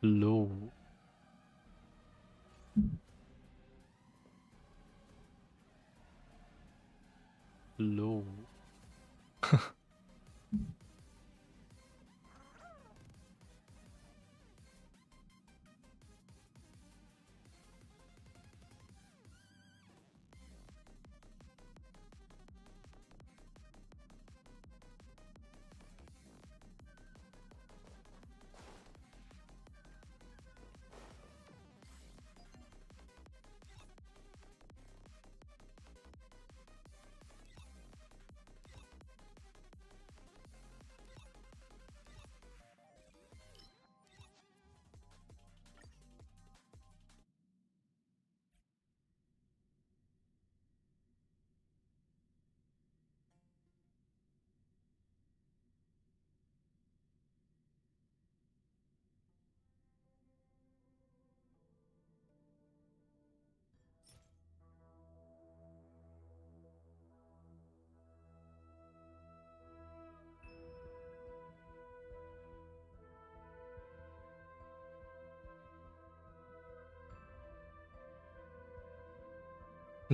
Low. Low.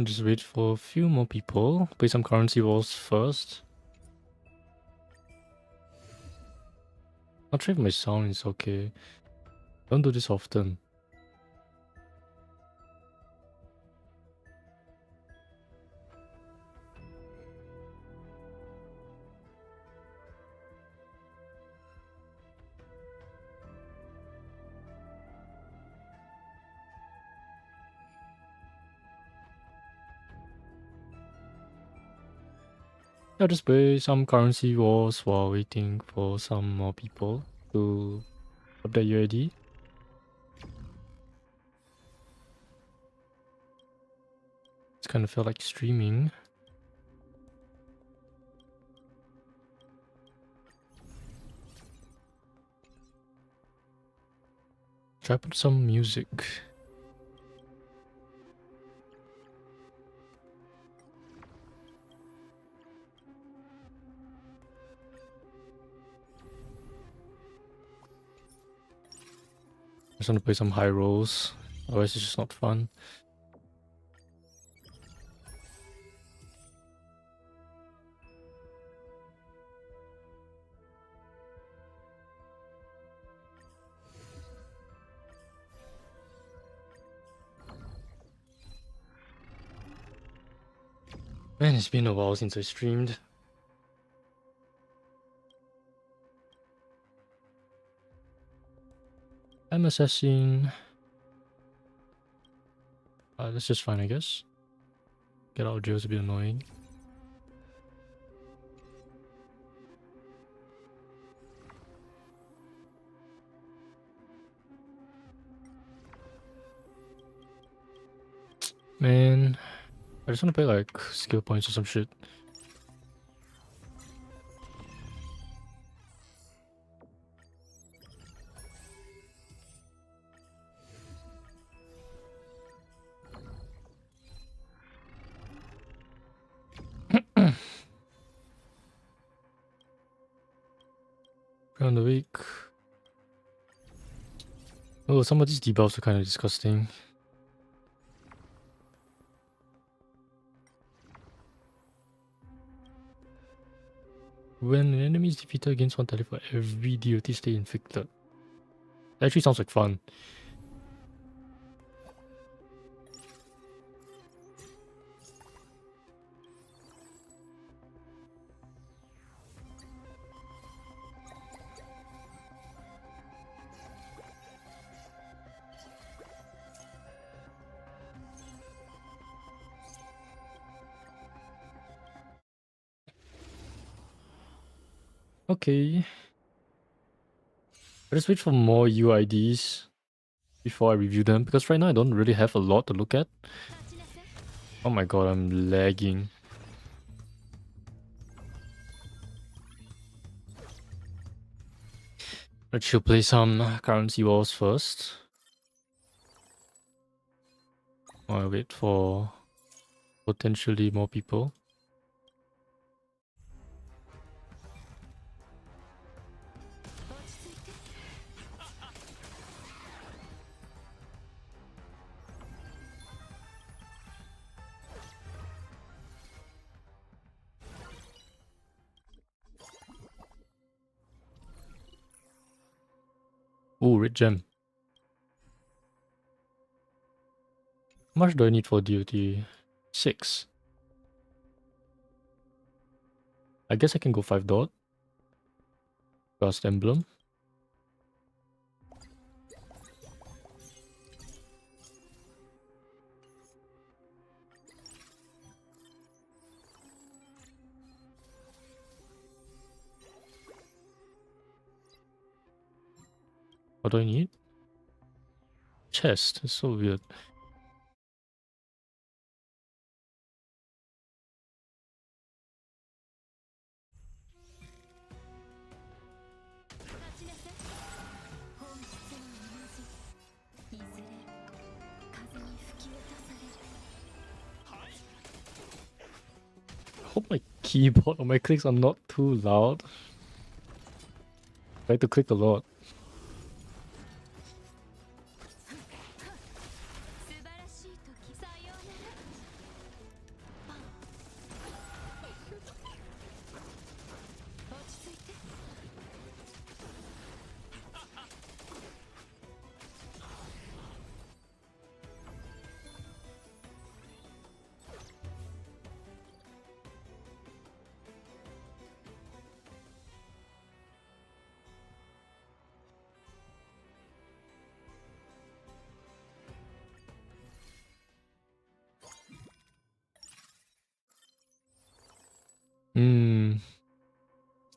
Just wait for a few more people. Play some currency wars first. Not sure if my sound is okay. Don't do this often. I'll just play some currency wars while waiting for some more people to update UID. It's kind of felt like streaming. Try put some music. I just want to play some high rolls, otherwise it's just not fun. Man, it's been a while since I streamed. I'm assessing. That's just fine, I guess. Get out of jail is a bit annoying. Man, I just want to play like skill points or some shit. Around the week. Oh, some of these debuffs are kind of disgusting. When an enemy is defeated, gains 1 tally for every DOT stay inflicted. That actually sounds like fun. Okay. I just wait for more UIDs before I review them, because right now I don't really have a lot to look at. Oh my god, I'm lagging. Let's should play some currency wars first. I'll wait for potentially more people. Ooh, red gem. How much do I need for duty? 6. I guess I can go 5 dot. Ghost emblem. What do I need? Chest. It's so weird. Hope my keyboard or my clicks are not too loud. I like to click a lot.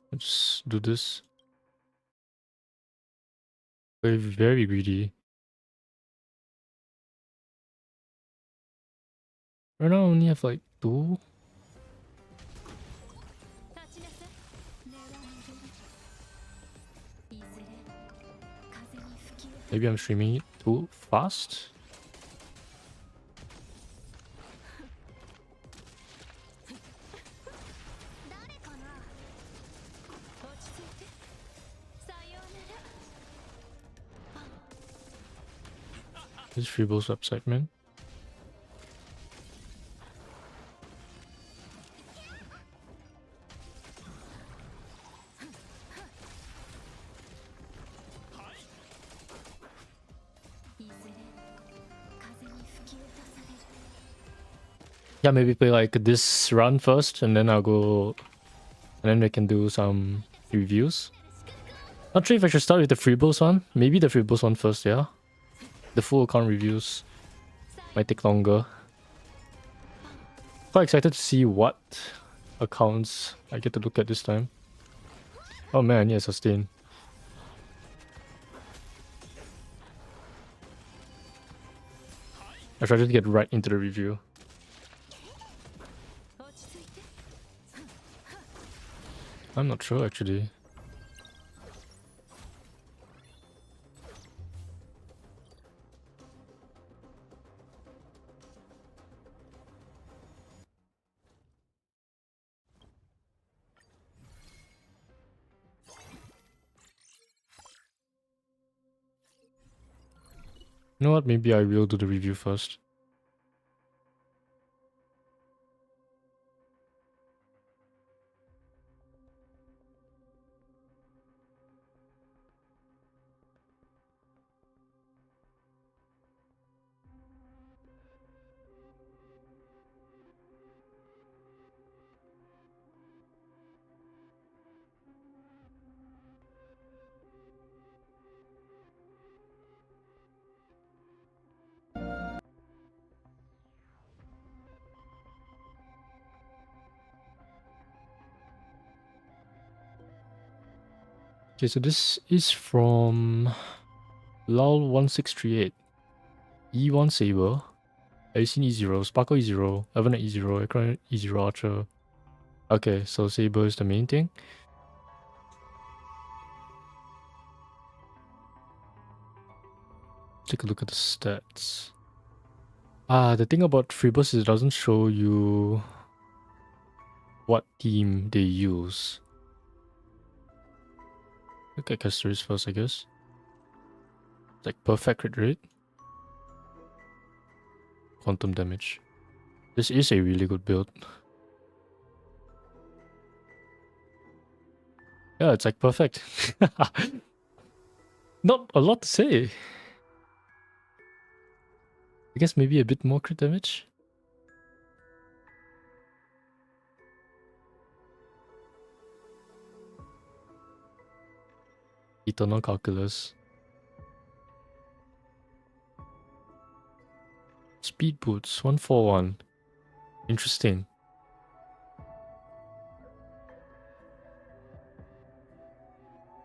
Let's do this. We're very greedy. Right now I only have like 2. Maybe I'm streaming it too fast. This is Freebo's website, man. Yeah, maybe play like this run first, and then I'll go, and then we can do some reviews. Not sure if I should start with the Freebos one. Maybe the Freebos one first, yeah. The full account reviews might take longer. Quite excited to see what accounts I get to look at this time. Oh man, I need a sustain. I try to get right into the review. I'm not sure actually. You know what? Maybe I will do the review first. Okay, so this is from LOL1638. E1 Saber, Alicent E0, Sparkle E0, Evanet E0, Ekron E0 Archer. Okay, so Saber is the main thing. Take a look at the stats. The thing about Freebus is it doesn't show you what team they use. Look at casters first, I guess. It's like perfect crit rate. Quantum damage. This is a really good build. Yeah, it's like perfect. Not a lot to say. I guess maybe a bit more crit damage. Eternal calculus. Speed boots 141. Interesting.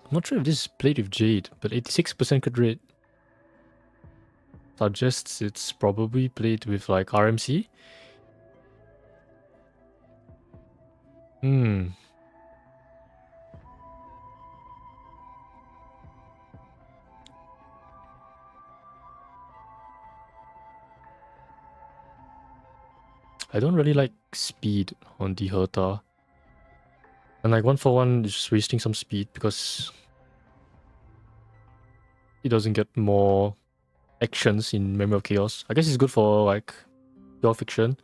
I'm not sure if this is played with Jade, but 86% crit rate suggests it's probably played with like RMC. I don't really like speed on the Herta. And like 141 is just wasting some speed because it doesn't get more actions in Memory of Chaos. I guess it's good for like pure fiction.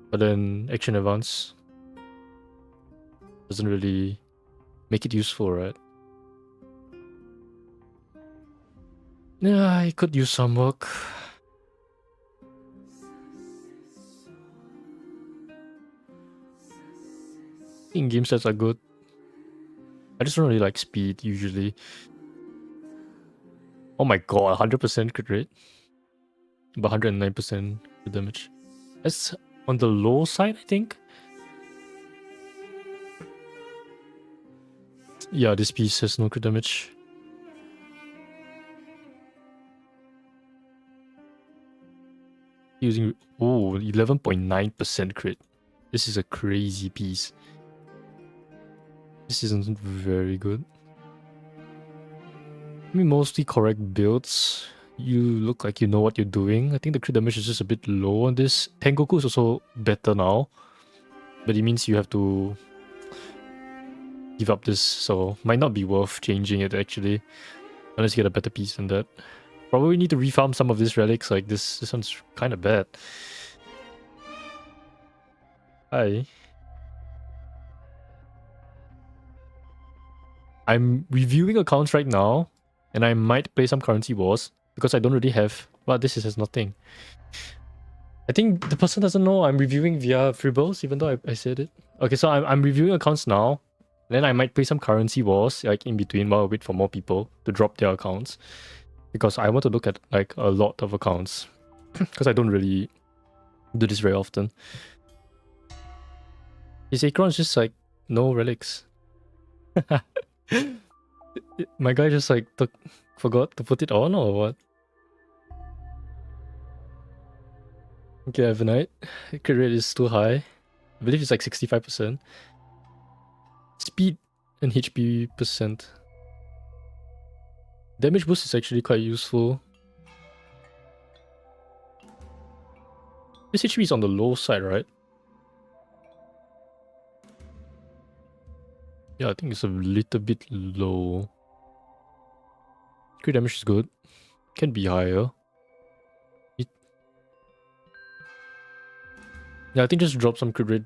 But then action advance doesn't really make it useful, right? Yeah, I could use some work. In-game stats are good. I just don't really like speed usually. Oh my god, 100% crit rate. But 109% crit damage. That's on the low side, I think. Yeah, this piece has no crit damage. Using 11.9% crit. This is a crazy piece. This isn't very good. I mean, mostly correct builds. You look like you know what you're doing. I think the crit damage is just a bit low on this. Tengoku is also better now. But it means you have to give up this, so might not be worth changing it actually. Unless you get a better piece than that. Probably need to refarm some of these relics, like this one's kind of bad. Hi. I'm reviewing accounts right now, and I might play some currency wars, because I don't really have... Well, this has nothing. I think the person doesn't know I'm reviewing via Fribbles, even though I said it. Okay, so I'm reviewing accounts now. Then I might play some currency wars, like in between, while I wait for more people to drop their accounts. Because I want to look at like a lot of accounts. Because I don't really do this very often. His Acron's just like, no relics. My guy just like forgot to put it on or what? Okay, Evanite. Crit rate is too high. I believe it's like 65%. Speed and HP percent. Damage boost is actually quite useful. This HP is on the low side, right? Yeah, I think it's a little bit low. Crit damage is good. Can be higher. Yeah, I think just drop some crit rate,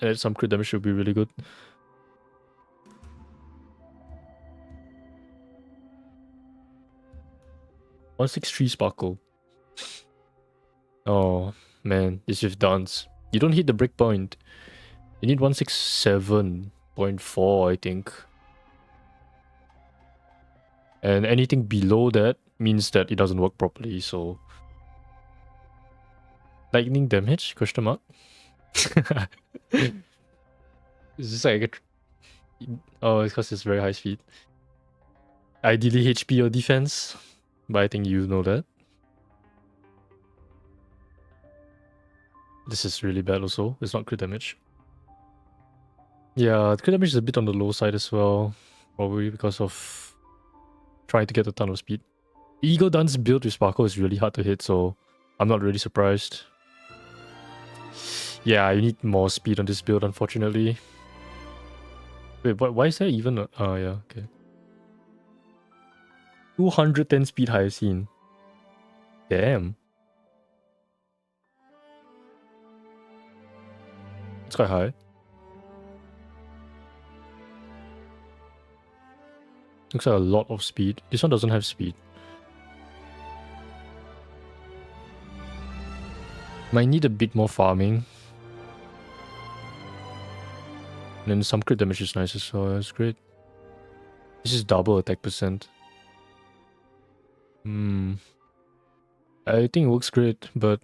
add some crit damage should be really good. $163 Sparkle. Oh man, it's with dance. You don't hit the breakpoint. You need 167.4, I think. And anything below that means that it doesn't work properly, so... Lightning damage? Question mark? Is this like oh, it's because it's very high speed. Ideally HP or defense, but I think you know that. This is really bad also. It's not crit damage. Yeah, crit damage is a bit on the low side as well. Probably because of trying to get a ton of speed. Eagle Dance build with Sparkle is really hard to hit, so I'm not really surprised. Yeah, you need more speed on this build, unfortunately. Wait, why is there even a... Oh, yeah, okay. 210 speed I've seen. Damn. It's quite high. Looks like a lot of speed. This one doesn't have speed. Might need a bit more farming. And then some crit damage is nice as well. That's great. This is double attack percent. I think it works great, but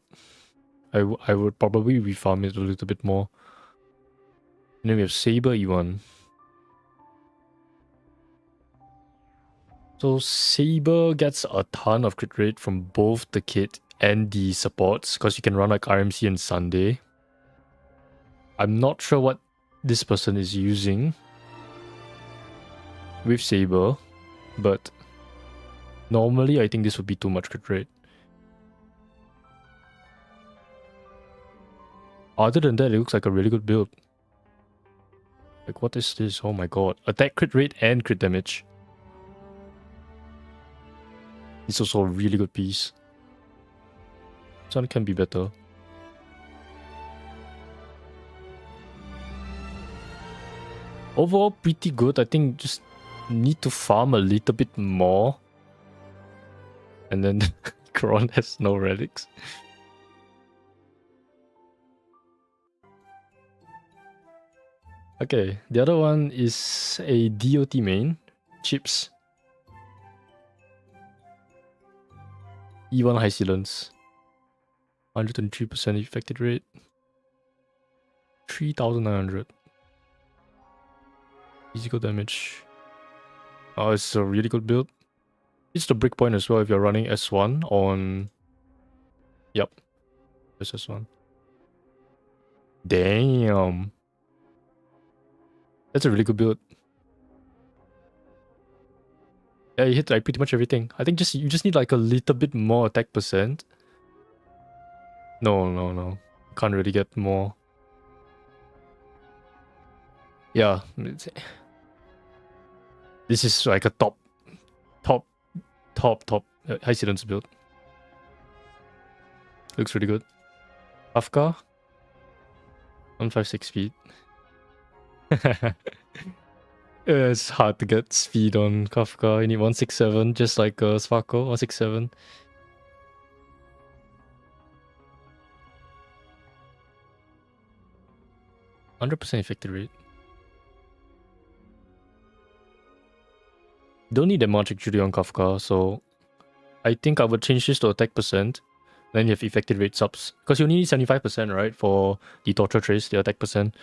I would probably refarm it a little bit more. And then we have Saber E1. So Saber gets a ton of crit rate from both the kit and the supports, because you can run like RMC and Sunday. I'm not sure what this person is using with Saber, but normally I think this would be too much crit rate. Other than that, it looks like a really good build. Like, what is this? Oh my god. Attack crit rate and crit damage. It's also a really good piece. This one can be better. Overall, pretty good. I think just need to farm a little bit more. And then Kron has no relics. Okay, the other one is a DOT main. Chips. E1 high sealants. 123% effective rate. 3,900. Physical damage. Oh, it's a really good build. It's the breakpoint as well if you're running S1 on... Yep. It's S1. Damn. That's a really good build. Yeah, you hit like pretty much everything. I think you just need like a little bit more attack percent. No. Can't really get more. Yeah. This is like a top high sealants build. Looks really good. Kafka. 156 speed. It's hard to get speed on Kafka. You need 167, just like Sparxie, 167. %100% effective rate. Don't need that much actually on Kafka, so I think I would change this to attack percent. Then you have effective rate subs. Because you only need 75%, right? For the Torture Trace, the attack percent.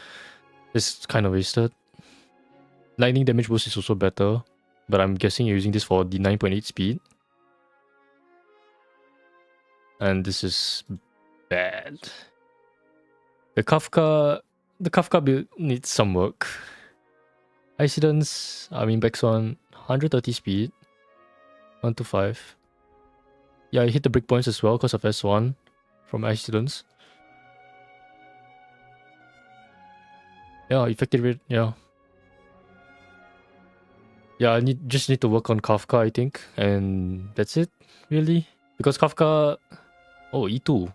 It's kind of wasted. Lightning damage boost is also better, but I'm guessing you're using this for the 9.8 speed. And this is bad. The Kafka build needs some work. Incidents, I mean Bex one, 130 speed. 125. Yeah, you hit the breakpoints as well because of S1 from Incidents. Yeah, effective rate, yeah. Yeah, I just need to work on Kafka, I think. And that's it, really. Because Kafka... Oh, E2.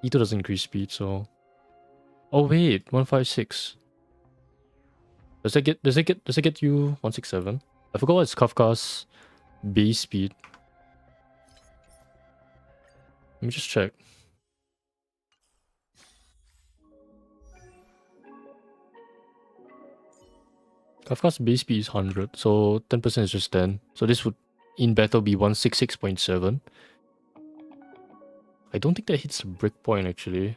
E2 doesn't increase speed, so... Oh wait, 156. Does it get you 167? I forgot what's Kafka's base speed. Let me just check. Kafka's base speed is 100, so 10% is just 10. So this would, in battle, be 166.7. I don't think that hits the breakpoint, actually.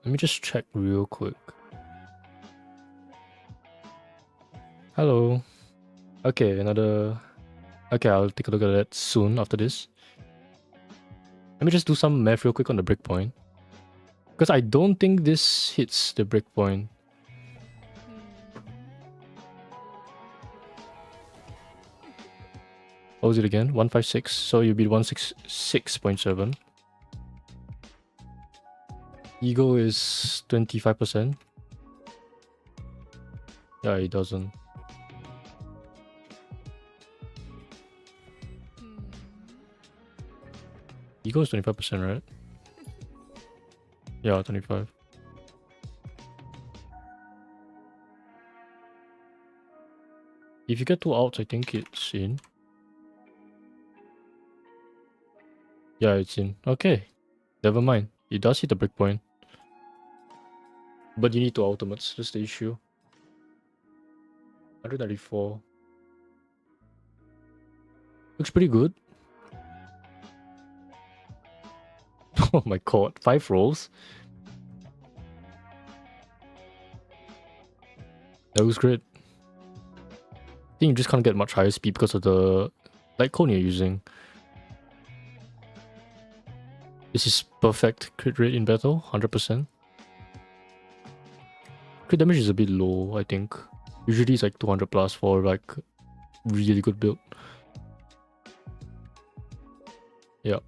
Let me just check real quick. Hello. Okay, another... Okay, I'll take a look at that soon after this. Let me just do some math real quick on the breakpoint. Because I don't think this hits the breakpoint. What was it again? 156. So you'll be 166.7. Ego is 25%. Yeah, it doesn't. Ego is 25%, right? Yeah, 25. If you get 2 outs, I think it's in. Yeah, it's in. Okay. Never mind. It does hit the breakpoint. But you need 2 ultimates. That's the issue. 194. Looks pretty good. Oh my god. 5 rolls. That was great. I think you just can't get much higher speed because of the light cone you're using. This is perfect crit rate in battle, 100%. Crit damage is a bit low, I think. Usually it's like 200 plus for like really good build. Yeah,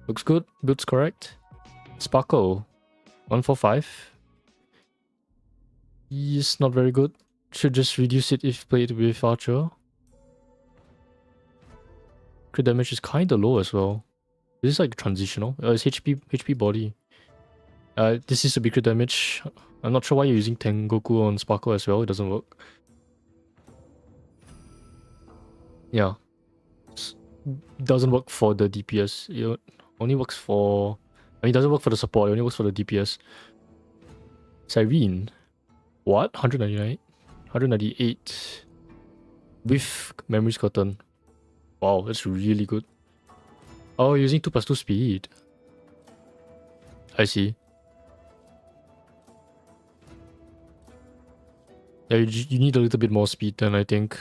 looks good. Build's correct. Sparkle, 145. He's not very good. Should just reduce it if played with Archer. Crit damage is kinda low as well. This is like transitional. It's HP body. This is a big crit damage. I'm not sure why you're using Tengoku on Sparkle as well. It doesn't work. Yeah. It doesn't work for the DPS. It only works for... I mean, it doesn't work for the support. It only works for the DPS. Cyrene. What? 199? 198. With Memory's Curtain. Wow, that's really good. Oh, using 2+2 speed. I see. Yeah, you need a little bit more speed then, I think.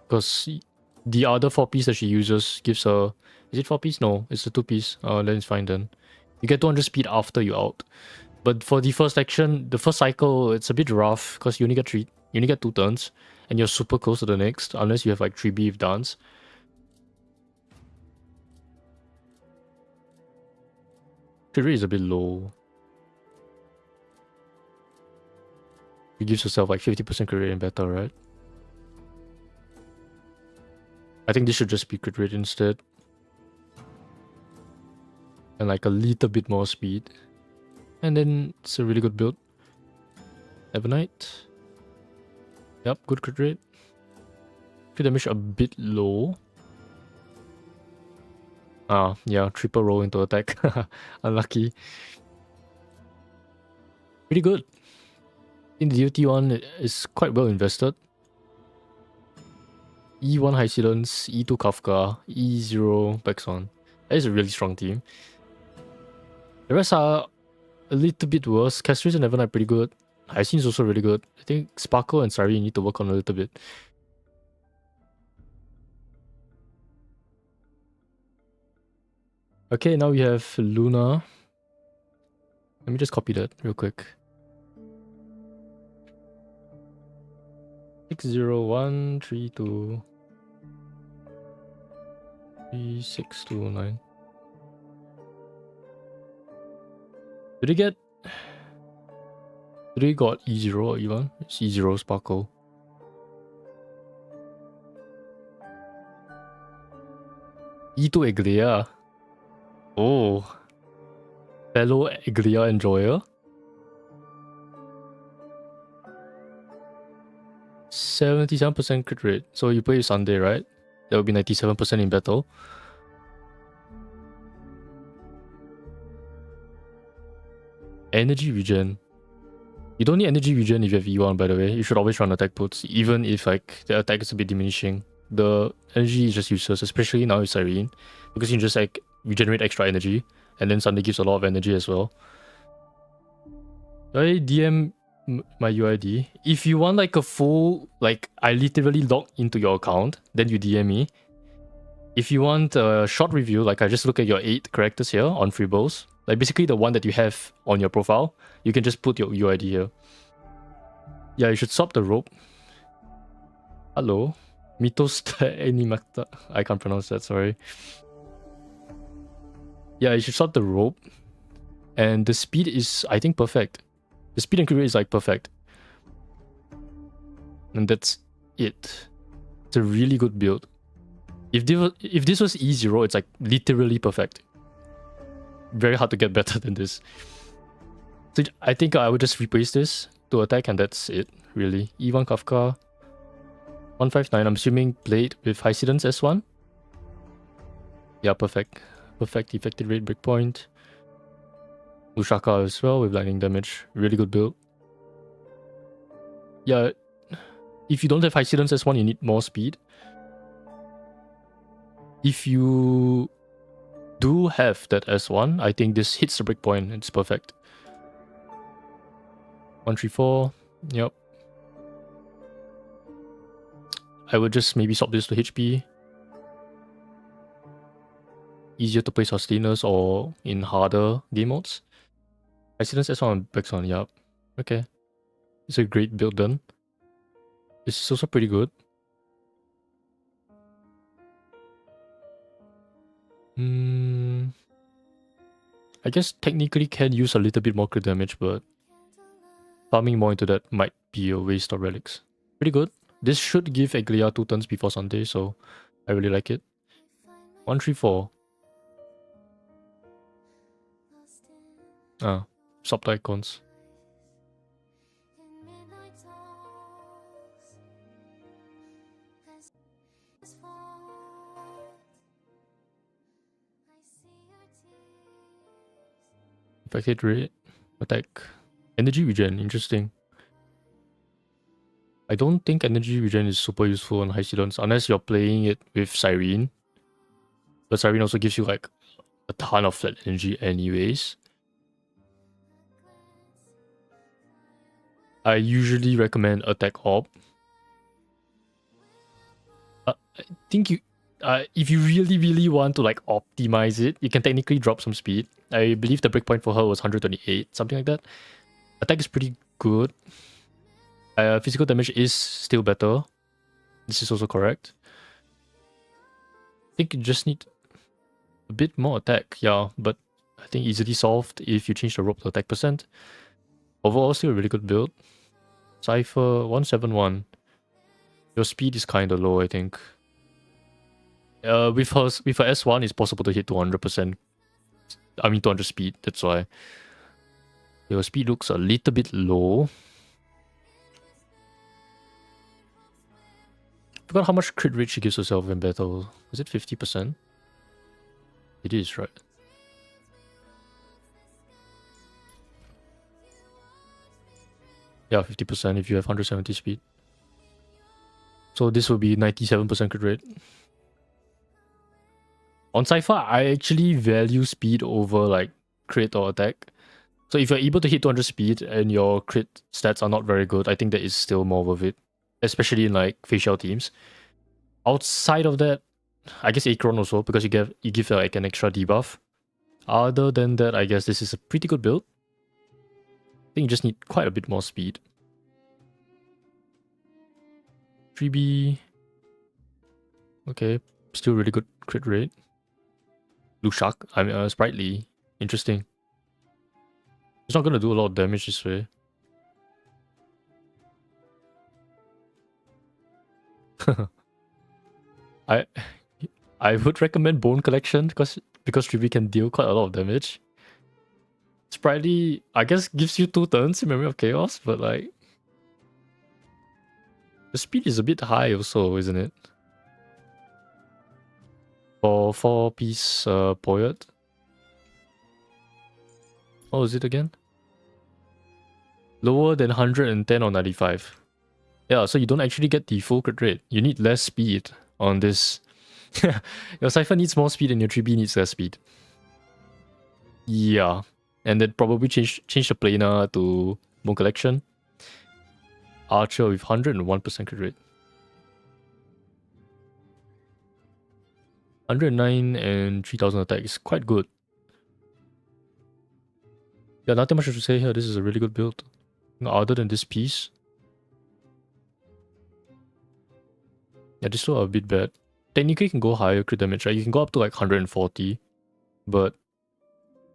Because the other 4-piece that she uses gives her... Is it 4-piece? No, it's a 2-piece. Then it's fine then. You get 200 speed after you're out. But for the first action, the first cycle, it's a bit rough because you only get 2 turns. And you're super close to the next, unless you have like 3B with dance. Crit rate is a bit low. It gives yourself like 50% crit rate in battle, right? I think this should just be crit rate instead. And like a little bit more speed. And then it's a really good build. Ebonite. Yep, good crit rate. Crit damage a bit low. Ah, yeah, triple roll into attack. Unlucky. Pretty good. I think the DOT one is quite well invested. E1 Hysilence, E2 Kafka, E0 Bexon. That is a really strong team. The rest are a little bit worse. Castries and Evan are pretty good. Hysin is also really good. I think Sparkle and Sari need to work on a little bit. Okay, now we have Luna. Let me just copy that real quick. 60132 3629. Did they got E0 or E1? It's E0 Sparkle. E2 Eglia. Oh. Fellow Eglia enjoyer. 77% crit rate. So you play Sunday, right? That would be 97% in battle. Energy regen. You don't need energy regen if you have E1, by the way. You should always run attack puts, even if like the attack is a bit diminishing. The energy is just useless, especially now with Cyrene, because you can just like regenerate extra energy, and then Sunday gives a lot of energy as well. I DM my UID. If you want like a full, like I literally log into your account, then you DM me. If you want a short review, like I just look at your 8 characters here on Freeballs, like basically the one that you have on your profile, you can just put your UID here. Yeah, you should swap the rope. Hello. Mitos Animata. I can't pronounce that, sorry. Yeah, you should swap the rope. And the speed is, I think, perfect. The speed and crit rate is like perfect. And that's it. It's a really good build. If this was E0, it's like literally perfect. Very hard to get better than this. So I think I would just replace this to attack and that's it, really. E1 Kafka. 159, I'm assuming Blade with High Sidence S1. Yeah, perfect. Perfect effective rate breakpoint. Ushaka as well with lightning damage. Really good build. Yeah, if you don't have High Sidence S1, you need more speed. If you do have that S1, I think this hits the breakpoint. It's perfect. 134. Yep. I would just maybe swap this to HP. Easier to play sustainers or in harder game modes. Accidents S1 and Bexon, yup. Okay. It's a great build done. This is also pretty good. I guess technically can use a little bit more crit damage, but farming more into that might be a waste of relics. Pretty good. This should give Eglia 2 turns before Sunday, so I really like it. 134. Sub icons. Effective rate, attack, energy regen. Interesting. I don't think energy regen is super useful on High Sidons unless you're playing it with Siren. But Siren also gives you like a ton of flat energy anyways. I usually recommend attack orb. I think you, if you really want to like optimize it, you can technically drop some speed. I believe the breakpoint for her was 128, something like that. Attack is pretty good. Physical damage is still better. This is also correct. I think you just need a bit more attack, yeah, but I think easily solved if you change the rope to attack percent. Overall, still a really good build. Cypher 171. Your speed is kind of low, I think. With her S1, it's possible to hit 200%. I mean 200 speed, that's why. Your speed looks a little bit low. I forgot how much crit rate she gives herself in battle. Is it 50%? It is, right? Yeah, 50% if you have 170 speed. So this will be 97% crit rate. On Cypher, I actually value speed over like crit or attack. So if you're able to hit 200 speed and your crit stats are not very good, I think that is still more worth it. Especially in like facial teams. Outside of that, I guess Akron also, because you give like an extra debuff. Other than that, I guess this is a pretty good build. I think you just need quite a bit more speed. 3B. Okay, still really good crit rate. Lushak, I mean Sprightly. Interesting. It's not gonna do a lot of damage this way. I would recommend Bone Collection because 3B can deal quite a lot of damage. Sprightly, I guess, gives you 2 turns in Memory of Chaos, but like the speed is a bit high also, isn't it? For 4-piece Poet. What was it again? Lower than 110 or 95. Yeah, so you don't actually get the full crit rate. You need less speed on this. Your Cypher needs more speed and your 3B needs less speed. Yeah. And then probably change the planar to Bone Collection. Archer with 101% crit rate. 109 and 3000 attack is quite good. Yeah, nothing much to say here. This is a really good build. Other than this piece. Yeah, this still a bit bad. Technically, you can go higher crit damage, right? You can go up to like 140. But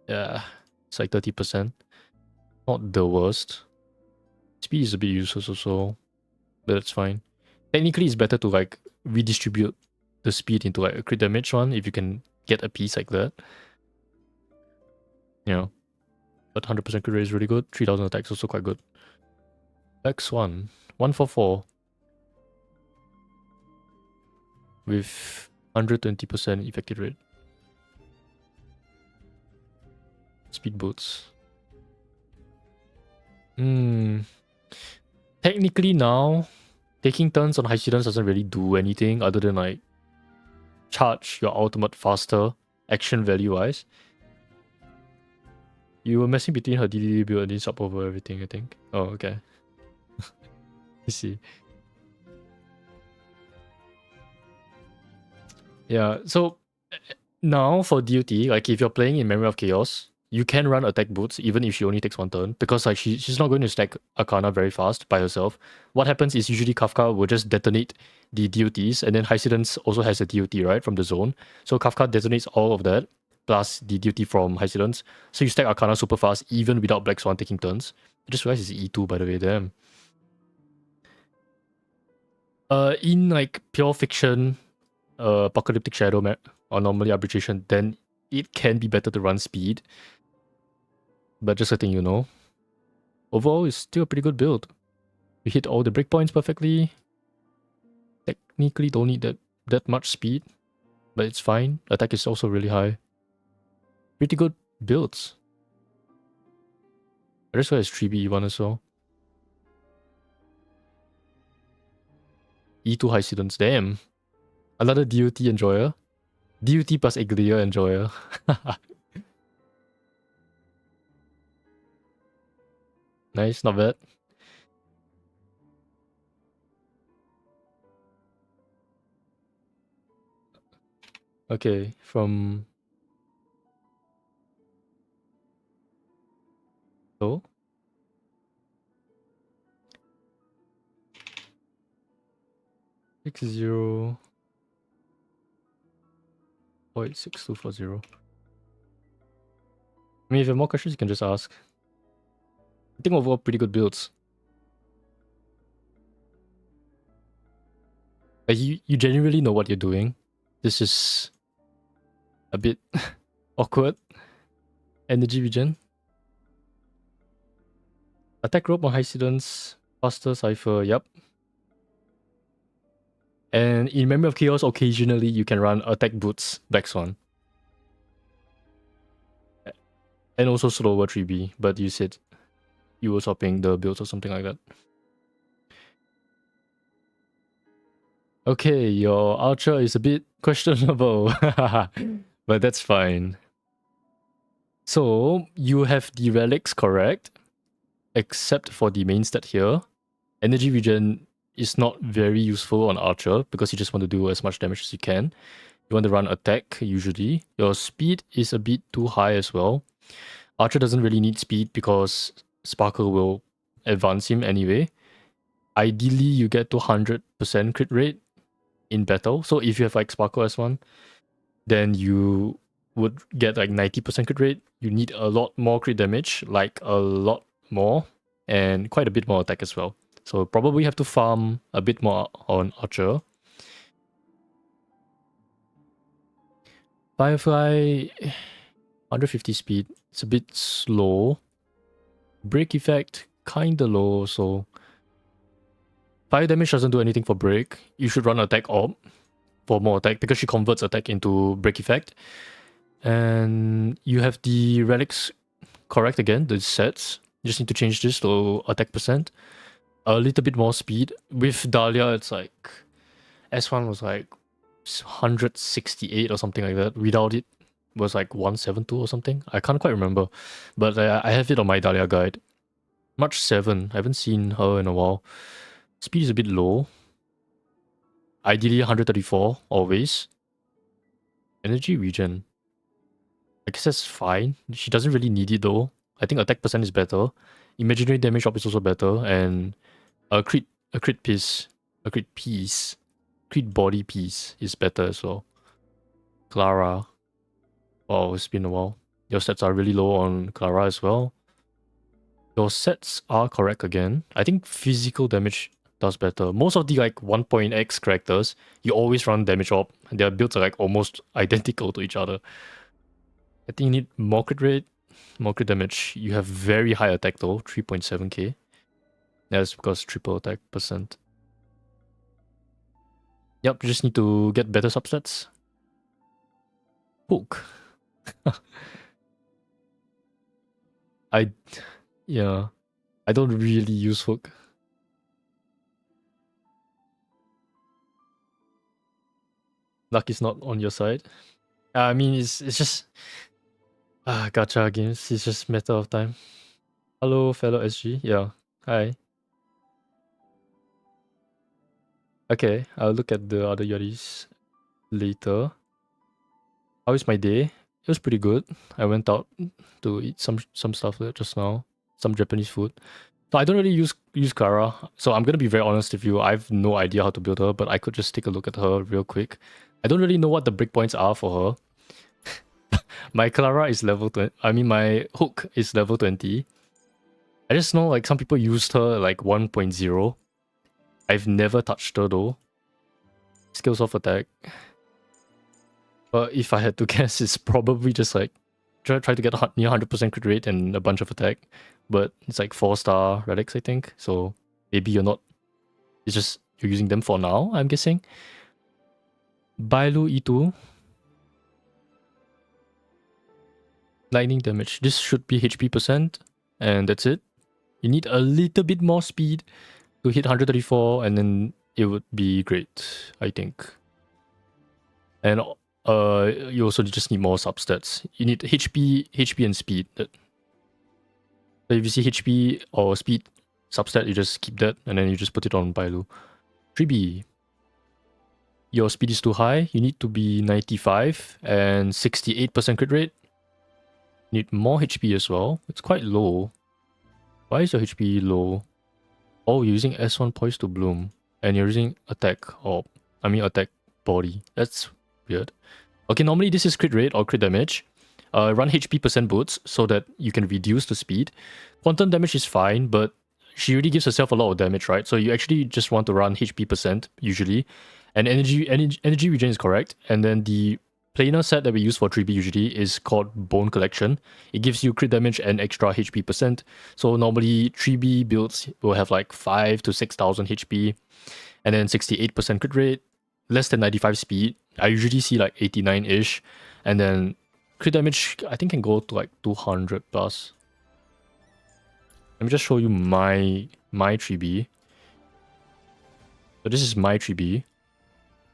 yeah, it's like 30%. Not the worst. Speed is a bit useless also. But that's fine. Technically, it's better to like redistribute the speed into like a crit damage one if you can get a piece like that. Yeah. But 100% crit rate is really good. 3000 attack is also quite good. X1. 144. with 120% effective rate. Speed boots. Technically now, taking turns on high students doesn't really do anything other than like charge your ultimate faster, action value wise. You were messing between her DDD build and then swap over everything, I think. Oh, okay. I see. Yeah, so now for duty, like if you're playing in Memory of Chaos, you can run attack boots even if she only takes one turn because like she's not going to stack Arcana very fast by herself. What happens is usually Kafka will just detonate the duties, and then Hydance also has a duty, right, from the zone. So Kafka detonates all of that plus the duty from Hydance. So you stack Arcana super fast even without Black Swan taking turns. I just realized it's E2 by the way, damn. In like pure fiction, Apocalyptic Shadow or normally arbitration, then it can be better to run speed. But just letting you know. Overall, it's still a pretty good build. We hit all the breakpoints perfectly. Technically don't need that much speed, but it's fine. Attack is also really high. Pretty good builds. I just got his 3B E1 as well. E2 high students, damn. Another DUT enjoyer. DUT plus Iglia enjoyer. Nice, not bad. Okay, from... So? Six zero. 0.6240. I mean, if you have more questions, you can just ask. I think overall pretty good builds. Like you genuinely know what you're doing. This is a bit awkward. Energy regen. Attack rope on high students. Faster cipher, yep. And in Memory of Chaos, occasionally you can run attack boots, Black Swan. And also slower 3B, but you said you were swapping the builds or something like that. Okay, your archer is a bit questionable, but that's fine. So, you have the relics correct, except for the main stat here. Energy regen is not very useful on archer because you just want to do as much damage as you can. You want to run attack usually. Your speed is a bit too high as well. Archer doesn't really need speed because Sparkle will advance him anyway. Ideally, you get to 100% crit rate in battle. So if you have like Sparkle S1, then you would get like 90% crit rate. You need a lot more crit damage, like a lot more, and quite a bit more attack as well. So probably have to farm a bit more on Archer. Firefly, 150 speed. It's a bit slow. Break effect, kinda low, so... Fire damage doesn't do anything for break. You should run attack orb for more attack because she converts attack into break effect. And you have the relics correct again, the sets. You just need to change this to attack percent. A little bit more speed. With Dahlia, it's like... S1 was like 168 or something like that. Without it, was like 172 or something. I can't quite remember. But I have it on my Dahlia guide. March 7. I haven't seen her in a while. Speed is a bit low. Ideally 134, always. Energy regen. I guess that's fine. She doesn't really need it though. I think attack percent is better. Imaginary damage up is also better. And a crit piece. Crit body piece is better as well. Clara. Wow, it's been a while. Your stats are really low on Clara as well. Your sets are correct again. I think physical damage does better. Most of the like 1.x characters, you always run damage up. Their builds are like almost identical to each other. I think you need more crit rate, more crit damage. You have very high attack though, 3.7k. That's because triple attack percent. Yep, you just need to get better subsets. Hook. Yeah, I don't really use hook. Luck is not on your side. I mean, it's just gacha games. It's just matter of time. Hello, fellow SG. Yeah, hi. Okay, I'll look at the other yodis later. How is my day? It was pretty good. I went out to eat some stuff there just now, some Japanese food. So I don't really use Clara. So I'm gonna be very honest with you. I have no idea how to build her, but I could just take a look at her real quick. I don't really know what the breakpoints are for her. My Clara is level 20. I mean, my hook is level 20. I just know like some people used her like 1.0. I've never touched her though. Skills of attack. But if I had to guess, it's probably just like try to get near 100% crit rate and a bunch of attack. But it's like 4-star relics, I think. So maybe you're not. It's just you're using them for now, I'm guessing. Bailu E2. Lightning damage. This should be HP percent. And that's it. You need a little bit more speed to hit 134, and then it would be great, I think. And you also just need more substats. You need HP and speed. So if you see HP or speed substat, you just keep that, and then you just put it on Bailu. 3B. Your speed is too high. You need to be 95 and 68% crit rate. You need more HP as well. It's quite low. Why is your HP low? Oh, you're using S1 Poise to Bloom. And you're using attack attack body. That's weird. Okay, normally this is crit rate or crit damage. Run HP percent boots so that you can reduce the speed. Quantum damage is fine, but she already gives herself a lot of damage, right? So you actually just want to run HP percent usually. And energy regen is correct. And then the planar set that we use for 3B usually is called Bone Collection. It gives you crit damage and extra HP percent. So normally 3B builds will have like 5 to 6,000 HP and then 68% crit rate, less than 95 speed. I usually see like 89-ish, and then crit damage I think can go to like 200 plus. Let me just show you my 3B. So this is my 3B.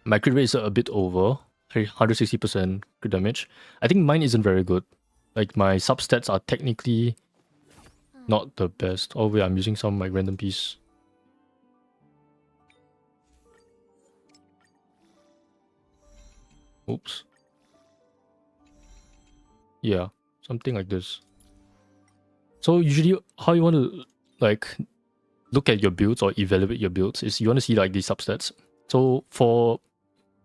My crit rate is a bit over 160% crit damage. I think mine isn't very good. Like my substats are technically not the best. Oh wait, I'm using some like random piece. Oops. Yeah, something like this. So usually how you want to like look at your builds or evaluate your builds is you want to see like these substats. So for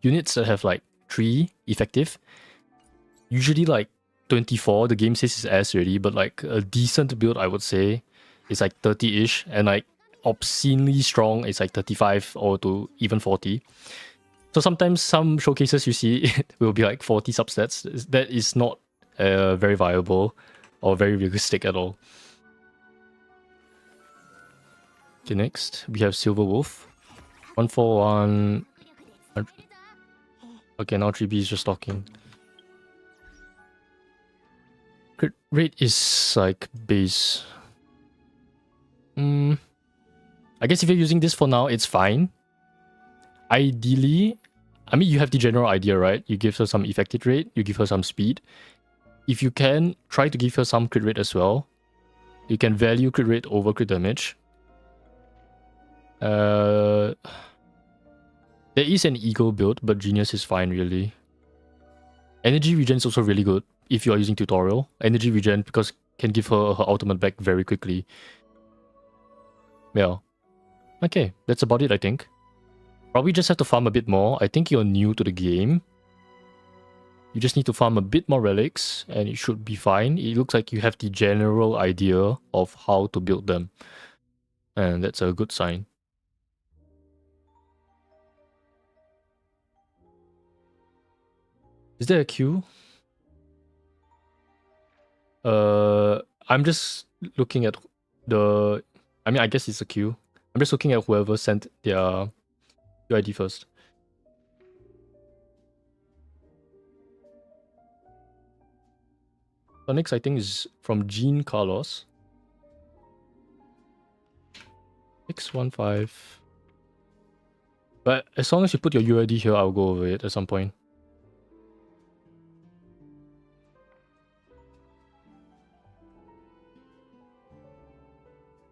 units that have like 3 effective, usually like 24, the game says is S already, but like a decent build I would say is like 30-ish, and like obscenely strong is like 35 or to even 40. So sometimes some showcases you see it will be like 40 substats. That is not very viable or very realistic at all. Okay, next we have Silver Wolf. 141. Okay, now 3B is just talking. Crit rate is like base. I guess if you're using this for now, it's fine. Ideally, I mean, you have the general idea, right? You give her some effective rate, you give her some speed. If you can, try to give her some crit rate as well. You can value crit rate over crit damage. There is an Eagle build, but Genius is fine, really. Energy regen is also really good if you are using tutorial. Energy regen, because can give her her ultimate back very quickly. Yeah. Okay, that's about it, I think. Probably just have to farm a bit more. I think you're new to the game. You just need to farm a bit more relics, and it should be fine. It looks like you have the general idea of how to build them. And that's a good sign. Is there a queue? I'm just looking at the... I mean, I guess it's a queue. I'm just looking at whoever sent their UID first. The next I think is from Jean Carlos. 615. But as long as you put your UID here, I'll go over it at some point.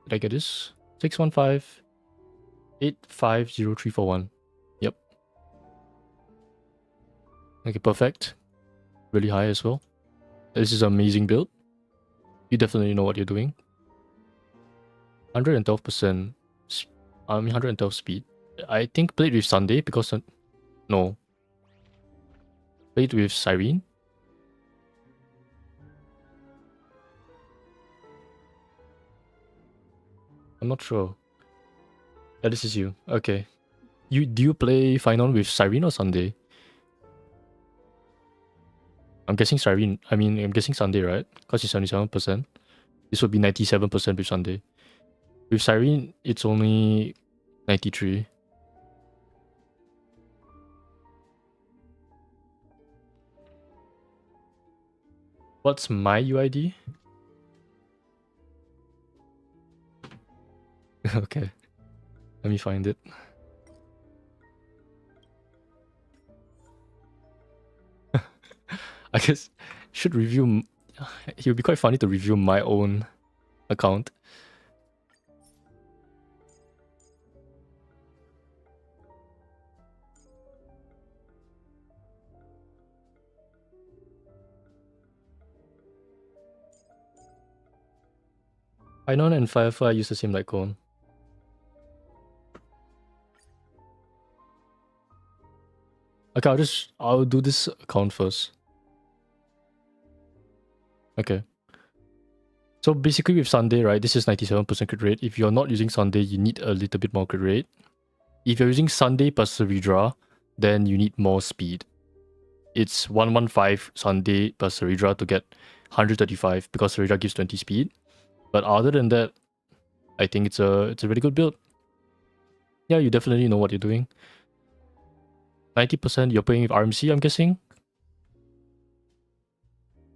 Did I get this? 615 850341. Yep. Okay, perfect. Really high as well. This is an amazing build. You definitely know what you're doing. 112%. 112 speed. I think played with Sunday because... no. Played with Cyrene. I'm not sure. Yeah, this is you. Okay. Do you play Final with Cyrene or Sunday? I'm guessing Cyrene. I'm guessing Sunday, right? Because it's 77%. This would be 97% with Sunday. With Cyrene, it's only 93. What's my UID? Okay. Let me find it. I guess should review. It would be quite funny to review my own account. Pinon and Firefly use the same light cone. Okay, I'll do this account first. Okay. So basically with Sunday, right, this is 97% crit rate. If you're not using Sunday, you need a little bit more crit rate. If you're using Sunday plus Ceridra, then you need more speed. It's 115 Sunday plus Ceridra to get 135 because Ceridra gives 20 speed. But other than that, I think it's a really good build. Yeah, you definitely know what you're doing. 90% you're playing with RMC, I'm guessing.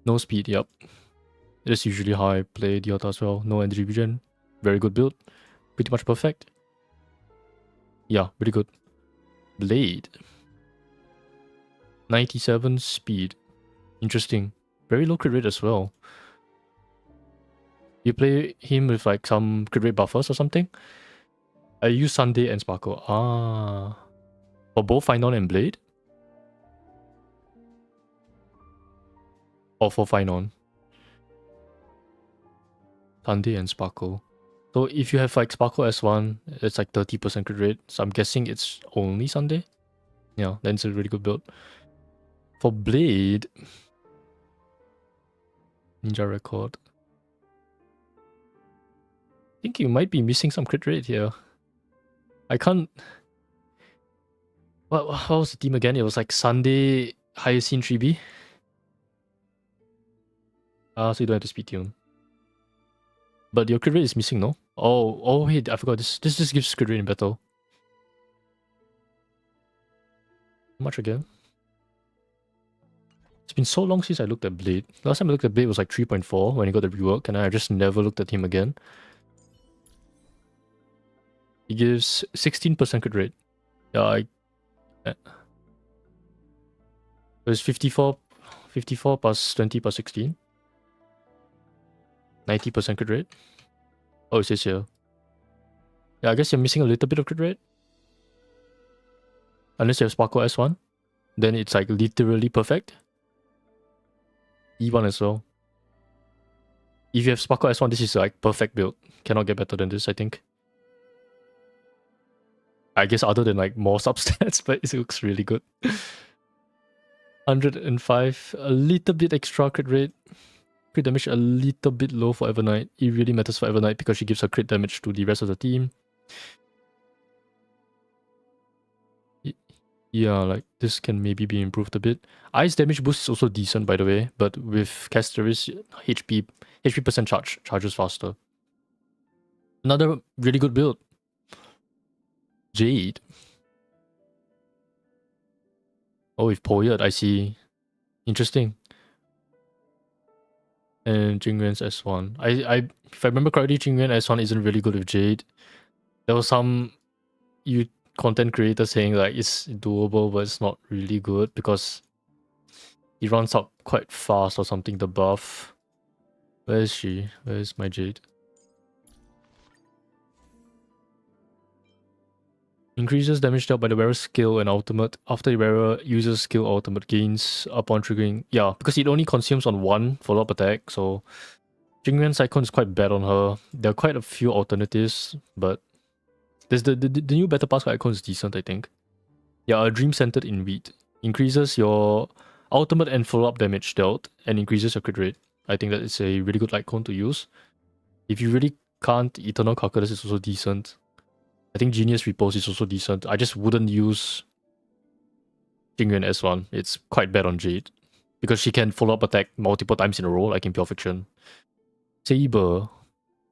No speed, yep. It's usually how I play Diota as well. No energy regen. Very good build. Pretty much perfect. Yeah, really good. Blade. 97 speed. Interesting. Very low crit rate as well. You play him with like some crit rate buffers or something? I use Sunday and Sparkle. Ah. For both Finon and Blade? Or for Finon? Sunday and Sparkle. So if you have like Sparkle S1, it's like 30% crit rate. So I'm guessing it's only Sunday. Yeah, then it's a really good build. For Blade... Ninja Record. I think you might be missing some crit rate here. I can't... What was the team again? It was like Sunday, Hyacin 3B. So you don't have to speed tune. But your crit rate is missing, no? Oh wait, I forgot. This just gives crit rate in battle. How much again? It's been so long since I looked at Blade. Last time I looked at Blade was like 3.4 when he got the rework, and I just never looked at him again. He gives 16% crit rate. Yeah, it's 54 plus 20 plus 16. 90% crit rate. Oh, it says here. Yeah, I guess you're missing a little bit of crit rate. Unless you have Sparkle S1. Then it's like literally perfect. E1 as well. If you have Sparkle S1, this is like perfect build. Cannot get better than this, I think. I guess other than like more substats, but it looks really good. 105, a little bit extra crit rate. Crit damage a little bit low for Evernight. It really matters for Evernight because she gives her crit damage to the rest of the team. Yeah, like this can maybe be improved a bit. Ice damage boost is also decent, by the way, but with Casteris, HP percent charges faster. Another really good build. Jade. Oh, with Poyet, I see. Interesting. and Jingyuan's S1. If I remember correctly, Jingyuan S1 isn't really good with Jade. There was some content creator saying like it's doable, but it's not really good because he runs out quite fast or something. The buff. Where is she? Where is my Jade? Increases damage dealt by the wearer's skill and ultimate after the wearer uses skill ultimate gains upon triggering. Yeah, because it only consumes on one follow-up attack, so Jingyuan's icon is quite bad on her. There are quite a few alternatives, but there's the new Battle Pass icon is decent, I think. Yeah, a dream centered in wheat. Increases your ultimate and follow-up damage dealt and increases your crit rate. I think that it's a really good icon to use. If you really can't, Eternal Calculus is also decent. I think Genius Repose is also decent. I just wouldn't use Jingyuan S1. It's quite bad on Jade. Because she can follow up attack multiple times in a row, like in Pure Fiction. Saber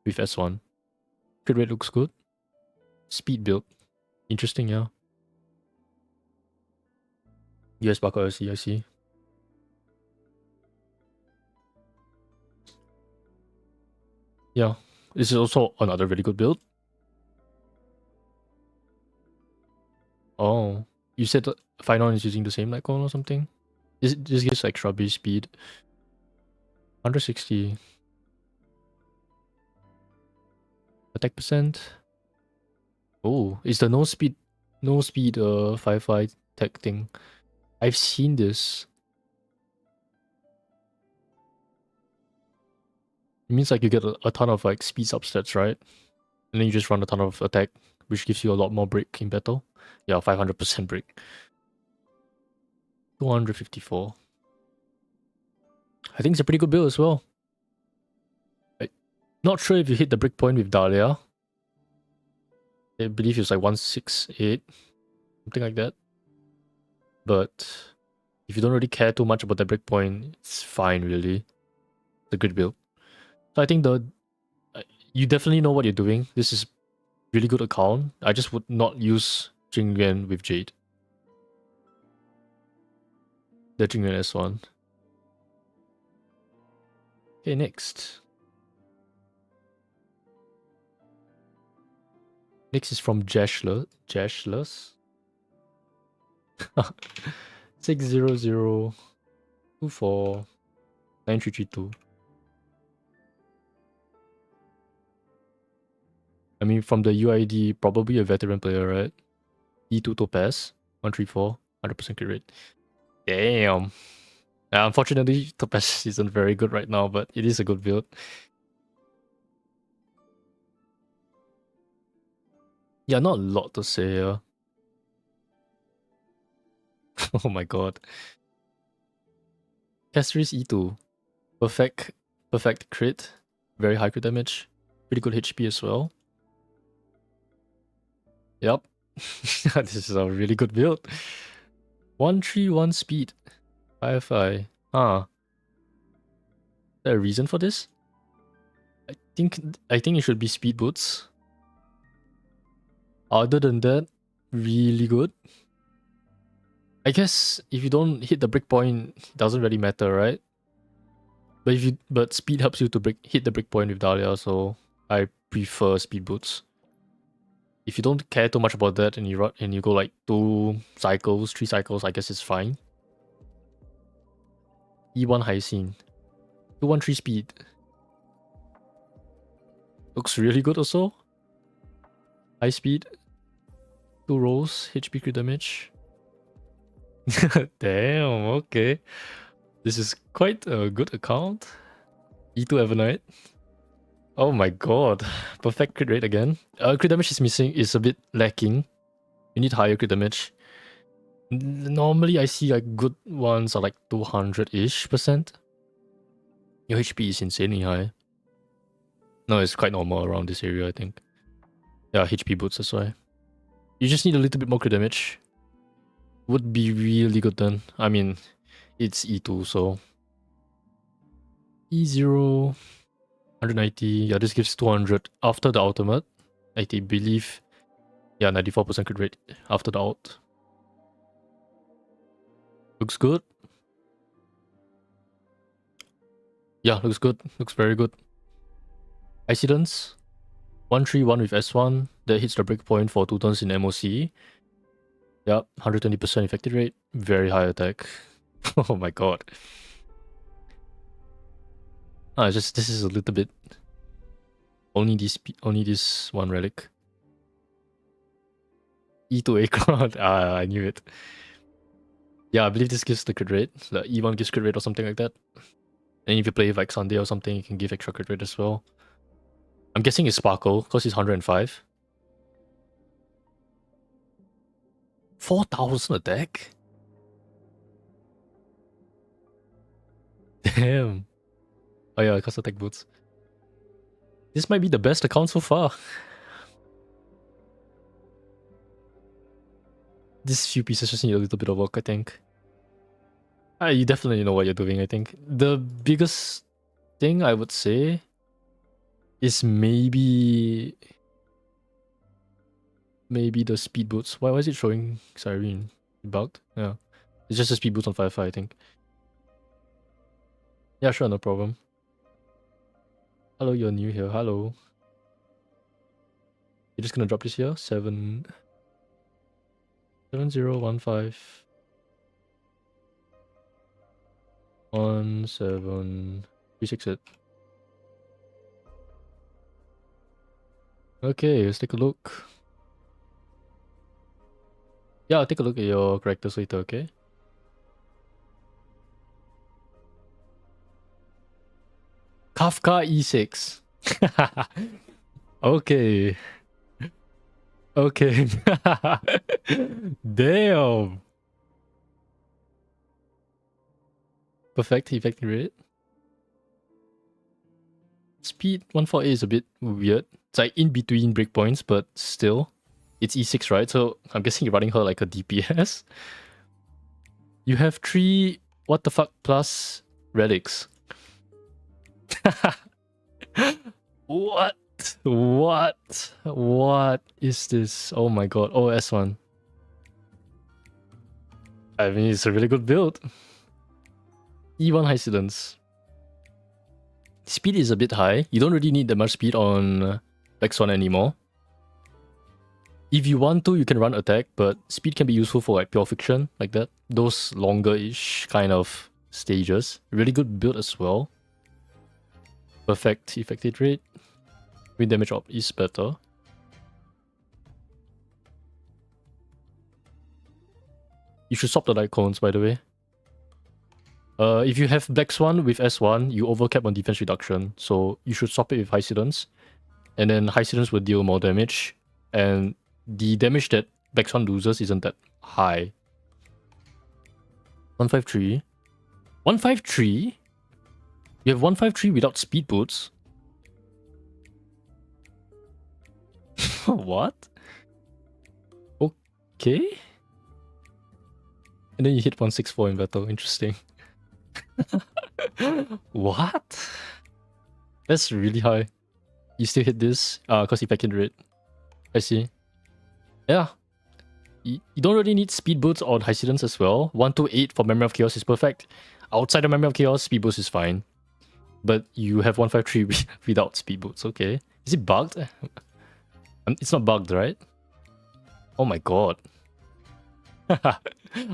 with S1. Crit rate looks good. Speed build. Interesting, yeah. US Sparkle, I see. Yeah. This is also another really good build. Oh. You said Finon is using the same icon or something? This gives extra base speed. 160. Attack percent. Oh, is the no speed 5-5 tech thing. I've seen this. It means like you get a ton of like speed substats, right? And then you just run a ton of attack, which gives you a lot more break in battle. Yeah, 500% break. 254. I think it's a pretty good build as well. Not sure if you hit the breakpoint with Dahlia. I believe it's like 168, something like that. But if you don't really care too much about the breakpoint, it's fine, really. It's a good build. So I think you definitely know what you're doing. This is really good account. I just would not use Jingyuan with Jade. The Jingyuan S1. Okay, next. Next is from Jashless. 600249332. I mean, from the UID, probably a veteran player, right? E2 Topaz, 134, 100% crit rate. Damn. Unfortunately, Topaz isn't very good right now, but it is a good build. Yeah, not a lot to say here. Oh my god. Castris E2. Perfect crit. Very high crit damage. Pretty good HP as well. Yep. This is a really good build. 131 speed. 5-5. Huh. Is there a reason for this? I think it should be speed boots. Other than that, really good. I guess if you don't hit the breakpoint, it doesn't really matter, right? But speed helps you to hit the breakpoint with Dahlia, so I prefer speed boots. If you don't care too much about that and you go like 2 cycles, 3 cycles, I guess it's fine. E1 high scene. 213 speed. Looks really good also. High speed. 2 rolls, HP crit damage. Damn, okay. This is quite a good account. E2 Evernight. Oh my god. Perfect crit rate again. Crit damage is a bit lacking. You need higher crit damage. Normally I see like good ones are like 200-ish percent. Your HP is insanely high. No, it's quite normal around this area, I think. Yeah, HP boots, that's why. You just need a little bit more crit damage. Would be really good then. I mean, it's E2, so... E0... 190, yeah, this gives 200 after the ultimate. I believe, yeah, 94% crit rate after the ult. Looks good. Yeah, looks good. Looks very good. Accidents. 131 with S1. That hits the breakpoint for 2 turns in MOC. Yep, 120% effective rate. Very high attack. Oh my god. Just this is a little bit. Only this one relic. E to A crowd. I knew it. Yeah, I believe this gives the crit rate. The E1 gives crit rate or something like that. And if you play like Sunday or something, you can give extra crit rate as well. I'm guessing it's Sparkle, because it's 105. 4,000 attack? Damn. Oh yeah, because attack boots. This might be the best account so far. These few pieces just need a little bit of work, I think. You definitely know what you're doing, I think. The biggest thing I would say is maybe the speed boots. Why is it showing Cyrene? Bugged? Yeah. It's just the speed boots on Firefly, I think. Yeah, sure, no problem. Hello, you're new here. Hello. You're just gonna drop this here? 7015 17368. Okay, let's take a look. Yeah, I'll take a look at your characters later, okay? Kafka E6. Okay. Okay. Damn. Perfect effective rate. Speed 148 is a bit weird. It's like in between breakpoints, but still. It's E6, right? So I'm guessing you're running her like a DPS. You have 3 what the fuck plus relics. What? What is this? Oh my god. Oh, S1. I mean, it's a really good build. E1 high incidence. Speed is a bit high. You don't really need that much speed on X1 anymore. If you want to, you can run attack, but speed can be useful for like pure fiction, like that. Those longer-ish kind of stages. Really good build as well. Perfect effective rate. Wind damage up is better. You should swap the light cones, by the way. If you have Black Swan with S1, you overcap on defense reduction. So you should swap it with High Incidence. And then High Incidence will deal more damage. And the damage that Black Swan loses isn't that high. 153. 153? You have 153 without speed boots? What? Okay. And then you hit 164 in battle. Interesting. What? That's really high. You still hit this? Because effective rate. I see. Yeah. You don't really need speed boots on high incidence as well. 128 for Memory of Chaos is perfect. Outside of Memory of Chaos, speed boots is fine. But you have 153 without speed boots. Okay. Is it bugged? It's not bugged, right? Oh my god.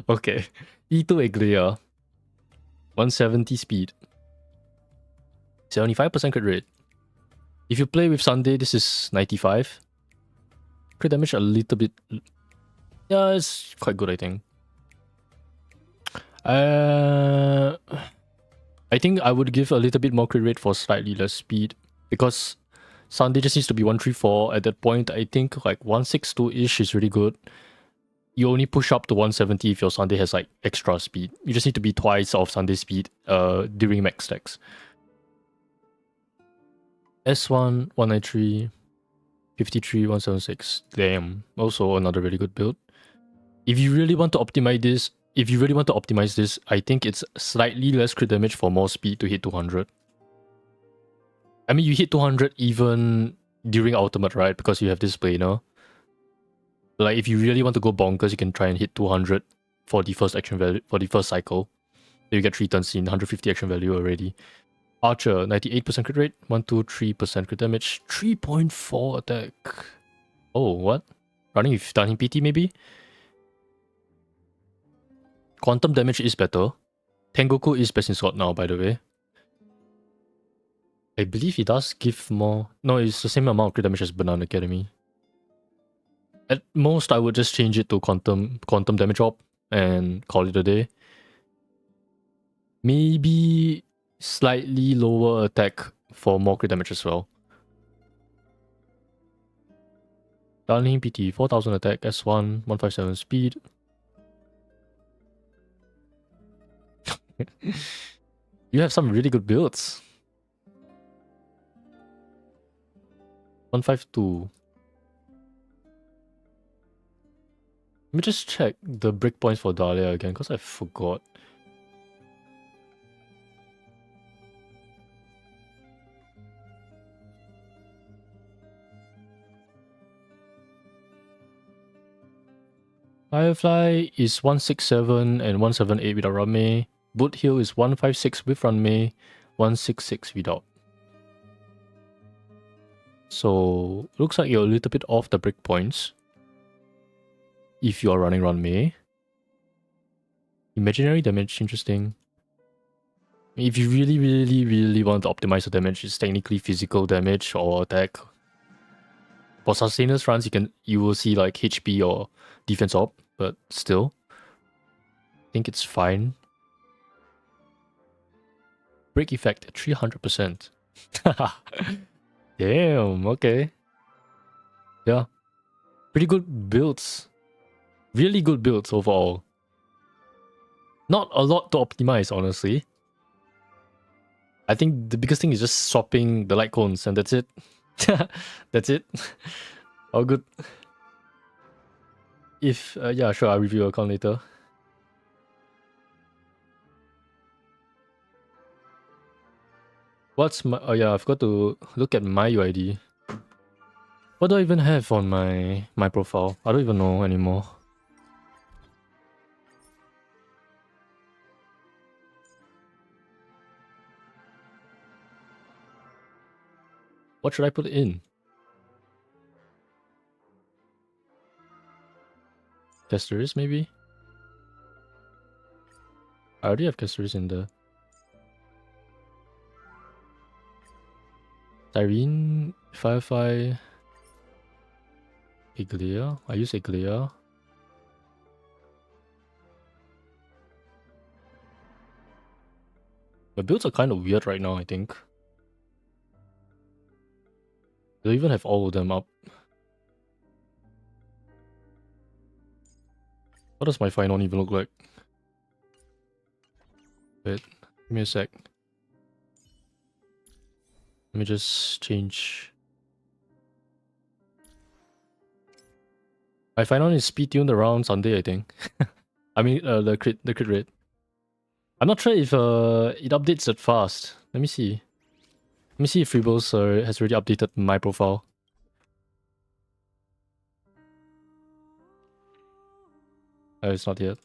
Okay. E2 Eglia. 170 speed. 75% crit rate. If you play with Sunday, this is 95. Crit damage a little bit. Yeah, it's quite good, I think. I think I would give a little bit more crit rate for slightly less speed. Because Sunday just needs to be 134. At that point, I think like 162-ish is really good. You only push up to 170 if your Sunday has like extra speed. You just need to be twice of Sunday speed during max stacks. S1, 193, 53, 176. Damn. Also another really good build. If you really want to optimize this, I think it's slightly less crit damage for more speed to hit 200. I mean, you hit 200 even during ultimate, right? Because you have this planer. Like, if you really want to go bonkers, you can try and hit 200 for the first action value, for the first cycle. So you get 3 turns in, 150 action value already. Archer, 98% crit rate, 123% crit damage, 3.4 attack. Oh, what? Running with stunning PT maybe? Quantum damage is better. Tengoku is best in slot now, by the way. I believe he does give more. No, it's the same amount of crit damage as Banana Academy. At most, I would just change it to quantum damage op and call it a day. Maybe slightly lower attack for more crit damage as well. Darling PT, 4000 attack, S1, 157 speed. You have some really good builds. 152. Let me just check the breakpoints for Dahlia again, because I forgot. Firefly is 167 and 178 without Runmei. Boot Hill is 156 with Runmei, 166 without. So, looks like you're a little bit off the breakpoints if you are running Runmei. Imaginary damage, interesting. If you really want to optimize the damage, it's technically physical damage or attack. For sustainers runs, you will see like HP or defense op, but still, I think it's fine. Break effect at 300%. Damn, okay. Yeah. Pretty good builds. Really good builds overall. Not a lot to optimize, honestly. I think the biggest thing is just swapping the light cones, and that's it. That's it. All good. If, yeah, sure, I'll review your account later. What's my... Oh yeah, I forgot to look at my UID. What do I even have on my profile? I don't even know anymore. What should I put in? Castoris, maybe? I already have Castoris in there. Cyrene, Firefly, Iglia. I use Iglia. The builds are kind of weird right now, I think. They even have all of them up. What does my final even look like? Wait, give me a sec. Let me just change. My final is speed tuned around Sunday, I think. I mean, the crit rate. I'm not sure if it updates that fast. Let me see. Let me see if Freebles has already updated my profile. Oh, it's not yet.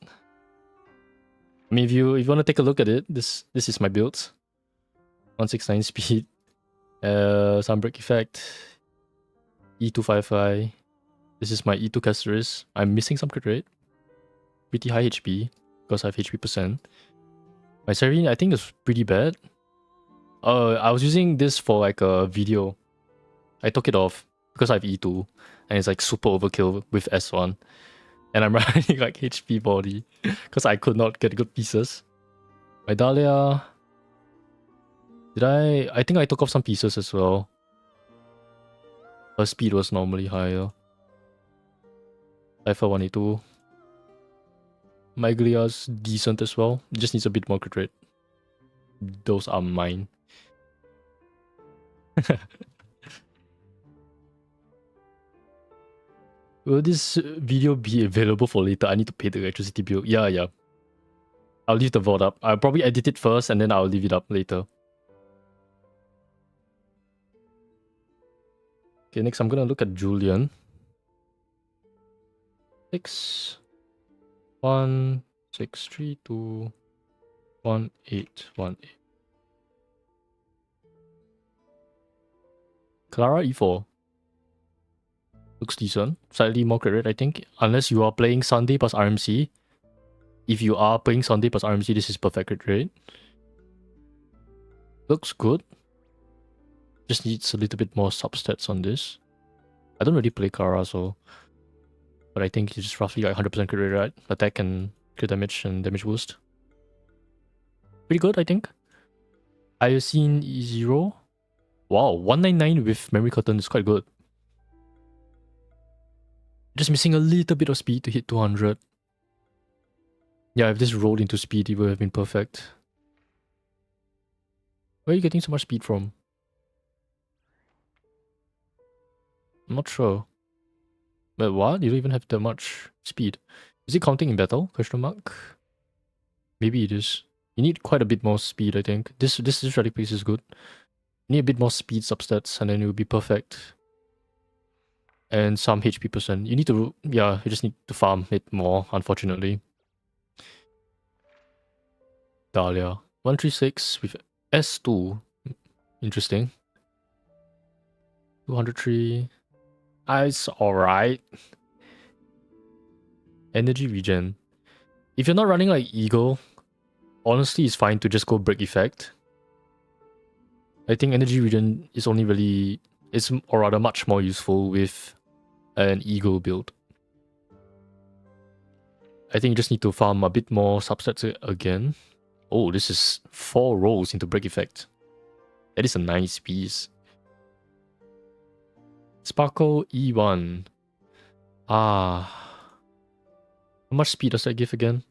I mean, if you want to take a look at it, this is my build. 169 speed, some break effect, E2 Firefly. This is my E2 Castoris. I'm missing some crit rate. Pretty high HP because I have HP %. My Serene, I think, is pretty bad. I was using this for like a video. I took it off because I have E2 and it's like super overkill with S1. And I'm running like HP body because I could not get good pieces. My Dahlia... I think I took off some pieces as well. Her speed was normally higher. Cypher 182. My Glia's decent as well. It just needs a bit more crit rate. Those are mine. Will this video be available for later? I need to pay the electricity bill. Yeah. I'll leave the VOD up. I'll probably edit it first and then I'll leave it up later. Okay, next I'm gonna look at Julian. 6 1 6 3 2 1 8 1 8. Clara E4. Looks decent. Slightly more crit rate, I think. Unless you are playing Sunday plus RMC. If you are playing Sunday plus RMC, this is perfect crit rate. Looks good. Just needs a little bit more substats on this. I don't really play Clara, so... But I think it's just roughly like 100% crit rate, right? Attack and crit damage and damage boost. Pretty good, I think. Iocene E0. Wow, 199 with memory curtain is quite good. Just missing a little bit of speed to hit 200. Yeah, if this rolled into speed, it would have been perfect. Where are you getting so much speed from? I'm not sure. But what? You don't even have that much speed. Is it counting in battle? Question mark? Maybe it is. You need quite a bit more speed, I think. This relic piece is good. You need a bit more speed substats and then it will be perfect. And some HP percent. You need to, yeah, you just need to farm it more, unfortunately. Dahlia. 136 with S2. Interesting. 203. It's alright. Energy regen. If you're not running like Eagle, honestly it's fine to just go break effect. I think energy regen is only really, or rather much more useful with an Eagle build. I think you just need to farm a bit more substats again. Oh, this is 4 rolls into break effect. That is a nice piece. Sparkle E1. Ah. How much speed does that give again?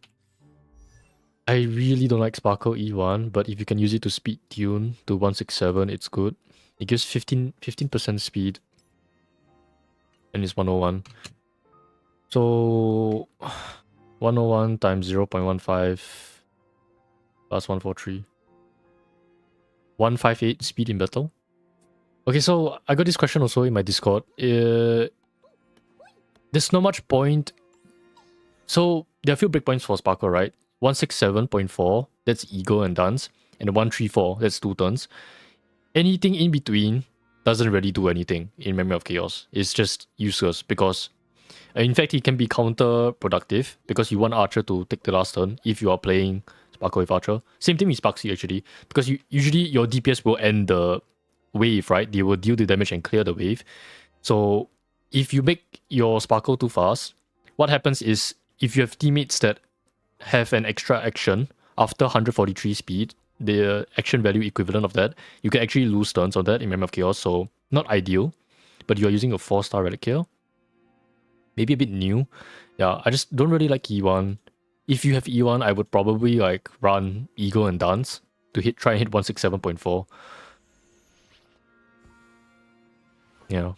I really don't like Sparkle E1, but if you can use it to speed tune to 167, it's good. It gives 15% speed. And it's 101. So 101 times 0.15 plus 143. 158 speed in battle. Okay, so I got this question also in my Discord. There's not much point. So there are a few breakpoints for Sparkle, right? 167.4, that's Eagle and Dance. And 134, that's 2 turns. Anything in between doesn't really do anything in Memory of Chaos. It's just useless because... in fact, it can be counterproductive because you want Archer to take the last turn if you are playing Sparkle with Archer. Same thing with Sparxie actually. Because usually your DPS will end the wave, right? They will deal the damage and clear the wave. So if you make your Sparkle too fast, what happens is if you have teammates that have an extra action after 143 speed, the action value equivalent of that, you can actually lose turns on that in Memory of Chaos. So not ideal, but you are using a 4-star relic here. Maybe a bit new. Yeah, I just don't really like E1. If you have E1, I would probably like run Eagle and Dance to try and hit 167.4. Yeah.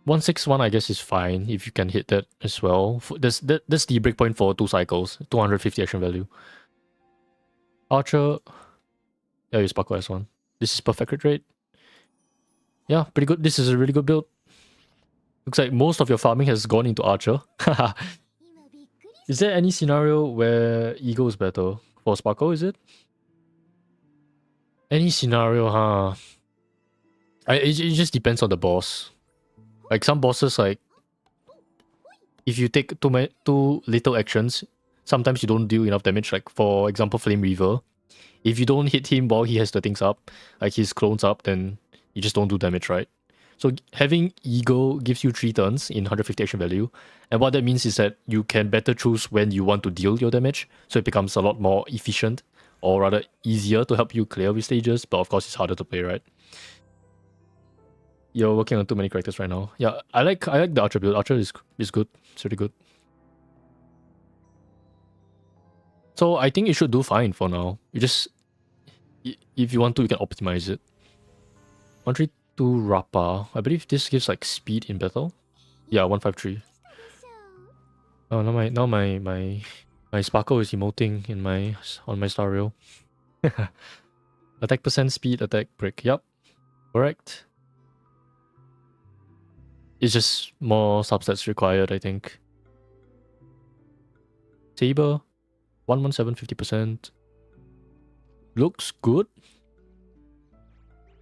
161 I guess is fine if you can hit that as well. That's the breakpoint for 2 cycles. 250 action value. Archer. Yeah, you Sparkle S1. This is perfect crit rate. Yeah, pretty good. This is a really good build. Looks like most of your farming has gone into Archer. Is there any scenario where Eagle is better? For Sparkle, is it? Any scenario, huh? It just depends on the boss. Like some bosses, like if you take too little actions, sometimes you don't deal enough damage. Like for example, Flame Reaver. If you don't hit him while he has the things up, like his clones up, then you just don't do damage, right? So having Eagle gives you 3 turns in 150 action value. And what that means is that you can better choose when you want to deal your damage. So it becomes a lot more efficient, or rather easier to help you clear with stages. But of course, it's harder to play, right? You're working on too many characters right now. Yeah, I like the Archer build. Archer is good. It's really good. So I think it should do fine for now. You just... if you want to, you can optimize it. 132 Rappa. I believe this gives like speed in battle. Yeah, 153. Oh, now my Sparkle is emoting on my star rail. Attack percent, speed, attack, break. Yep, correct. It's just more substats required, I think. Saber, 117, 50%. Looks good.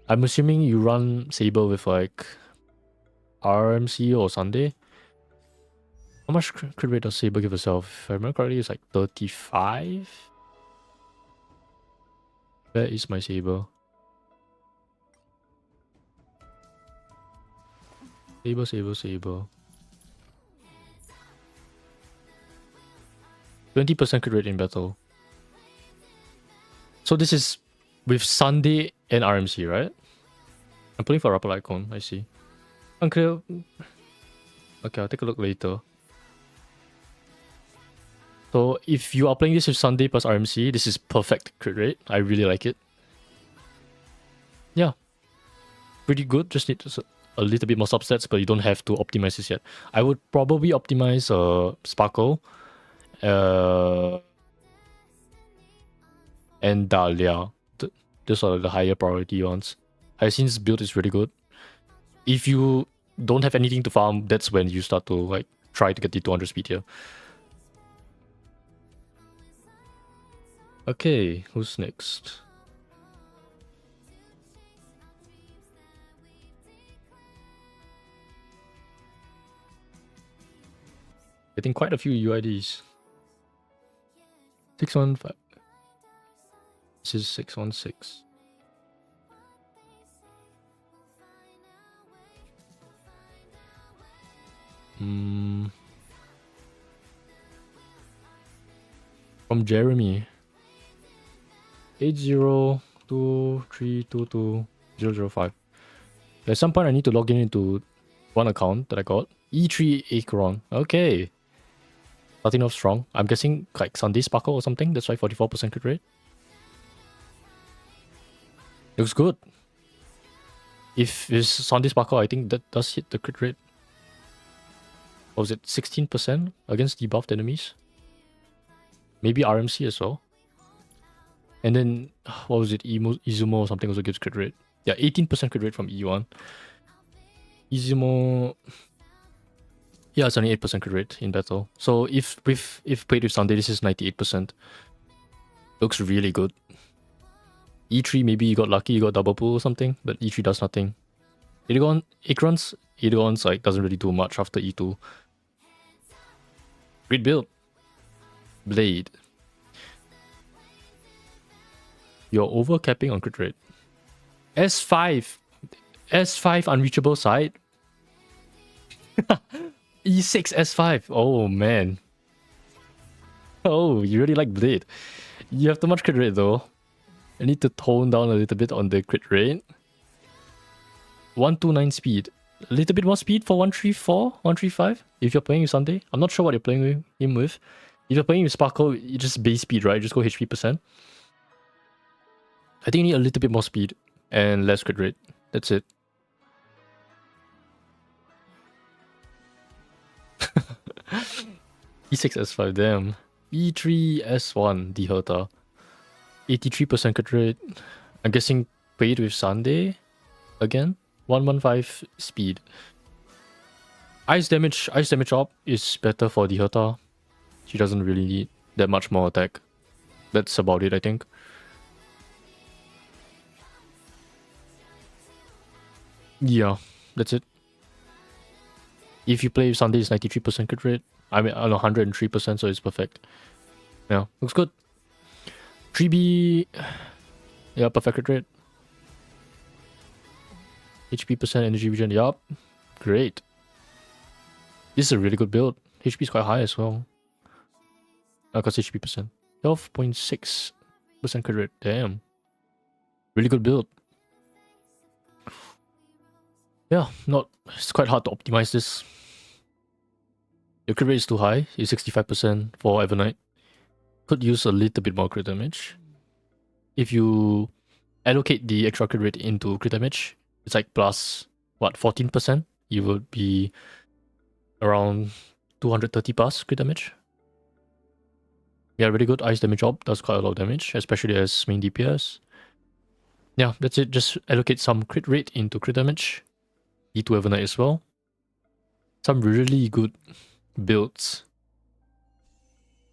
I'm assuming you run Saber with like RMC or Sunday. How much crit rate does Saber give herself? If I remember correctly, it's like 35. Where is my Saber? Saber. 20% crit rate in battle. So this is with Sunday and RMC, right? I'm pulling for Rapper Icon, I see. Unclear. Okay, I'll take a look later. So if you are playing this with Sunday plus RMC, this is perfect crit rate. I really like it. Yeah. Pretty good, just need a little bit more substats, but you don't have to optimize this yet. I would probably optimize Sparkle and Dahlia. Those are the higher priority ones. Hyacinth's build is really good. If you don't have anything to farm, that's when you start to like try to get the 200 speed here. Okay, who's next? Getting quite a few UIDs. 615. This is 616. From Jeremy. 8023220005. At some point I need to log in into one account that I got. E3 Acheron. Okay. Starting off strong. I'm guessing like Sunday Sparkle or something. That's why 44% crit rate. Looks good. If it's Sunday Sparkle, I think that does hit the crit rate. What was it? 16% against debuffed enemies? Maybe RMC as well. And then, what was it? Izumo or something also gives crit rate. Yeah, 18% crit rate from E1. Izumo... Yeah, it's only 8% crit rate in battle. So if played with Sunday, this is 98%. Looks really good. E3, maybe you got lucky, you got double pull or something, but E3 does nothing. Acheron's like doesn't really do much after E2. Great build. Blade. You're overcapping on crit rate. S5 unreachable side. E6 S5. Oh man. Oh, you really like Blade. You have too much crit rate though. I need to tone down a little bit on the crit rate. 129 speed. A little bit more speed for 134, 135 if you're playing with Sunday. I'm not sure what you're playing with him with. If you're playing with Sparkle, you just base speed, right? Just go HP percent. I think you need a little bit more speed and less crit rate. That's it. E6 S5, damn. E3 S1, the Herta. 83% crit rate. I'm guessing played with Sunday again. 115 speed. Ice damage up is better for the Herta. She doesn't really need that much more attack. That's about it, I think. Yeah, that's it. If you play with Sunday, it's 93% crit rate. I mean, 103%, so it's perfect. Yeah, looks good. 3B, yeah, perfect crit rate. HP percent, energy regen, yup. Great. This is a really good build. HP is quite high as well. Because HP percent. 12.6% crit rate, damn. Really good build. Yeah, it's quite hard to optimize this. Your crit rate is too high. It's 65% for Evernight. Could use a little bit more crit damage. If you allocate the extra crit rate into crit damage, it's like plus, what, 14%? You would be around 230 plus crit damage. Yeah, really good ice damage job. Does quite a lot of damage, especially as main DPS. Yeah, that's it. Just allocate some crit rate into crit damage. E2 Evernight as well. Some really good builds.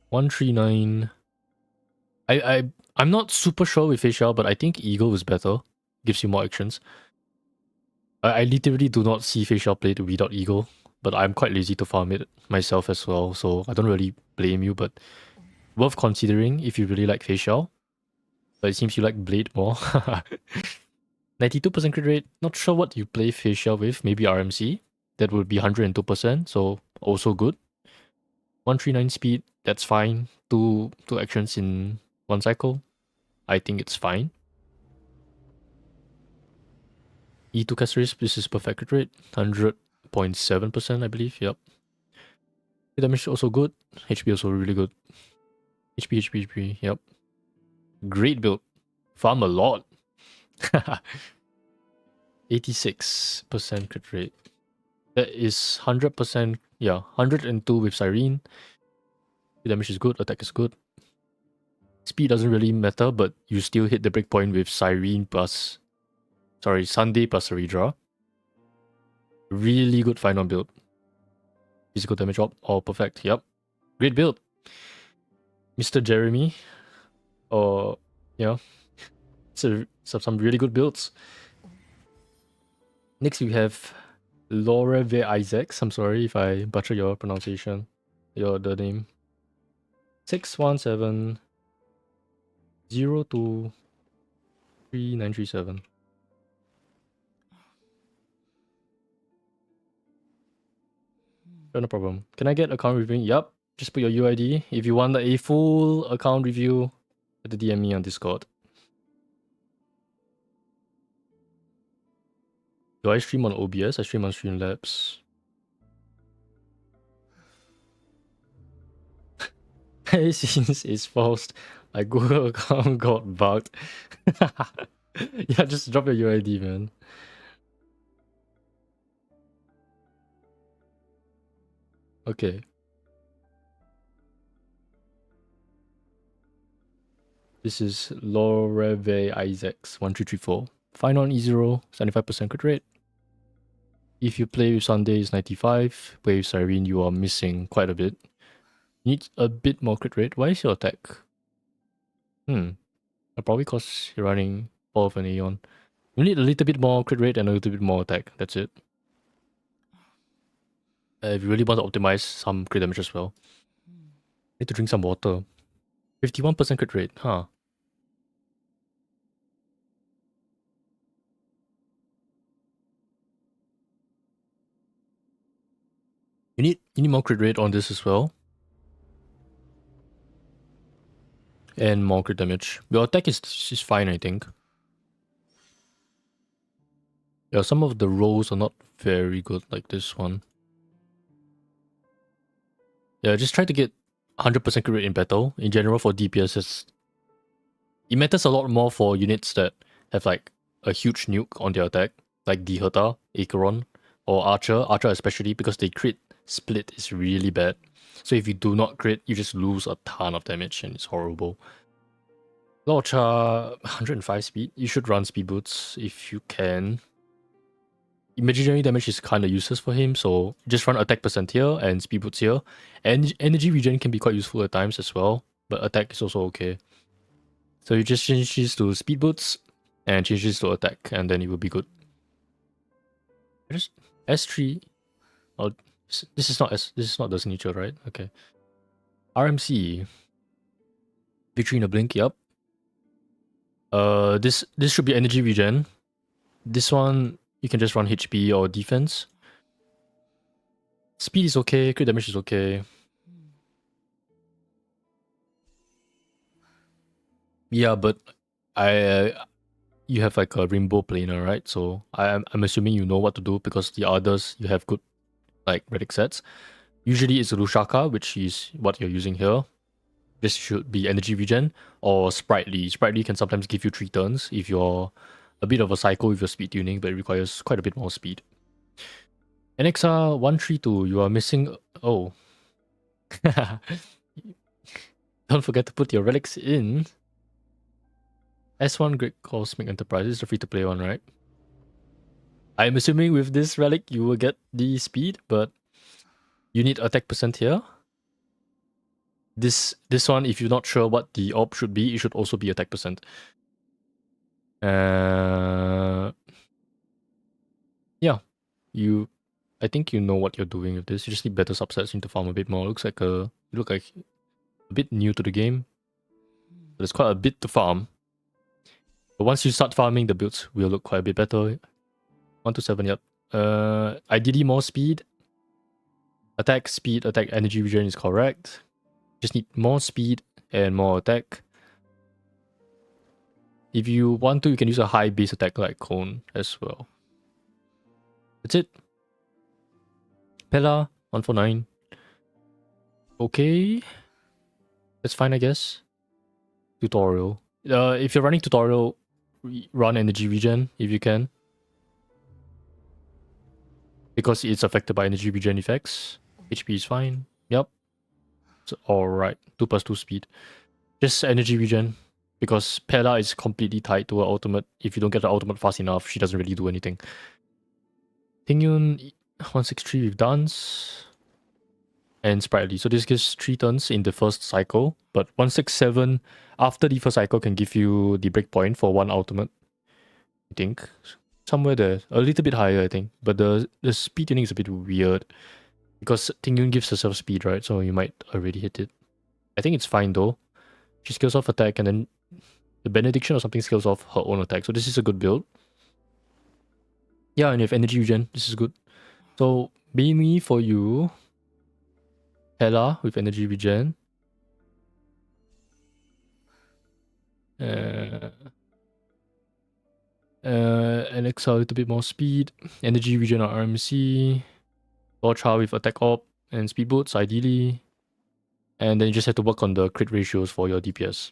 139. I'm not super sure with HL, but I think Eagle is better. gives you more actions. I literally do not see facial played without Eagle, but I'm quite lazy to farm it myself as well, so I don't really blame you, but worth considering if you really like facial. But it seems you like Blade more. 92% crit rate, not sure what you play facial with, maybe RMC. That would be 102%, so also good. 139 speed, that's fine. Two actions in one cycle. I think it's fine. E2 caster this is perfect crit rate. 100.7%, I believe. Yep. Damage also good. HP also really good. HP. Yep. Great build. Farm a lot. 86% crit rate. That is 100%. Yeah, 102 with Siren. Damage is good. Attack is good. Speed doesn't really matter, but you still hit the breakpoint with Siren plus... Sorry, Sunday plus Saridra. Really good final build. Physical damage up, all perfect. Yep. Great build. Mr. Jeremy. Or, yeah. Some really good builds. Next we have Laura V. Isaacs. I'm sorry if I butcher your pronunciation. The name. 617 02 3937. No problem. Can I get account review? Yup. Just put your UID. If you want a full account review, the DM me on Discord. Do I stream on OBS? I stream on Streamlabs. Since it's false, my Google account got bugged. Yeah, just drop your UID, man. Okay. This is Loreve Isaacs 1334. Fine on E0, 75% crit rate. If you play with Sunday, it's 95. Play with Siren, you are missing quite a bit. Need a bit more crit rate. Why is your attack? Probably because you're running all of an Aeon. You need a little bit more crit rate and a little bit more attack. That's it. If you really want to optimize some crit damage as well. Need to drink some water. 51% crit rate, huh? You need more crit rate on this as well. And more crit damage. Your attack is fine, I think. Yeah, some of the rolls are not very good, like this one. Yeah, just try to get 100% crit rate in battle. In general, for DPS, it matters a lot more for units that have like a huge nuke on their attack, like Dihota, Acheron, or Archer. Archer especially, because they crit split is really bad. So if you do not crit, you just lose a ton of damage and it's horrible. Lorcha, 105 speed. You should run speed boots if you can. Imaginary damage is kind of useless for him, so just run attack percent here and speed boots here. And energy regen can be quite useful at times as well, but attack is also okay. So you just change this to speed boots and change this to attack, and then it will be good. Just S3. Oh, this is not the signature, right? Okay. RMC. Victory in a blink, yup. This should be energy regen. This one you can just run HP or defense. Speed is okay, crit damage is okay. Yeah, but you have like a rainbow planer, right? So I'm assuming you know what to do because the others you have good like relic sets. Usually it's Lushaka, which is what you're using here. This should be energy regen or Sprightly. Sprightly can sometimes give you 3 turns if you're a bit of a psycho with your speed tuning, but it requires quite a bit more speed. NXR 132, you are missing. Oh. Don't forget to put your relics in. S1 Great Cosmic Enterprise is the free to play one, right? I'm assuming with this relic you will get the speed, but you need attack percent here. This one, if you're not sure what the op should be, it should also be attack percent. Yeah, I think you know what you're doing with this. You just need better subsets. You need to farm a bit more. Looks like you look like a bit new to the game. There's quite a bit to farm. But once you start farming, the builds will look quite a bit better. 1 to 7, yep. Ideally more speed. Attack, speed, attack, energy regen is correct. Just need more speed and more attack. If you want to, you can use a high base attack like Cone as well. That's it. Pella, 149. Okay. That's fine, I guess. Tutorial. If you're running tutorial, run energy regen if you can. Because it's affected by energy regen effects. HP is fine. Yep. So, alright. 2 plus 2 speed. Just energy regen. Because Pella is completely tied to her ultimate. If you don't get the ultimate fast enough, she doesn't really do anything. Tingyun 163 with dance. And Sprightly. So this gives 3 turns in the first cycle. But 167 after the first cycle can give you the breakpoint for 1 ultimate. I think. Somewhere there. A little bit higher, I think. But the speed tuning is a bit weird. Because Tingyun gives herself speed, right? So you might already hit it. I think it's fine though. She scales off attack and then the Benediction or something scales off her own attack. So this is a good build. Yeah, and you have energy regen. This is good. So mainly for you, Hela with energy regen. Alexa with a bit more speed. Energy regen or RMC. Torcha with attack op and speed boots ideally. And then you just have to work on the crit ratios for your DPS.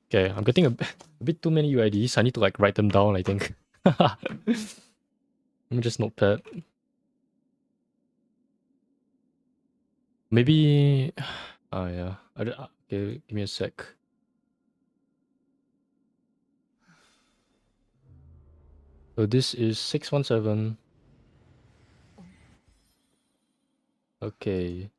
Okay, I'm getting a bit too many UIDs. I need to like write them down, I think. Let me just notepad. Maybe... Oh yeah. Okay, give me a sec. So this is 617. Okay.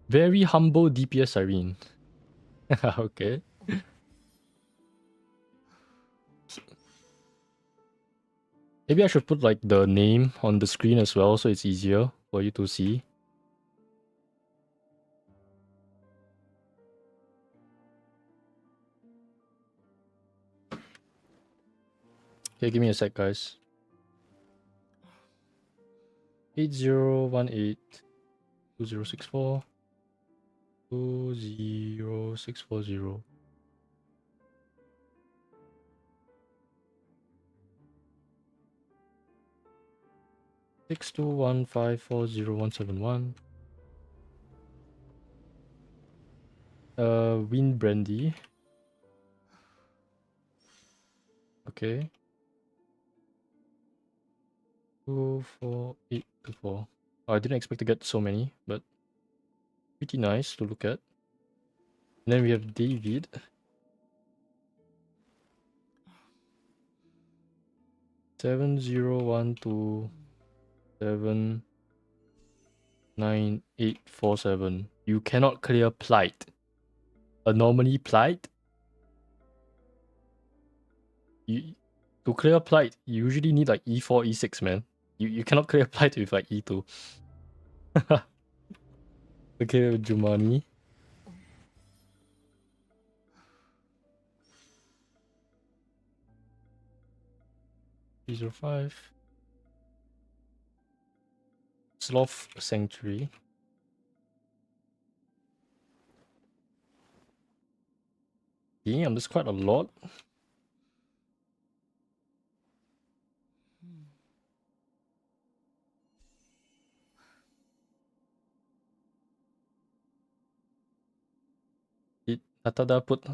Very humble DPS Irene. Okay. Maybe I should put like the name on the screen as well so it's easier for you to see. Okay, give me a sec, guys. 8018 2064 20640. Six 21540 Wind Brandy. Okay. 24824. I didn't expect to get so many, but pretty nice to look at. And then we have David. 7012799847. You cannot clear Plight. Anomaly Plight? To clear Plight, you usually need like E4, E6, man. You cannot clear Plight with like E2. Okay, Jumani. P05. Sloth Sanctuary. Damn, there's quite a lot. Did Natada put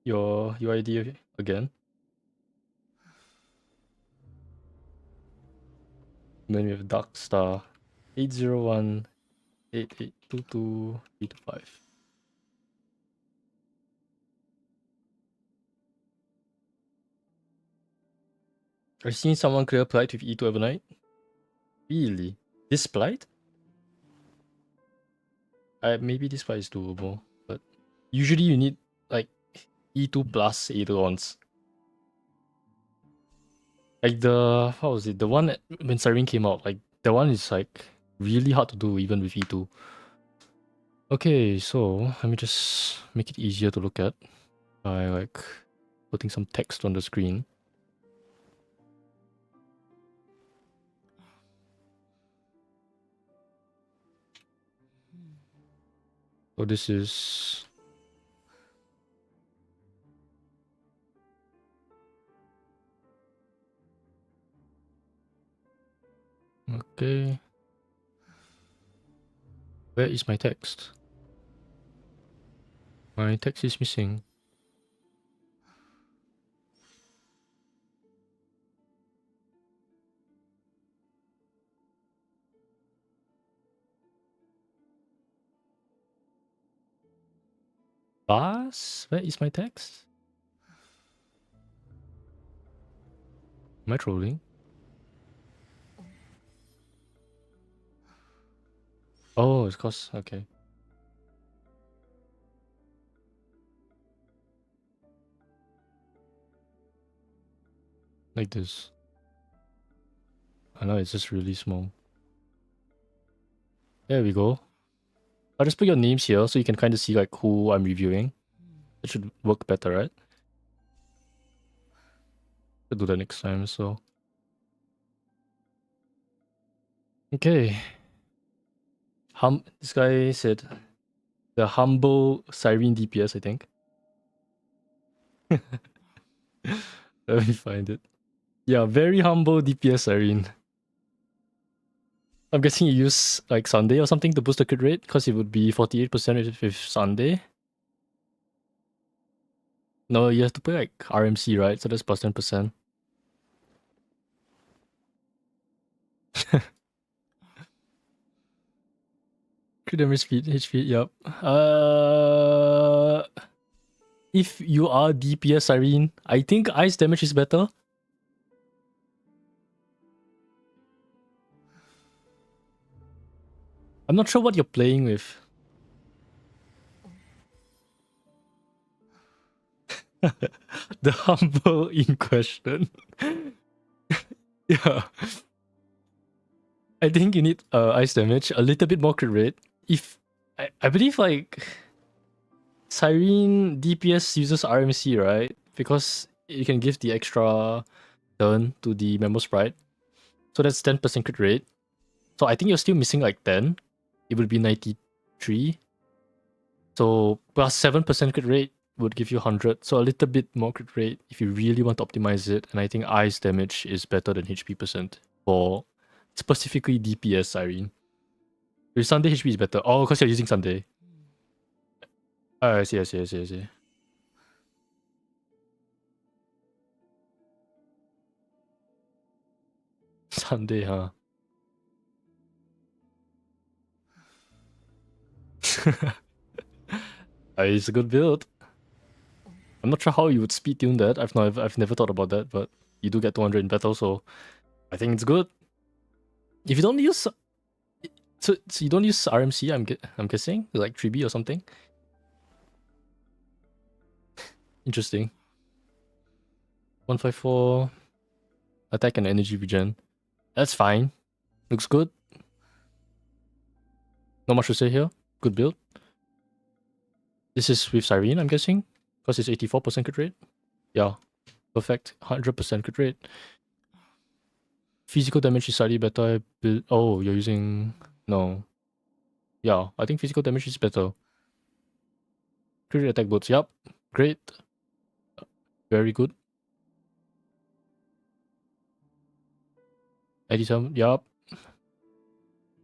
your UID again? And then we have Dark Star 801 8822 325. I've seen someone clear Plight with E2 Evernight. Really? This Plight? Maybe this Plight is doable, but usually you need like E2 plus Eidolons. Like the, how was it? The one when Siren came out, like that one is like really hard to do even with E2. Okay, so let me just make it easier to look at by like putting some text on the screen. So this is okay. Where is my text? My text is missing. Bas? Where is my text? Am I trolling? Oh, it's cause okay. Like this. I know it's just really small. There we go. I'll just put your names here so you can kind of see like who I'm reviewing. It should work better, right? I'll do that next time, so. Okay. This guy said the humble Siren DPS, I think. Let me find it. Yeah, very humble DPS Siren. I'm guessing you use like Sunday or something to boost the crit rate because it would be 48% with Sunday. No, you have to put like RMC, right? So that's plus 10%. Crit damage speed, HP, yep. If you are DPS Siren, I think ice damage is better. I'm not sure what you're playing with. The humble in question. Yeah. I think you need ice damage, a little bit more crit rate. If I believe like Siren DPS uses RMC, right? Because you can give the extra turn to the Memo Sprite. So that's 10% crit rate. So I think you're still missing like 10. It would be 93. So plus 7% crit rate would give you 100. So a little bit more crit rate if you really want to optimize it. And I think ice damage is better than HP percent for specifically DPS Siren. With Sunday HP is better. Oh, because you're using Sunday. Oh, I see, I see, I see, I see. Sunday, huh? It's a good build. I'm not sure how you would speed tune that. I've never thought about that, but you do get 200 in battle, so I think it's good. If you don't use, so you don't use RMC, I'm guessing like 3B or something. Interesting. 154 attack and energy regen. That's fine. Looks good. Not much to say here. Good build. This is with Siren, I'm guessing, because it's 84% crit rate. Yeah, perfect. 100% crit rate. Physical damage is slightly better. Oh, you're using... No. Yeah, I think physical damage is better. Crit attack boots, yep. Great. Very good. 87, yep.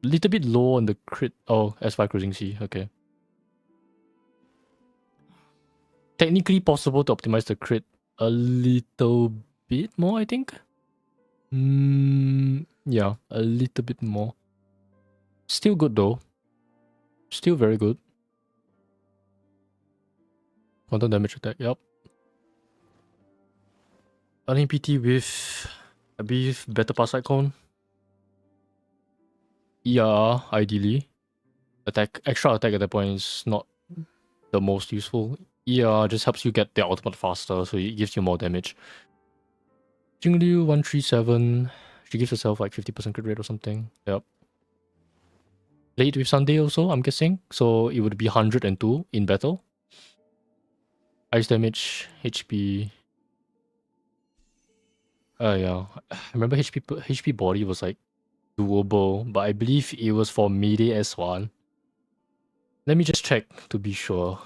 Little bit low on the crit. Oh, S5 Cruising C, okay. Technically possible to optimize the crit a little bit more, I think. Yeah, a little bit more. Still good though. Still very good. Quantum damage attack, yep. Running PT with I believe better pass icon. ER, ideally. Extra attack at that point is not the most useful. ER just helps you get the ultimate faster, so it gives you more damage. Jingliu 137. She gives herself like 50% crit rate or something. Yep. Played with Sunday also, I'm guessing. So it would be 102 in battle. Ice damage, HP. Yeah. I remember HP body was like doable, but I believe it was for melee S1. Let me just check to be sure.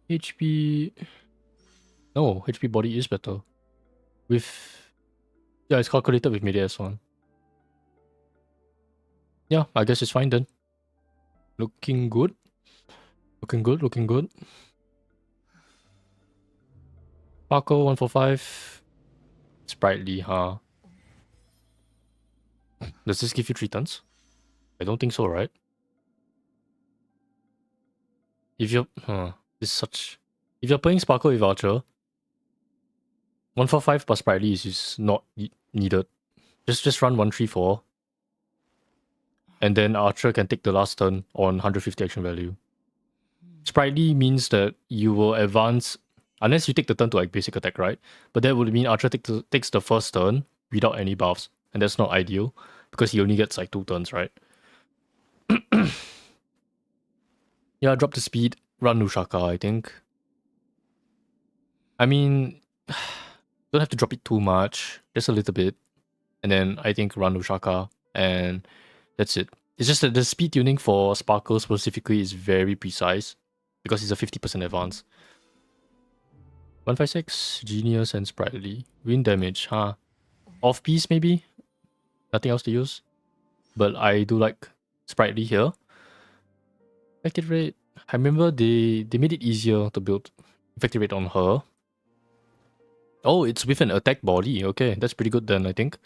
HP... No, HP body is better. With... Yeah, it's calculated with melee S1. Yeah, I guess it's fine then. Looking good. Looking good, looking good. Paco 145. Sprightly, huh? Does this give you 3 turns? I don't think so, right? If you're... this is such... If you're playing Sparkle with Archer, 145 plus Sprightly is not needed. Just run 134. And then Archer can take the last turn on 150 action value. Sprightly means that you will advance... Unless you take the turn to like basic attack, right? But that would mean Archer takes the first turn without any buffs. And that's not ideal. Because he only gets like 2 turns, right? Yeah, drop the speed. Run Nushaka, I think. I mean... Don't have to drop it too much. Just a little bit. And then I think run Nushaka. And that's it. It's just that the speed tuning for Sparkle specifically is very precise. Because it's a 50% advance. 156, Genius and Sprightly. Wind damage, huh? Off piece maybe? Nothing else to use. But I do like Sprightly here. Effective rate. I remember they made it easier to build effective rate on her. Oh, it's with an attack body. Okay, that's pretty good then, I think.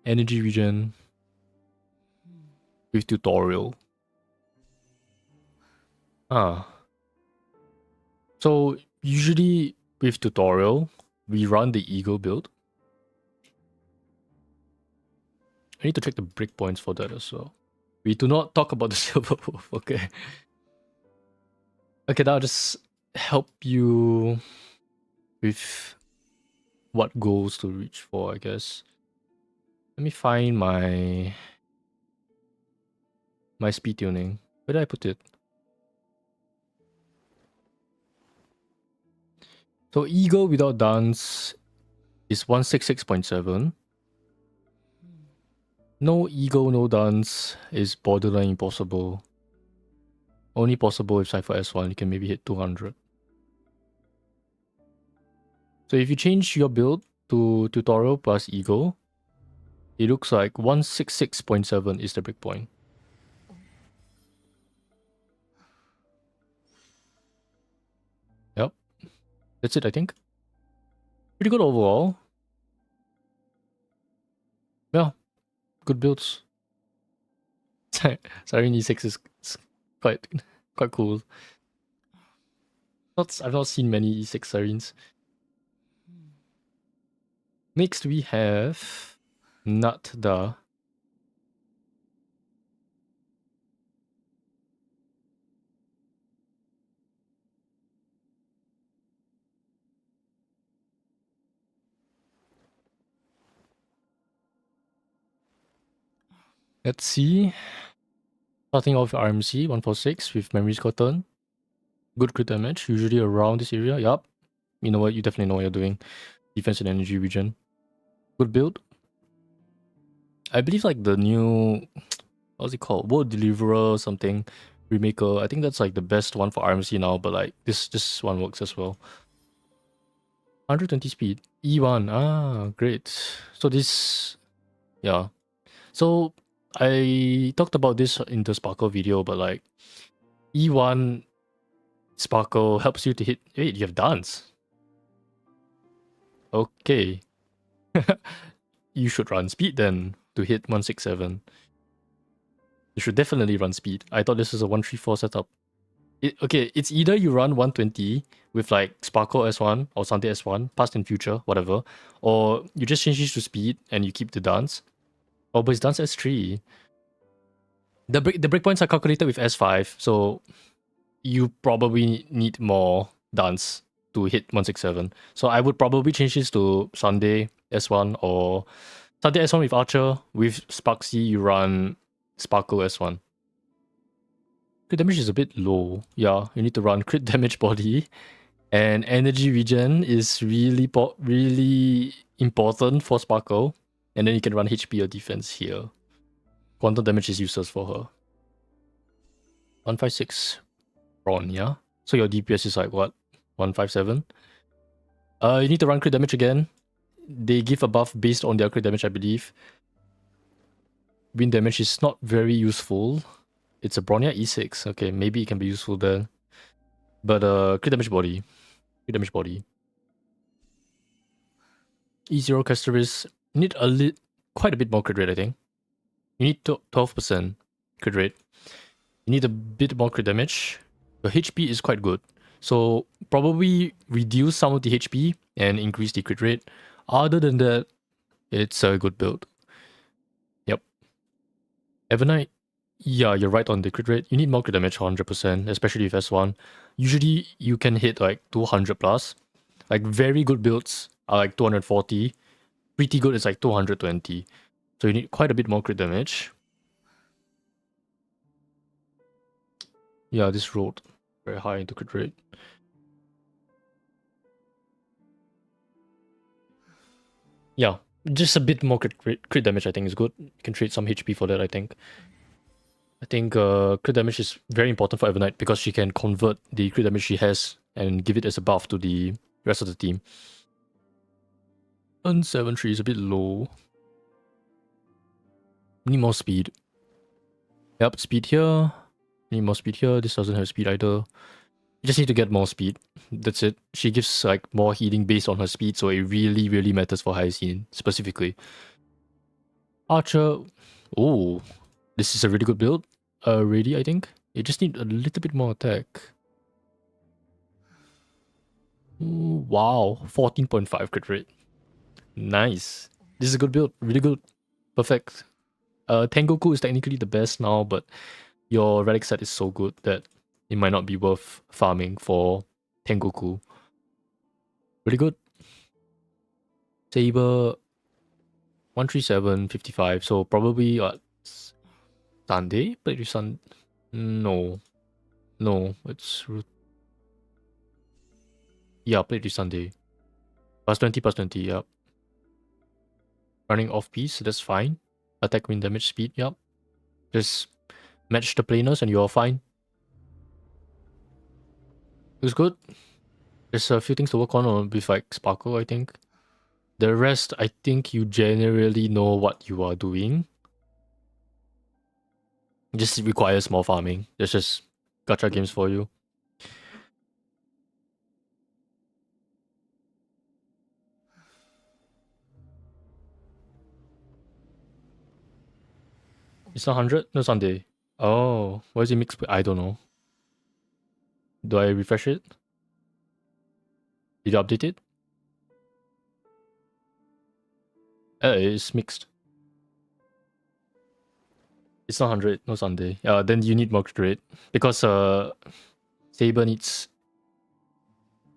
Energy regen. With tutorial. So usually with tutorial, we run the Eagle build. I need to check the breakpoints for that as well. We do not talk about the Silver Wolf, okay. Okay, that'll just help you with what goals to reach for, I guess. Let me find my speed tuning. Where did I put it? So Eagle without dance is 166.7. No Eagle, no dance is borderline impossible. Only possible if Cypher S1, you can maybe hit 200. So if you change your build to tutorial plus Eagle, it looks like 166.7 is the breakpoint. Yep. That's it, I think. Pretty good overall. Yeah. Good builds. Siren E6 is quite cool. I've not seen many E6 Sirens. Next we have Natda. Let's see. Starting off with RMC 146 with Memory Score turn. Good crit damage, usually around this area. Yup. You know what? You definitely know what you're doing. Defense and energy regen. Good build. I believe like the new... What's it called? World Deliverer or something. Remaker. I think that's like the best one for RMC now, but like this one works as well. 120 speed. E1. Ah, great. So this... Yeah. So I talked about this in the Sparkle video, but like E1 Sparkle helps you to hit... Wait, you have dance. Okay. You should run speed then to hit 167. You should definitely run speed. I thought this was a 134 setup. Okay, it's either you run 120 with like Sparkle S1 or Sunday S1, past and future, whatever, or you just change this to speed and you keep the dance. Oh, but it's dance S3. The breakpoints are calculated with S5, so you probably need more dance to hit 167. So I would probably change this to Sunday S1 or Sunday S1 with Archer. With Sparxie, you run Sparkle S1. Crit damage is a bit low. Yeah, you need to run crit damage body. And energy regen is really important for Sparkle. And then you can run HP or defense here. Quantum damage is useless for her. 156 Brawn, yeah? So your DPS is like what? 157? You need to run crit damage again. They give a buff based on their crit damage, I believe. Wind damage is not very useful. It's a Bronya E6. Okay, maybe it can be useful then. But crit damage body. Crit damage body. E0 Casteris need quite a bit more crit rate, I think. You need 12% crit rate. You need a bit more crit damage. Your HP is quite good. So probably reduce some of the HP and increase the crit rate. Other than that, it's a good build. Yep. Evernight, yeah, you're right on the crit rate. You need more crit damage 100%, especially with S1. Usually you can hit like 200 plus. Like very good builds are like 240. Pretty good is like 220. So you need quite a bit more crit damage. Yeah, this rolled very high into crit rate. Yeah, just a bit more crit damage I think is good. You can trade some HP for that, I think. I think crit damage is very important for Evernight because she can convert the crit damage she has and give it as a buff to the rest of the team. 173 is a bit low. Need more speed. Yep, speed here. Need more speed here. This doesn't have speed either. You just need to get more speed. That's it. She gives like more healing based on her speed, so it really matters for Hyacinth specifically. Archer. Oh, this is a really good build. Already, I think. You just need a little bit more attack. Ooh, wow, 14.5 crit rate. Nice. This is a good build. Really good. Perfect. Tengoku is technically the best now, but your relic set is so good that it might not be worth farming for Tengoku. Really good. Saber 137, 55. So probably Sunday? Played with Sun. No. No, it's yeah, played with Sunday. Plus 20, plus 20, yep. Running off piece, that's fine. Attack, wind damage, speed, yep. Just match the planers and you're fine. Looks good. There's a few things to work on with like Sparkle, I think. The rest, I think you generally know what you are doing. It just requires more farming. There's just gacha games for you. It's not 100? No, Sunday. Oh, why is it mixed? I don't know. Do I refresh it? Did you update it? It's mixed. It's not 100, no Sunday. Then you need more crit rate. Because Saber needs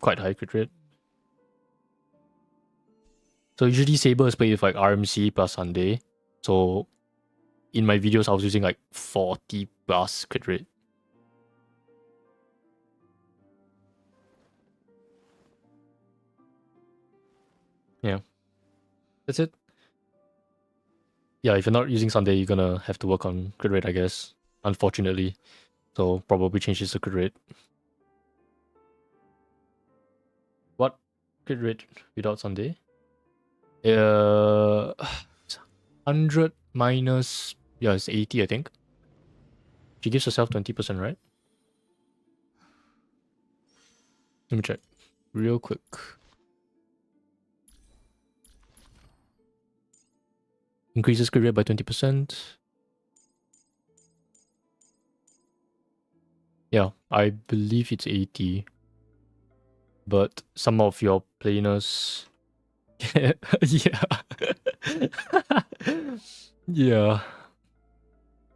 quite high crit rate. So usually Saber is played with like RMC plus Sunday. So in my videos I was using like 40 plus crit rate. Yeah. That's it. Yeah, if you're not using Sunday, you're gonna have to work on crit rate, I guess. Unfortunately. So probably change this to crit rate. What crit rate without Sunday? 100 minus, yeah, it's 80, I think. She gives herself 20%, right? Let me check real quick. Increases crit rate by 20%. Yeah, I believe it's 80. But some of your planers... yeah. yeah.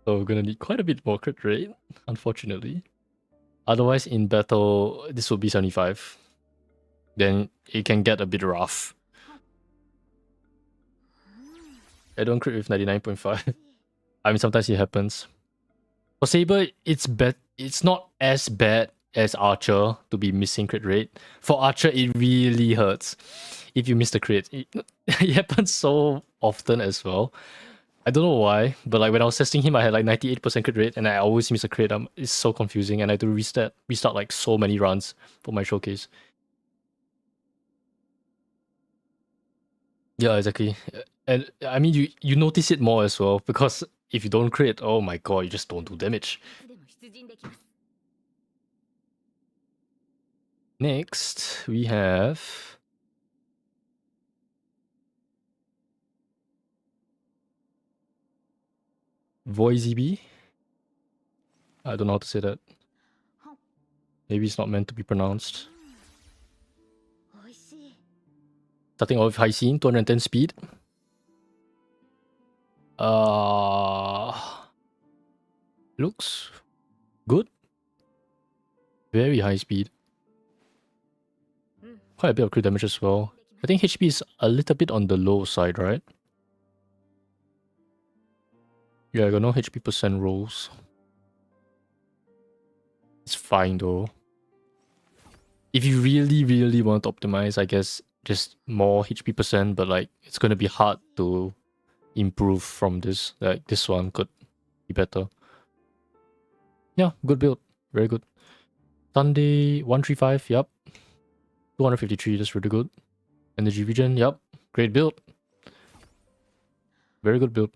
So we're gonna need quite a bit more crit rate, unfortunately. Otherwise, in battle, this will be 75. Then it can get a bit rough. I don't crit with 99.5. I mean, sometimes it happens. For Saber, it's not as bad as Archer to be missing crit rate. For Archer, it really hurts if you miss the crit. It happens so often as well. I don't know why, but like when I was testing him, I had like 98% crit rate, and I always miss a crit. It's so confusing, and I had to restart like so many runs for my showcase. Yeah, exactly. And I mean, you notice it more as well, because if you don't crit, oh my god, you just don't do damage. Next, we have Voizb. I don't know how to say that. Maybe it's not meant to be pronounced. Starting off with high scene, 210 speed. Looks good. Very high speed. Quite a bit of crit damage as well. I think HP is a little bit on the low side, right? Yeah, I got no HP percent rolls. It's fine though. If you really, really want to optimize, I guess just more HP percent, but like it's gonna be hard to improve from this. Like this one could be better. Yeah, good build. Very good. Sunday 135, yep. 253, that's really good. Energy regen, yep. Great build. Very good build.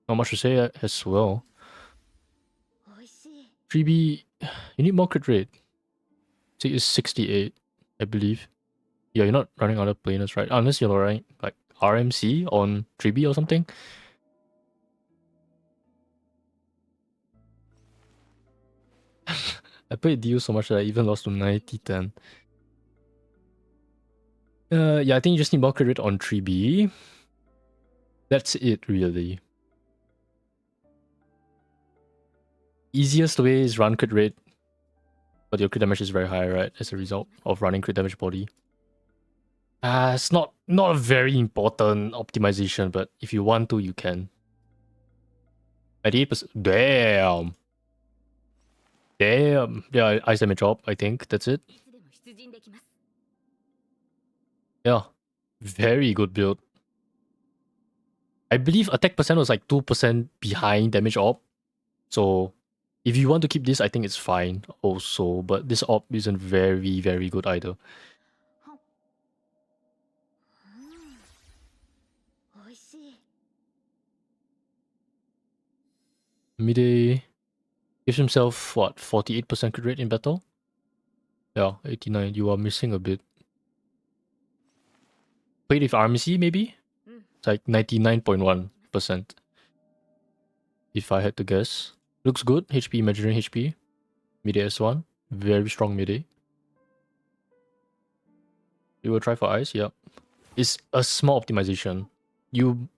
Not much to say as well. 3B, you need more crit rate. See, it's 68, I believe. Yeah, you're not running other planers, right? Unless you're running like RMC on 3B or something. I played DU so much that I even lost to 90-10. Yeah, I think you just need more crit rate on 3B. That's it, really. Easiest way is run crit rate, but your crit damage is very high, right? As a result of running crit damage body. It's not a very important optimization, but if you want to, you can. 98%. Damn. Damn. Yeah, ice damage up, I think. That's it. Yeah. Very good build. I believe attack percent was like 2% behind damage op. So if you want to keep this, I think it's fine also. But this op isn't very, very good either. Mide gives himself, what, 48% crit rate in battle? Yeah, 89. You are missing a bit. Played with RMC, maybe? It's like 99.1%. If I had to guess. Looks good. HP, imaginary HP. Mide S1. Very strong mide. You will try for ice? Yeah. It's a small optimization. You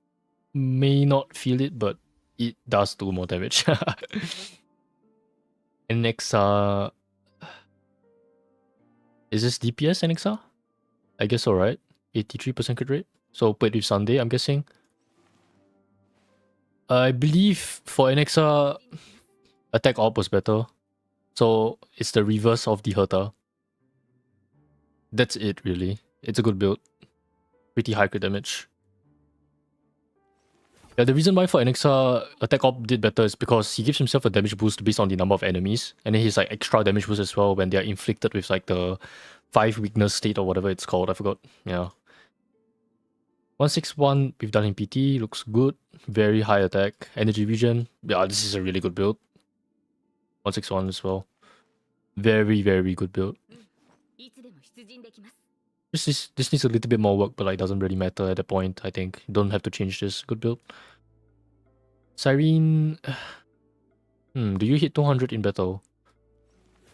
may not feel it, but it does do more damage. NXR. Is this DPS NXR? I guess so, right? 83% crit rate. So played with Sunday, I'm guessing. I believe for NXR, attack op was better. So it's the reverse of the Herta. That's it, really. It's a good build. Pretty high crit damage. Yeah, the reason why for NXR attack op did better is because he gives himself a damage boost based on the number of enemies. And then he's like extra damage boost as well when they're inflicted with like the 5 weakness state or whatever it's called. I forgot. Yeah. 161, we've done in PT. Looks good. Very high attack. Energy regen. Yeah, this is a really good build. 161 as well. Very, very good build. This needs a little bit more work, but like doesn't really matter at that point, I think. You don't have to change this. Good build. Cyrene... do you hit 200 in battle?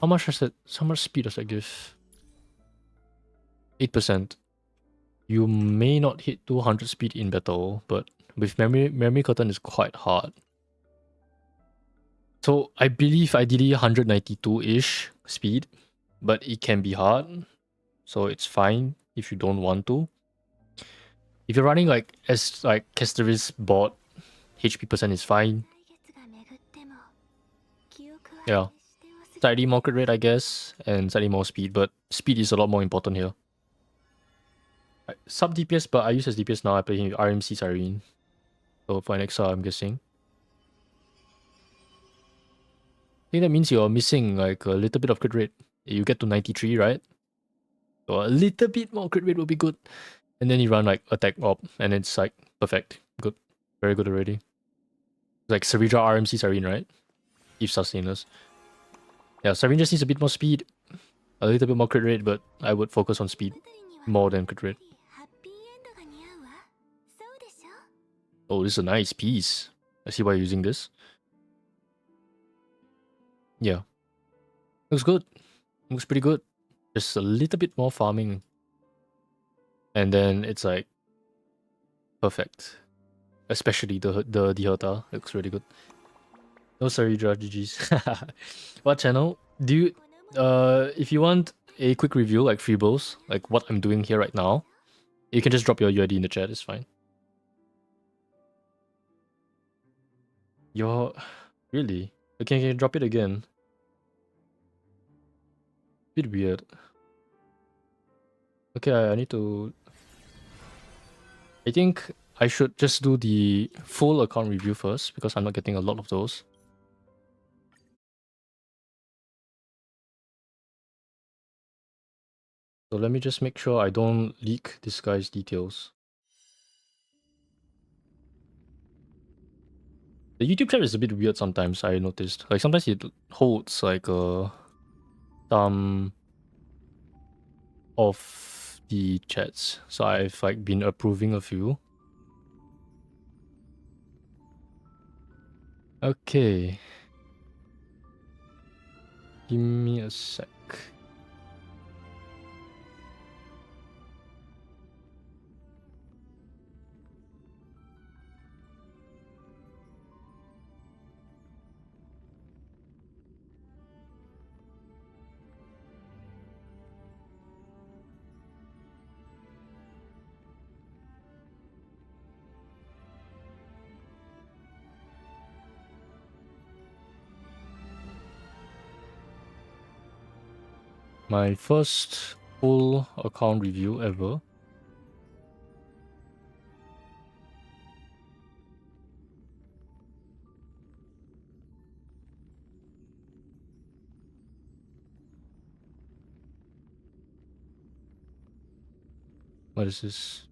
How much does it? How much speed does that give? 8%. You may not hit 200 speed in battle, but with memory curtain is quite hard. So I believe ideally 192-ish speed, but it can be hard. So it's fine if you don't want to. If you're running like Casteris board, HP percent is fine. Yeah. Slightly more crit rate, I guess, and slightly more speed, but speed is a lot more important here. Sub DPS, but I use as DPS now. I play him with RMC Siren. So for an XR, I'm guessing. I think that means you're missing like a little bit of crit rate. You get to 93, right? So a little bit more crit rate would be good. And then you run like attack op, and it's like perfect. Good. Very good already. Like Saridra RMC Siren, right? If sustainers. Yeah, Siren just needs a bit more speed. A little bit more crit rate, but I would focus on speed more than crit rate. Oh, this is a nice piece. I see why you're using this. Yeah. Looks good. Looks pretty good. Just a little bit more farming. And then it's like perfect. Especially the Herta. Looks really good. No Saridra, GG's. What channel? Do you if you want a quick review like Freebles, like what I'm doing here right now, you can just drop your UID in the chat, it's fine. Really? Okay, can you drop it again? Bit weird. Okay, I need to... I think I should just do the full account review first because I'm not getting a lot of those. So let me just make sure I don't leak this guy's details. The YouTube chat is a bit weird sometimes, I noticed. Like sometimes it holds like some of the chats. So I've like been approving a few. Okay. Give me a sec. My first full account review ever. What is this?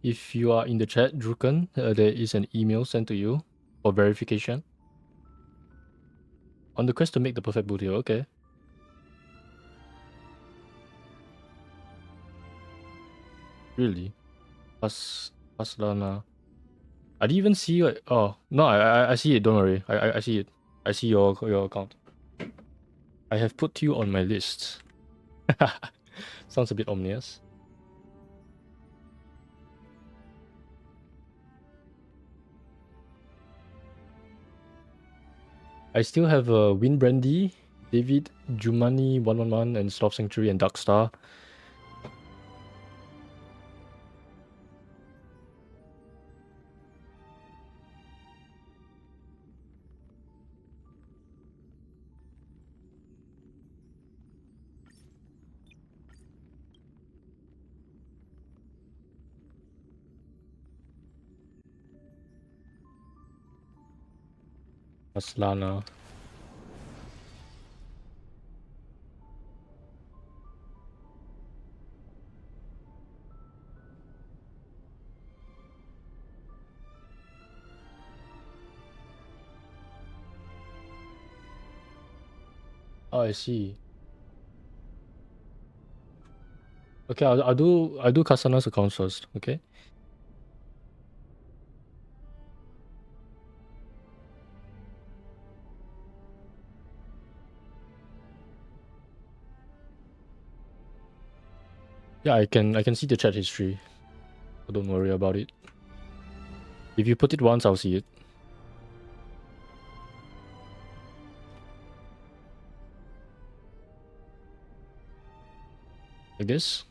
If you are in the chat, Druken, there is an email sent to you for verification. On the quest to make the perfect boot hero, okay. Really? Paslana. I didn't even see it. Oh, no, I see it, don't worry. I see it. I see your account. I have put you on my list. Sounds a bit ominous. I still have Wind Brandy, David, Jumani 111, and Sloth Sanctuary and Darkstar. Aslana. Oh, I see. Okay, I'll do Kasana's account first, okay? Yeah, I can see the chat history. So don't worry about it. If you put it once, I'll see it. Like this.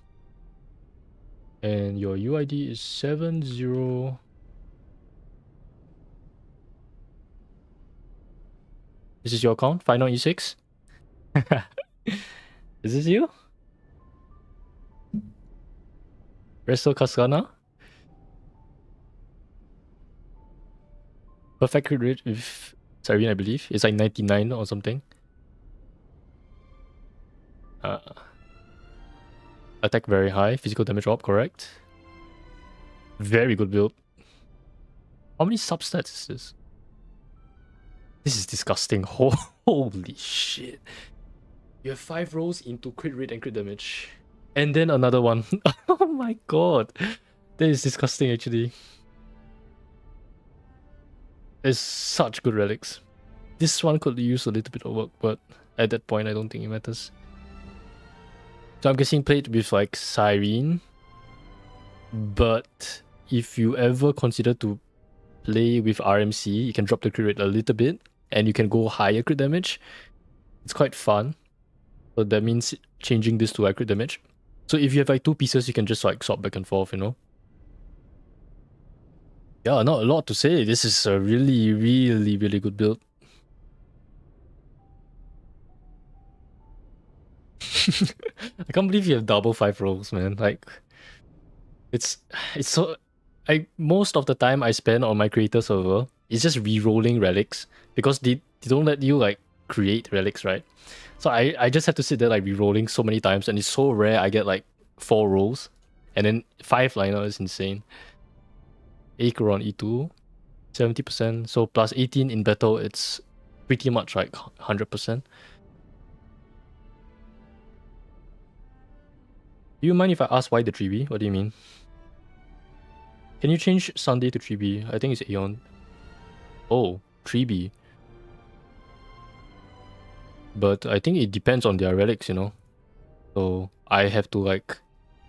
And your UID is 70. This is your account? Final E6? Is this you? Resto Cascana? Perfect crit rate with Siren, I believe. It's like 99 or something. Attack very high. Physical damage up, correct. Very good build. How many substats is this? This is disgusting. Holy shit. You have 5 rolls into crit rate and crit damage. And then another one. Oh my god. That is disgusting actually. It's such good relics. This one could use a little bit of work, but at that point I don't think it matters. So I'm guessing played with like Siren. But if you ever consider to play with RMC, you can drop the crit rate a little bit and you can go higher crit damage. It's quite fun. So that means changing this to crit damage. So if you have like 2 pieces, you can just like swap back and forth, you know? Yeah, not a lot to say. This is a really, really, really good build. I can't believe you have double 5 rolls, man. Like, it's so... most of the time I spend on my creator server is just re-rolling relics because they don't let you like create relics, right? So I just have to sit there like re-rolling so many times, and it's so rare I get like 4 rolls, and then 5 liner is insane. Acre on E2, 70%. So plus 18 in battle, it's pretty much like 100%. Do you mind if I ask why the 3B? What do you mean? Can you change Sunday to 3B? I think it's Aeon. Oh, 3B. But I think it depends on their relics, you know? So I have to like...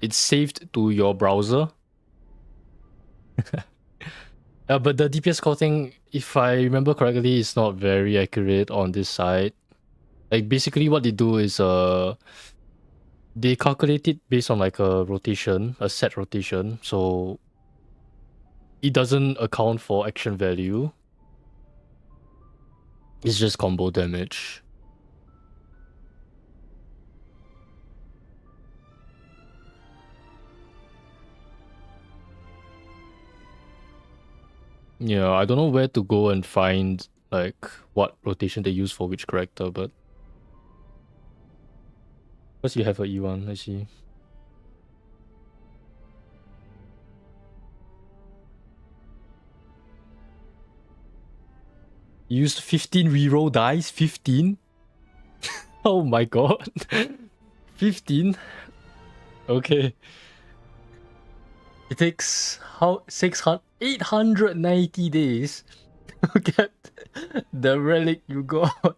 It's saved to your browser. But the DPS score thing, if I remember correctly, is not very accurate on this side. Like basically what they do is they calculate it based on like a rotation, a set rotation. So it doesn't account for action value. It's just combo damage. Yeah, I don't know where to go and find like what rotation they use for which character, but because you have a E1, I see. You used 15 reroll dice? 15? Oh my god. 15? Okay. It takes how 890 days to get the relic you got.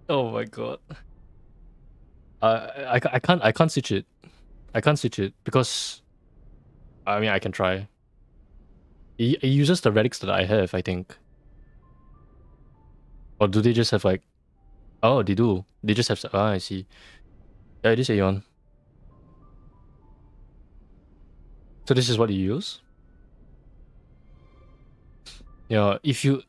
Oh my god. I can't switch it. I can't switch it because I mean I can try. It uses the relics that I have, I think. Or do they just have like... Oh, they do. They just have... Ah, I see. Yeah, it is Aeon. So this is what you use? Yeah, if I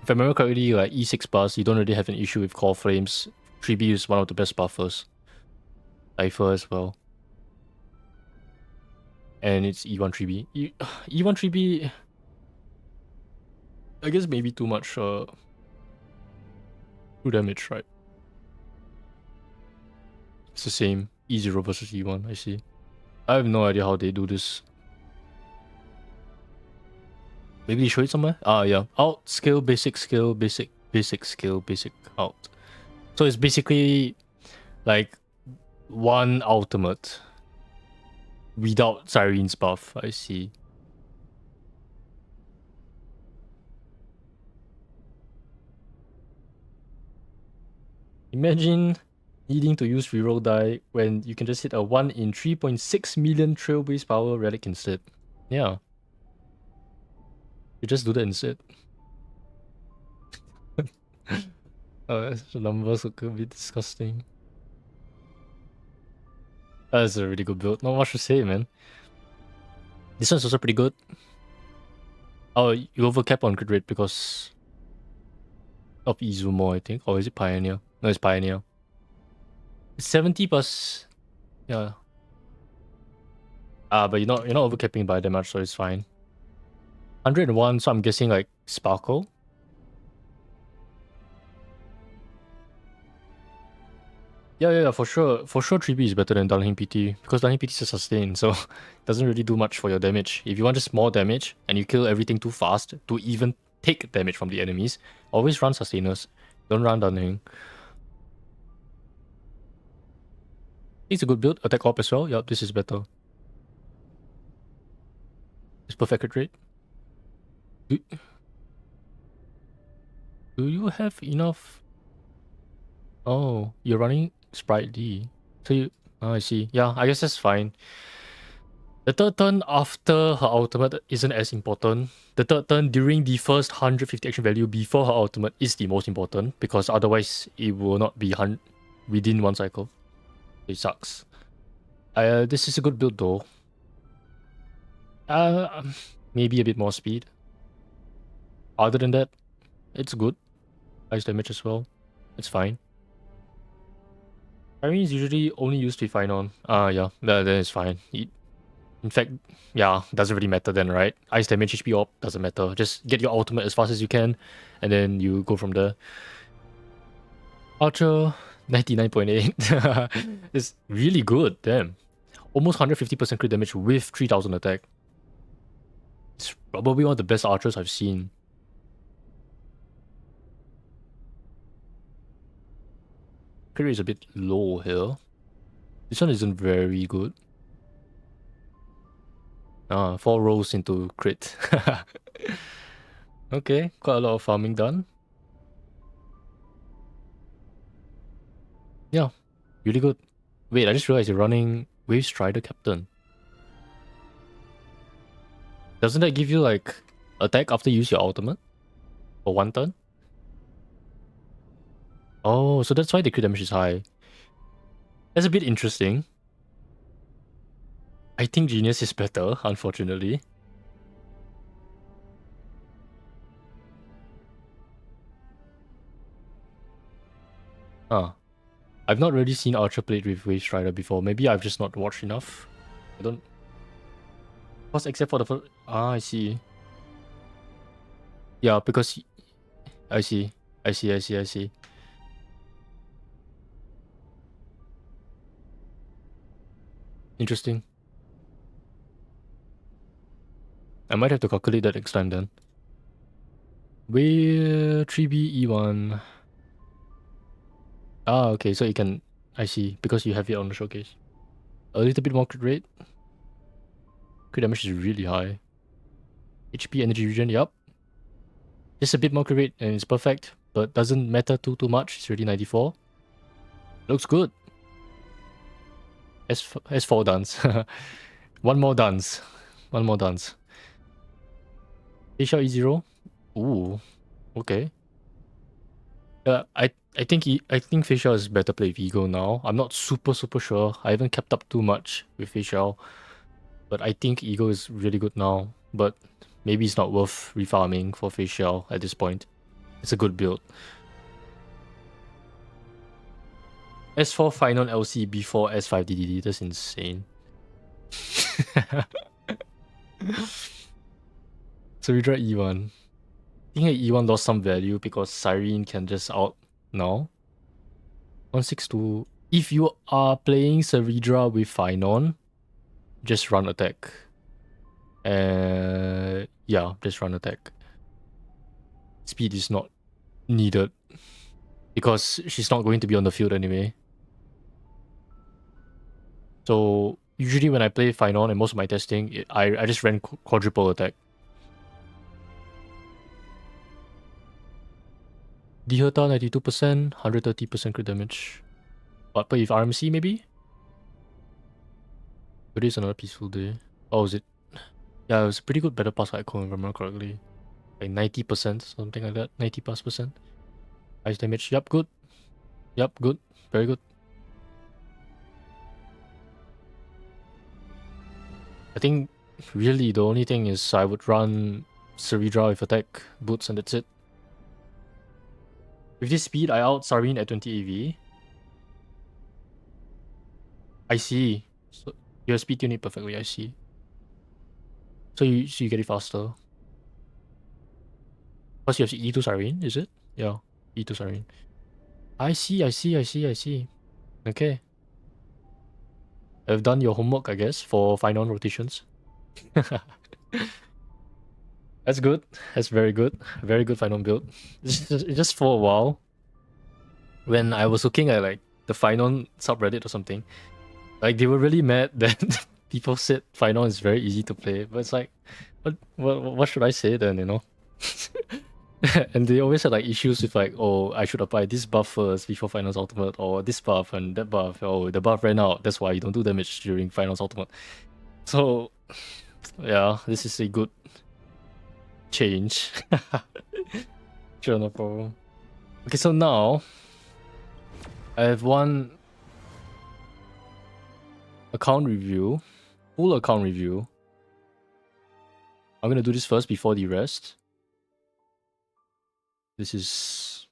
remember correctly, like E6 bars, you don't really have an issue with core flames. 3B is one of the best buffers. Cypher as well. And it's E1 3B. E1 3B... I guess maybe too much true damage, right? It's the same. E0 versus E1, I see. I have no idea how they do this. Maybe they show it somewhere? Ah, yeah. Out, skill, basic, skill, basic, basic, skill, basic, out. So it's basically like one ultimate without Siren's buff, I see. Imagine Needing to use reroll die when you can just hit a 1 in 3.6 million trailblaze power relic instead. Yeah. You just do that instead. Oh, the numbers look a bit disgusting. That's a really good build. Not much to say, man. This one's also pretty good. Oh, you overcap on crit rate because of Izumo, I think. Or is it Pioneer? No, it's Pioneer. 70 plus... Yeah. But you're not overcapping by that much, so it's fine. 101, so I'm guessing like Sparkle. Yeah, for sure. For sure 3B is better than Dalhin PT because Dalhin PT is a sustain, so it doesn't really do much for your damage. If you want just more damage and you kill everything too fast to even take damage from the enemies, always run sustainers. Don't run Dalhin. It's a good build. Attack op as well. Yup, this is better. It's perfect crit rate. Do you have enough? Oh, you're running Sprite D. So you... Oh, I see. Yeah, I guess that's fine. The third turn after her ultimate isn't as important. The third turn during the first 150 action value before her ultimate is the most important because otherwise it will not be within one cycle. It sucks. This is a good build though. Maybe a bit more speed. Other than that, it's good. Ice damage as well. It's fine. Irene is usually only used with Finon. Yeah, then it's fine. In fact, yeah, doesn't really matter then, right? Ice damage, HP op, doesn't matter. Just get your ultimate as fast as you can, and then you go from there. Archer, 99.8. It's really good, damn. Almost 150% crit damage with 3000 attack. It's probably one of the best archers I've seen. Crit rate is a bit low here. This one isn't very good. 4 rolls into crit. Okay, quite a lot of farming done. Yeah, really good. Wait, I just realized you're running Wave Strider Captain. Doesn't that give you like attack after you use your ultimate? For 1 turn? Oh, so that's why the crit damage is high. That's a bit interesting. I think Genius is better, unfortunately. I've not really seen Archer played with Wave Strider before. Maybe I've just not watched enough. I don't... Because except for the first... I see. Yeah, because... I see. Interesting. I might have to calculate that next time then. We're 3B E1. Okay, so you can... I see, because you have it on the showcase. A little bit more crit rate. Crit damage is really high. HP energy regen, yup. Just a bit more crit rate and it's perfect, but doesn't matter too much. It's already 94. Looks good. S4 dance. One more dance. Asia E0. Ooh, okay. I think Facial is better played with Ego now. I'm not super sure. I haven't kept up too much with Facial, but I think Ego is really good now. But maybe it's not worth refarming for Facial at this point. It's a good build. S4 final LC before S5 DDD. That's insane. So we draw E1. I think E1 lost some value because Siren can just out now. 162. If you are playing Saridra with Finon, just run attack. Yeah, just run attack. Speed is not needed because she's not going to be on the field anyway. So usually when I play Finon and most of my testing, I just ran quadruple attack. Diherta 92%, 130% crit damage. But play with RMC maybe? Today's another peaceful day. Oh, is it? Yeah, it was a pretty good battle pass icon if I remember correctly. Like 90%, something like that. 90 plus percent. Ice damage. Yup, good. Yup, good. Very good. I think really the only thing is I would run Ceridra with attack boots and that's it. With this speed, I out Sarin at 20 AV. I see. So your speed unit perfectly, I see. So you get it faster. Plus you have E2 Sarin, is it? Yeah, E2 Sarin. I see. Okay. I've done your homework, I guess, for final rotations. That's good. That's very good. Very good final build. Just for a while, when I was looking at like the final subreddit or something, like they were really mad that people said final is very easy to play. But it's like, what should I say then? You know. And they always had like issues with like, oh, I should apply this buff first before Finals Ultimate, or this buff and that buff. Oh, the buff ran out. That's why you don't do damage during Finals Ultimate. So, yeah, this is a good change. Sure, no problem. Okay, so now I have one account review, full account review. I'm gonna do this first before the rest. This is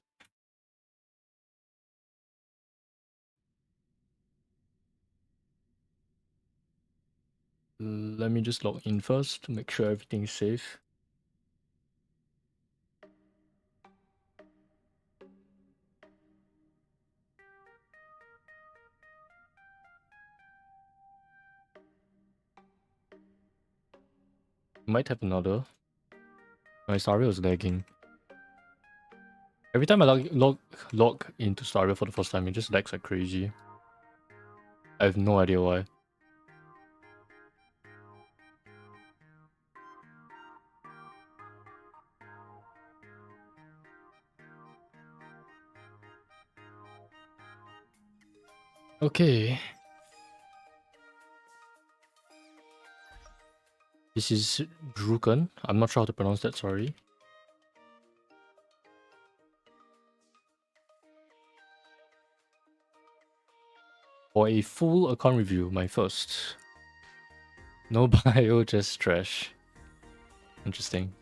let me just log in first to make sure everything is safe. Might have another. My Stario is lagging. Every time I log into Stario for the first time, it just lags like crazy. I have no idea why. Okay. This is Druken. I'm not sure how to pronounce that, sorry. For a full account review, my first. No bio, just trash. Interesting.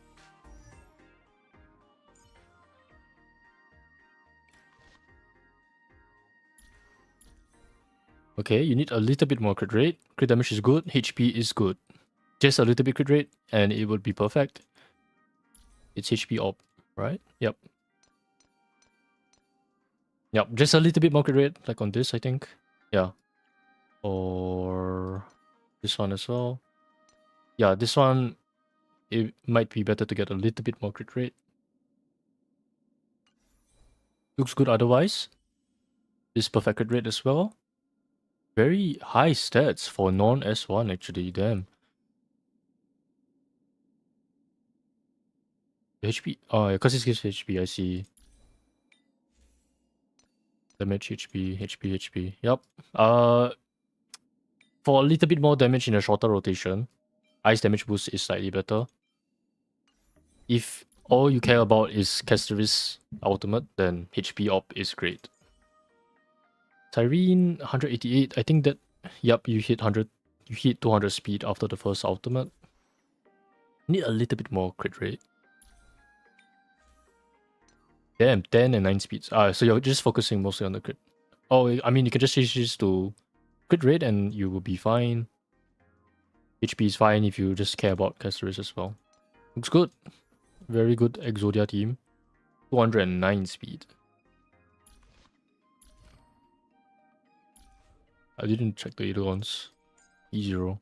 Okay, you need a little bit more crit rate. Crit damage is good, HP is good. Just a little bit crit rate, and it would be perfect. It's HP op, right? Yep. Yep, just a little bit more crit rate, like on this, I think. Yeah. Or this one as well. Yeah, this one, it might be better to get a little bit more crit rate. Looks good otherwise. This perfect crit rate as well. Very high stats for non-S1 actually, damn. HP, oh, because it gives HP, I see. Damage, HP. Yep. For a little bit more damage in a shorter rotation, ice damage boost is slightly better. If all you care about is Casteris ultimate, then HP op is great. Tyrene 188, I think that, yep, you hit 200 speed after the first ultimate. Need a little bit more crit rate. Damn, 10 and 9 speeds. So you're just focusing mostly on the crit. Oh, I mean, you can just change this to crit rate and you will be fine. HP is fine if you just care about Casteris as well. Looks good. Very good Exodia team. 209 speed. I didn't check the other ones. E0.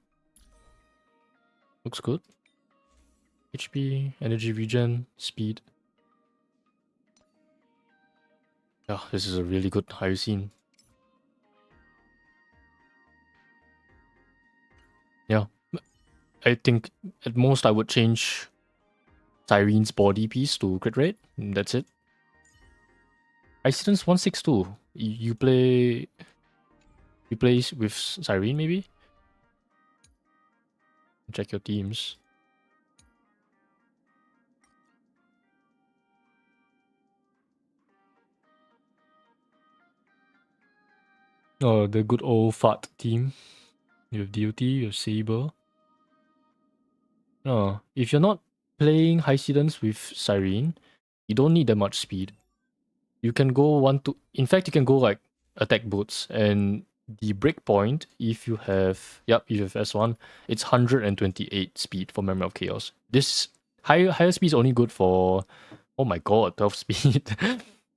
Looks good. HP, energy regen, speed. Yeah, this is a really good high scene. Yeah. I think at most I would change Tyrene's body piece to crit rate. That's it. Accidents 162. You play You play with Cyrene maybe? Check your teams. Oh, the good old fart team. You have Duty, you have Saber. No, if you're not playing High Seedens with Cyrene, you don't need that much speed. You can go in fact, you can go like attack boots, and the breakpoint, if you have S1, it's 128 speed for Memory of Chaos. This higher speed is only good for, oh my god, 12 speed.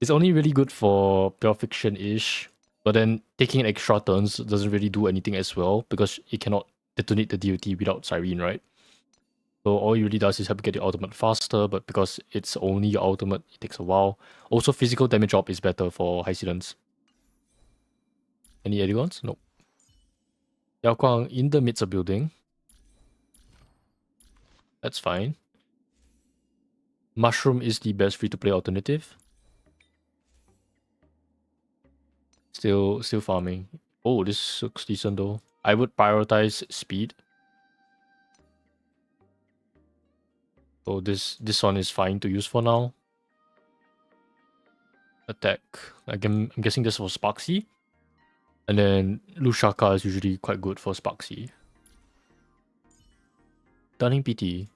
It's only really good for Pure Fiction-ish, but then taking extra turns doesn't really do anything as well because it cannot detonate the DOT without Cyrene, right? So all it really does is help you get your ultimate faster, but because it's only your ultimate, it takes a while. Also, physical damage drop is better for High Seedens. Any add-ons? Nope. Yao Guang in the midst of building. That's fine. Mushroom is the best free-to-play alternative. Still farming. Oh, this looks decent though. I would prioritize speed. So this one is fine to use for now. Attack. I'm guessing this was Sparxie. And then Lushaka is usually quite good for Sparxie. Dunning PT.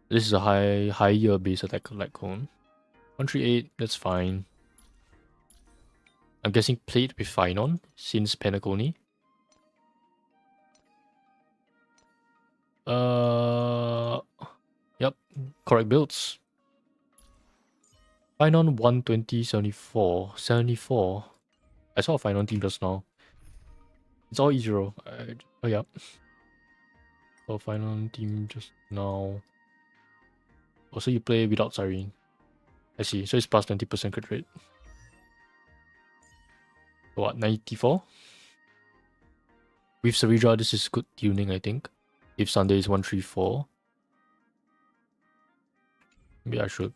This is a higher base attack like cone. 138, that's fine. I'm guessing played with Finon since Penacony. Yep, correct builds. Finon 120, 74. 74. I saw a Finon team just now. It's all E0. Oh yeah. So Finon team just now. Also, you play without Cyrene. I see. So it's plus 20% crit rate. So what, 94? With Saridra, this is good tuning, I think. If Sunday is 134. Maybe I should.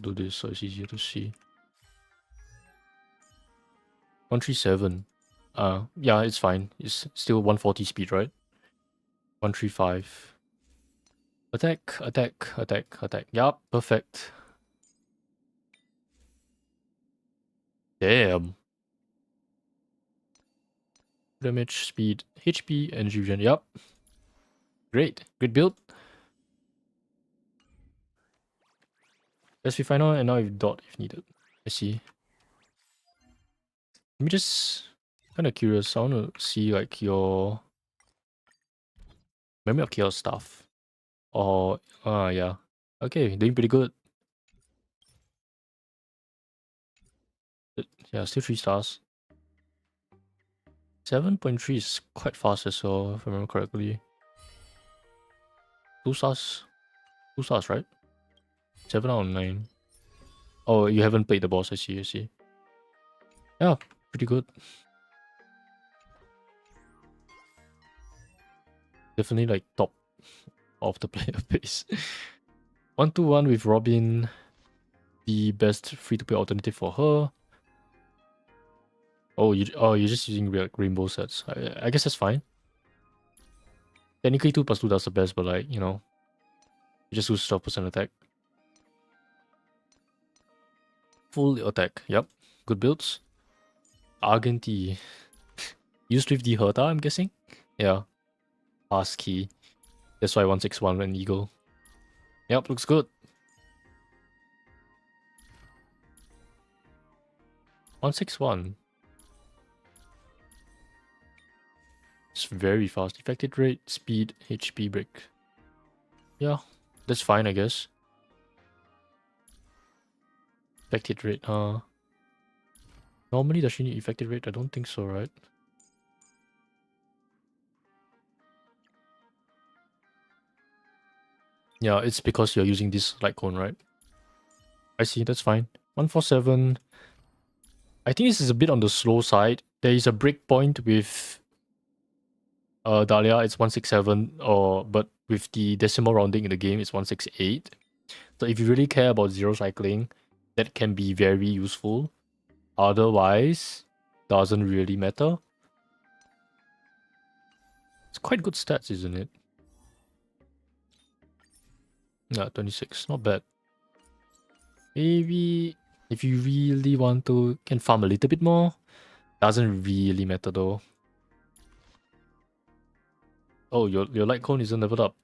Do this so it's easier to see. 137. Yeah, it's fine. It's still 140 speed, right? 135. Attack, attack, attack, attack. Yup, perfect. Damn. Damage, speed, HP, energy regen. Yup. Great. Great build. Let's be final, and now you've dot if needed. I see. Let me just kind of curious. I want to see like your Memory of Chaos stuff. Or yeah. Okay, doing pretty good. Yeah, still 3 stars. 7.3 is quite fast as well, if I remember correctly. 2 stars. 2 stars, right? 7 out of 9. Oh, you haven't played the boss, I see. Yeah, pretty good. Definitely like top of the player base. 1-1 with Robin. The best free-to-play alternative for her. Oh, you're just using rainbow sets. I guess that's fine. Technically 2+2 does the best, but like, you know, you just lose 12% attack. Full attack, yep. Good builds. Argenti. Used with the Herta, I'm guessing? Yeah. Pass key. That's why 161 and Eagle. Yep, looks good. 161. It's very fast. Effective rate, speed, HP break. Yeah, that's fine, I guess. Effective rate, normally does she need effective rate? I don't think so, right? Yeah, it's because you're using this light cone, right? I see, that's fine. 147. I think this is a bit on the slow side. There is a breakpoint with Dahlia, it's 167, but with the decimal rounding in the game, it's 168. So if you really care about zero cycling, that can be very useful. Otherwise, doesn't really matter. It's quite good stats, isn't it? Yeah, 26. Not bad. Maybe if you really want to, can farm a little bit more. Doesn't really matter though. Oh, your light cone isn't leveled up.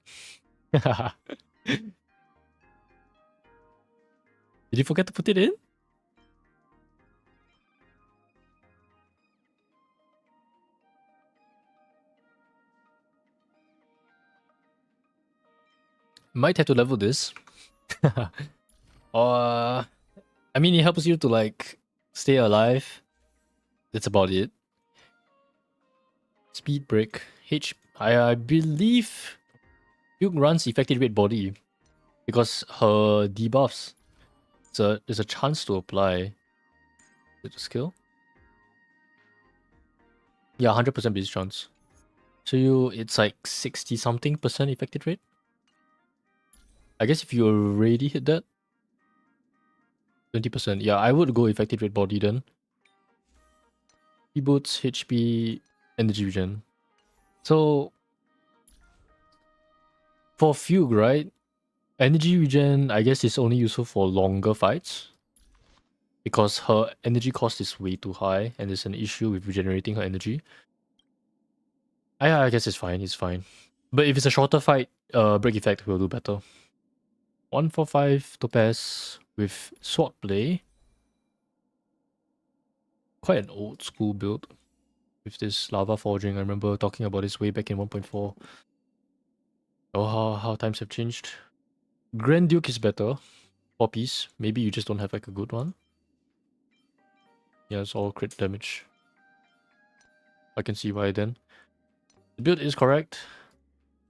Did you forget to put it in? Might have to level this. Or I mean, it helps you to like stay alive. That's about it. Speed break. I believe Yuke runs effective rate body because her debuffs. There's a chance to apply. Is it a skill? Yeah, 100% base chance. So it's like 60 something percent effective rate. I guess if you already hit that, 20%. Yeah, I would go effective rate body then. Boots, HP, energy regen. So for Fugue, right? Energy regen, I guess, is only useful for longer fights. Because her energy cost is way too high and there's an issue with regenerating her energy. I guess it's fine. But if it's a shorter fight, break effect will do better. 145 Topaz with swordplay. Quite an old school build with this lava forging. I remember talking about this way back in 1.4. Oh, how times have changed. Grand Duke is better. 4-piece. Maybe you just don't have like a good one. Yeah, it's all crit damage. I can see why then. The build is correct.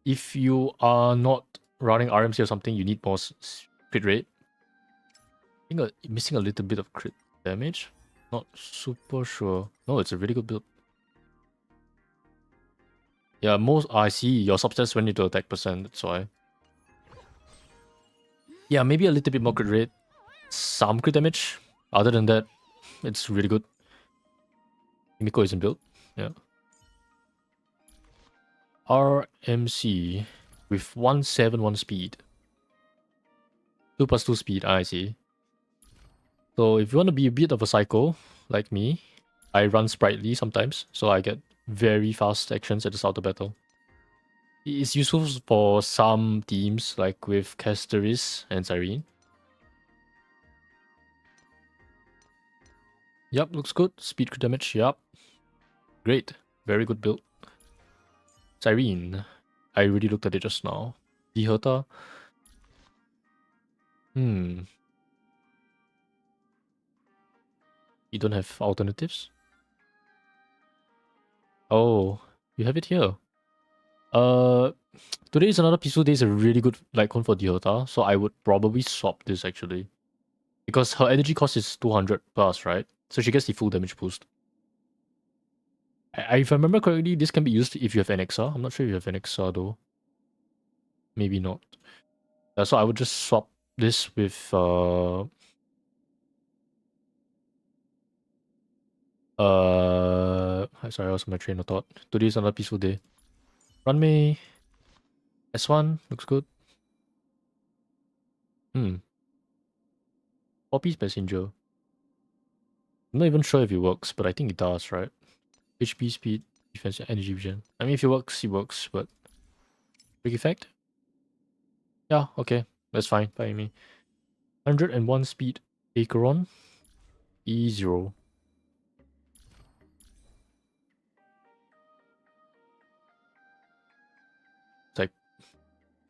If you are not running RMC or something, you need more crit rate. I think missing a little bit of crit damage. Not super sure. No, it's a really good build. Yeah, I see your substats went into attack percent, that's why. Yeah, maybe a little bit more crit rate. Some crit damage. Other than that, it's really good. Miko isn't built. Yeah. RMC with 171 speed. 2+2 speed, I see. So if you want to be a bit of a psycho, like me, I run sprightly sometimes, so I get very fast actions at the start of battle. It's useful for some teams, like with Casteris and Cyrene. Yup, looks good. Speed crit damage, yup. Great. Very good build. Cyrene. I already looked at it just now. Dihota. You don't have alternatives? Oh, you have it here. Today is another peaceful day. Is a really good light cone for Dihota, so I would probably swap this actually. Because her energy cost is 200 plus, right? So she gets the full damage boost. If I remember correctly, this can be used if you have an XR. I'm not sure if you have an XR though. Maybe not. So I would just swap this with sorry, I was on my train of thought. Today is another peaceful day. Run me. S1 looks good. 4-piece passenger. I'm not even sure if it works, but I think it does, right? HP, speed, defense, energy vision. I mean, if it works, but... Big effect? Yeah, okay. That's fine by me. 101 speed, Acheron. E0. It's like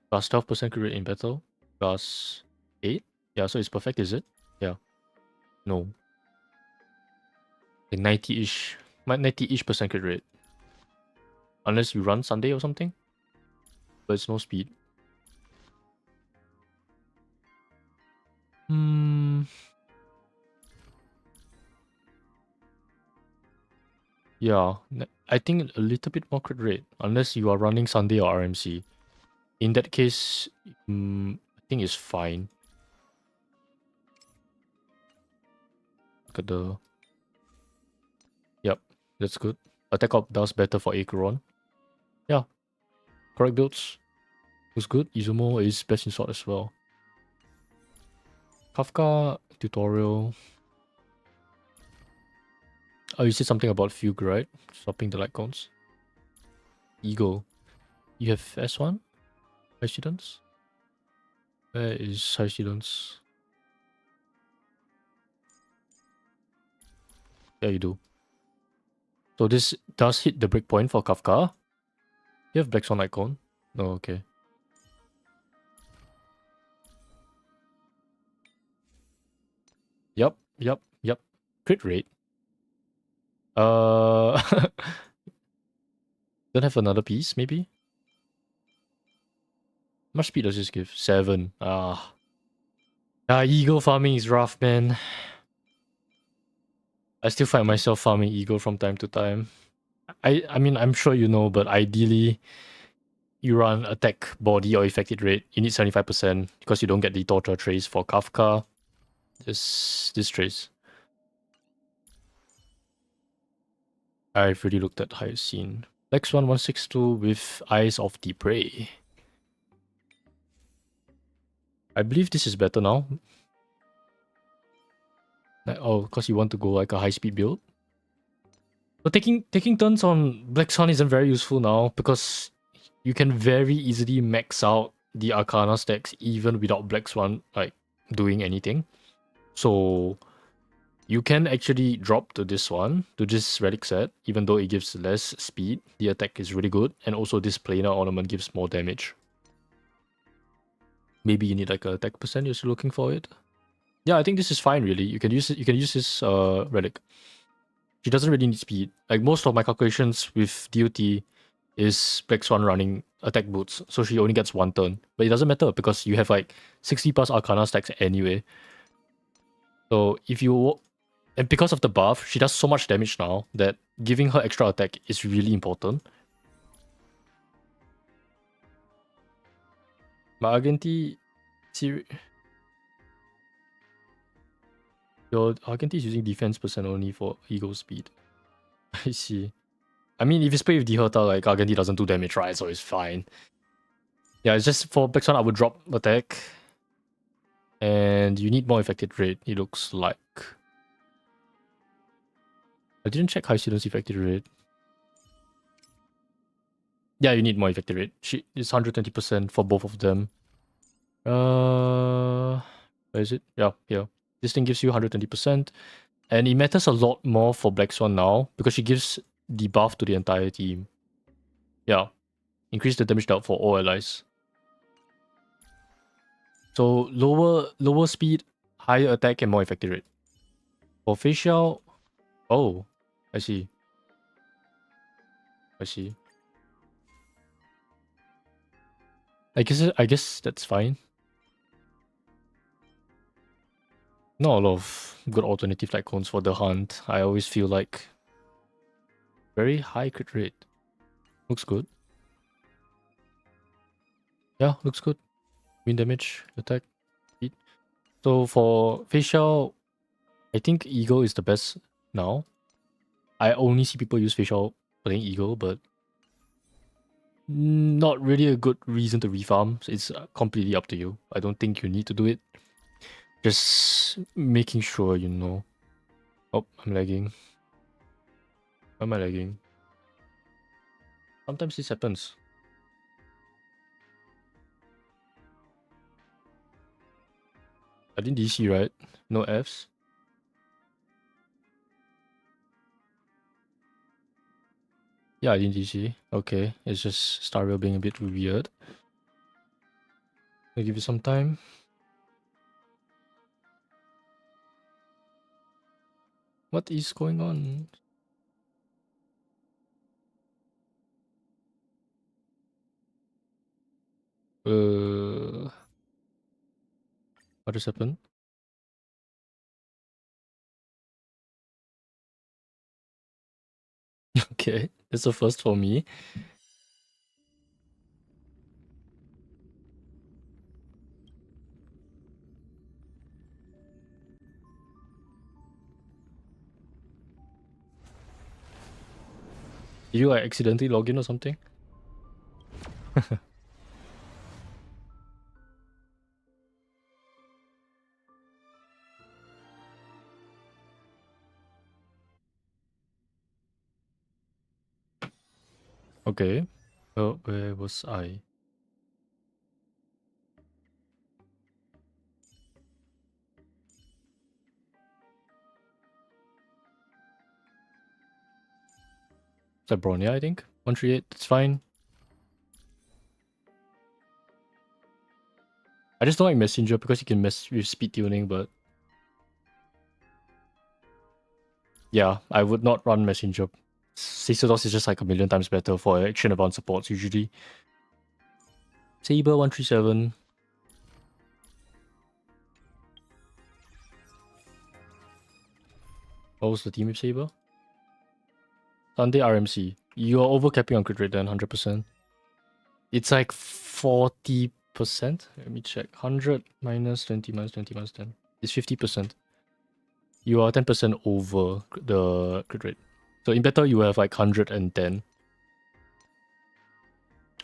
plus 12% crit rate in battle. Plus 8. Yeah, so it's perfect, is it? Yeah. No. Like 90-ish. 90-ish percent crit rate. Unless you run Sunday or something. But it's no speed. Yeah, I think a little bit more crit rate. Unless you are running Sunday or RMC. In that case, I think it's fine. look at the... Yep, that's good. Attack up does better for Acheron. Yeah, correct builds. Looks good. Izumo is best in sword as well. Kafka tutorial. Oh, you said something about Fugue, right? Swapping the light cones. Eagle. You have S1? High students? Where is high students? Yeah, you do. So this does hit the breakpoint for Kafka. You have Black Swan icon? No, okay. Yep. Crit rate. Don't have another piece, maybe? How much speed does this give? 7. Eagle farming is rough, man. I still find myself farming Eagle from time to time. I mean, I'm sure you know, but ideally, you run attack, body, or effective rate. You need 75% because you don't get the torture trace for Kafka. This trace. I've already looked at high scene. Lex 1162 with Eyes of the Prey. I believe this is better now. Oh, because you want to go like a high speed build. So taking turns on Black Sun isn't very useful now because you can very easily max out the Arcana stacks even without Black Swan like doing anything. So you can actually drop to this one, to this relic set, even though it gives less speed. The attack is really good, and also this planar ornament gives more damage. Maybe you need like a attack percent. You're still looking for it. Yeah, I think this is fine. Really, you can use it. You can use this relic. She doesn't really need speed. Like most of my calculations with DOT is Black Swan running attack boots, so she only gets 1 turn. But it doesn't matter because you have like 60 plus Arcana stacks anyway. So if you... And because of the buff, she does so much damage now that giving her extra attack is really important. My Argenti... Your Argenti is using defense percent only for Eagle speed. I see. I mean, if you play with Dihota, like Argenti doesn't do damage, right? So it's fine. Yeah, it's just for Black Swan, I would drop attack. And you need more effective rate, it looks like. I didn't check high students effective rate. Yeah, you need more effective rate. It's 120% for both of them. Where is it? Yeah, here. This thing gives you 120%. And it matters a lot more for Black Swan now because she gives the buff to the entire team. Yeah. Increase the damage dealt for all allies. So lower speed, higher attack, and more effective rate. For facial, oh, I see. I guess that's fine. Not a lot of good alternative like cones for the hunt. I always feel like very high crit rate. Looks good. Yeah, looks good. Win damage, attack, speed. So for facial, I think Eagle is the best now. I only see people use facial playing Eagle, but not really a good reason to refarm. So it's completely up to you. I don't think you need to do it. Just making sure you know. Oh, I'm lagging. Why am I lagging? Sometimes this happens. I didn't DC, right? No Fs. Yeah, I didn't DC. Okay, it's just Star Rail being a bit weird. I'll give you some time. What is going on? What just happened? Okay, it's a first for me. Did you like accidentally log in or something? Okay. Oh, where was I? Sparxie, I think. 138, that's fine. I just don't like Messenger because you can mess with speed tuning, but yeah, I would not run Messenger. Cisados is just like a million times better for action advanced supports usually. Saber 137. What was the team with Saber? Sunday RMC. You're overcapping on crit rate then, 100%. It's like 40%. Let me check. 100 minus 20 minus 20 minus 10. It's 50%. You are 10% over the crit rate. So in battle, you have like 110.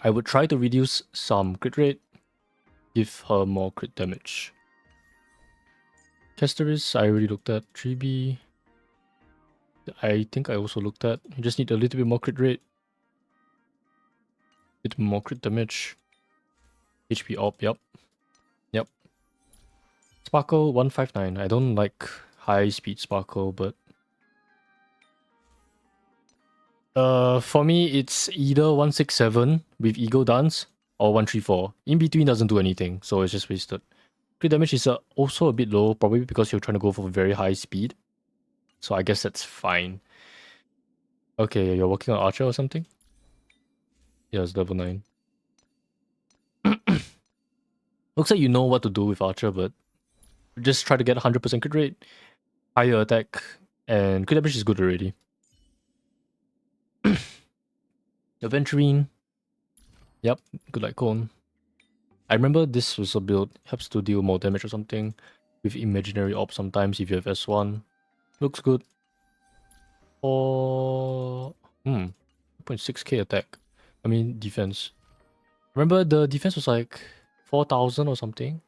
I would try to reduce some crit rate. Give her more crit damage. Casteris, I already looked at. 3B. I think I also looked at. You just need a little bit more crit rate. A bit more crit damage. HP op, yep. Yep. Sparkle 159. I don't like high speed Sparkle, but for me it's either 167 with Ego Dance or 134. In between doesn't do anything, so it's just wasted. Crit damage is also a bit low, probably because you're trying to go for very high speed. So I guess that's fine. Okay, you're working on Archer or something? Yeah, it's level 9. Looks like you know what to do with Archer, but just try to get 100% crit rate, higher attack, and crit damage is good already. Aventurine. Yep, good like Cone. I remember this was a build, helps to deal more damage or something with imaginary op sometimes if you have S1. Looks good. For 0.6k attack. I mean defense. Remember the defense was like 4,000 or something?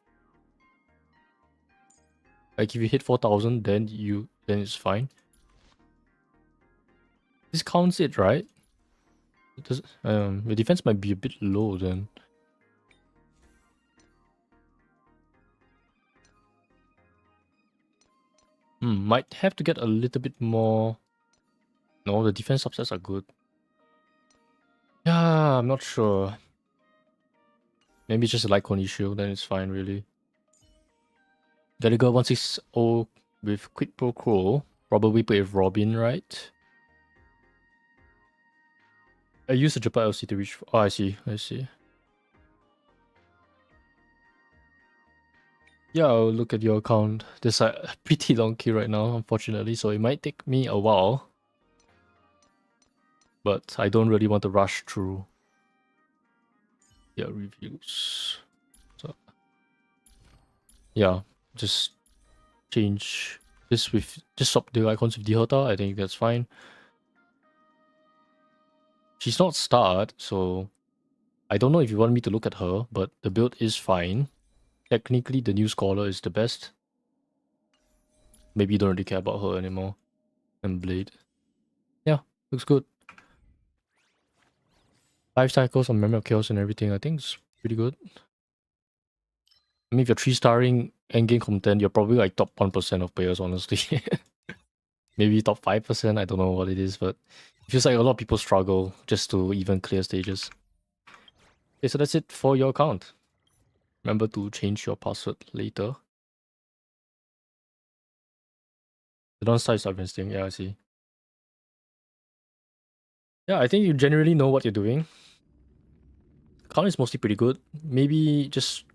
Like if you hit 4,000 then it's fine. This counts it, right? It does, your defense might be a bit low then. Might have to get a little bit more. No, the defense subsets are good. Yeah, I'm not sure. Maybe it's just a light cone issue, then it's fine, really. Deliga 160 with Quid Pro Quo. Probably play with Robin, right? I use the Japan LC to reach. Oh, I see. I see. Yeah, I'll look at your account. There's a pretty long queue right now, unfortunately, so it might take me a while. But I don't really want to rush through. Yeah, reviews. So, yeah, just change this with just swap the icons with Dihota. I think that's fine. She's not starred, so I don't know if you want me to look at her, but the build is fine. Technically, the new Scholar is the best. Maybe you don't really care about her anymore. And Blade. Yeah, looks good. 5 cycles on Memory of Chaos and everything, I think it's pretty good. I mean, if you're 3-starring endgame content, you're probably like top 1% of players, honestly. Maybe top 5%, I don't know what it is, but it feels like a lot of people struggle just to even clear stages. Okay, so that's it for your account. Remember to change your password later. The downside is investing, yeah, I see. Yeah, I think you generally know what you're doing. Account is mostly pretty good. Maybe just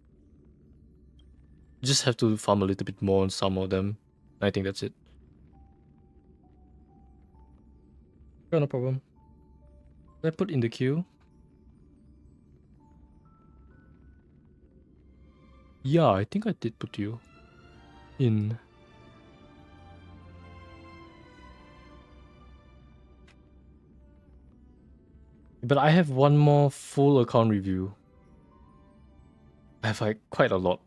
have to farm a little bit more on some of them. I think that's it. Sure, no problem. Did I put in the queue? Yeah, I think I did put you in. But I have one more full account review. I have like quite a lot.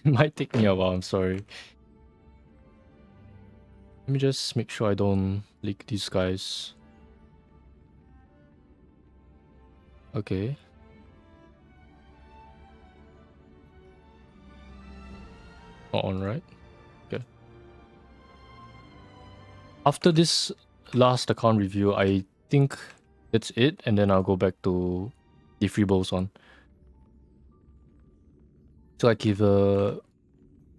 It might take me a while, I'm sorry. Let me just make sure I don't leak these guys. Okay. Not on, right? Okay. After this last account review, I think that's it, and then I'll go back to the free bowls one. So like if you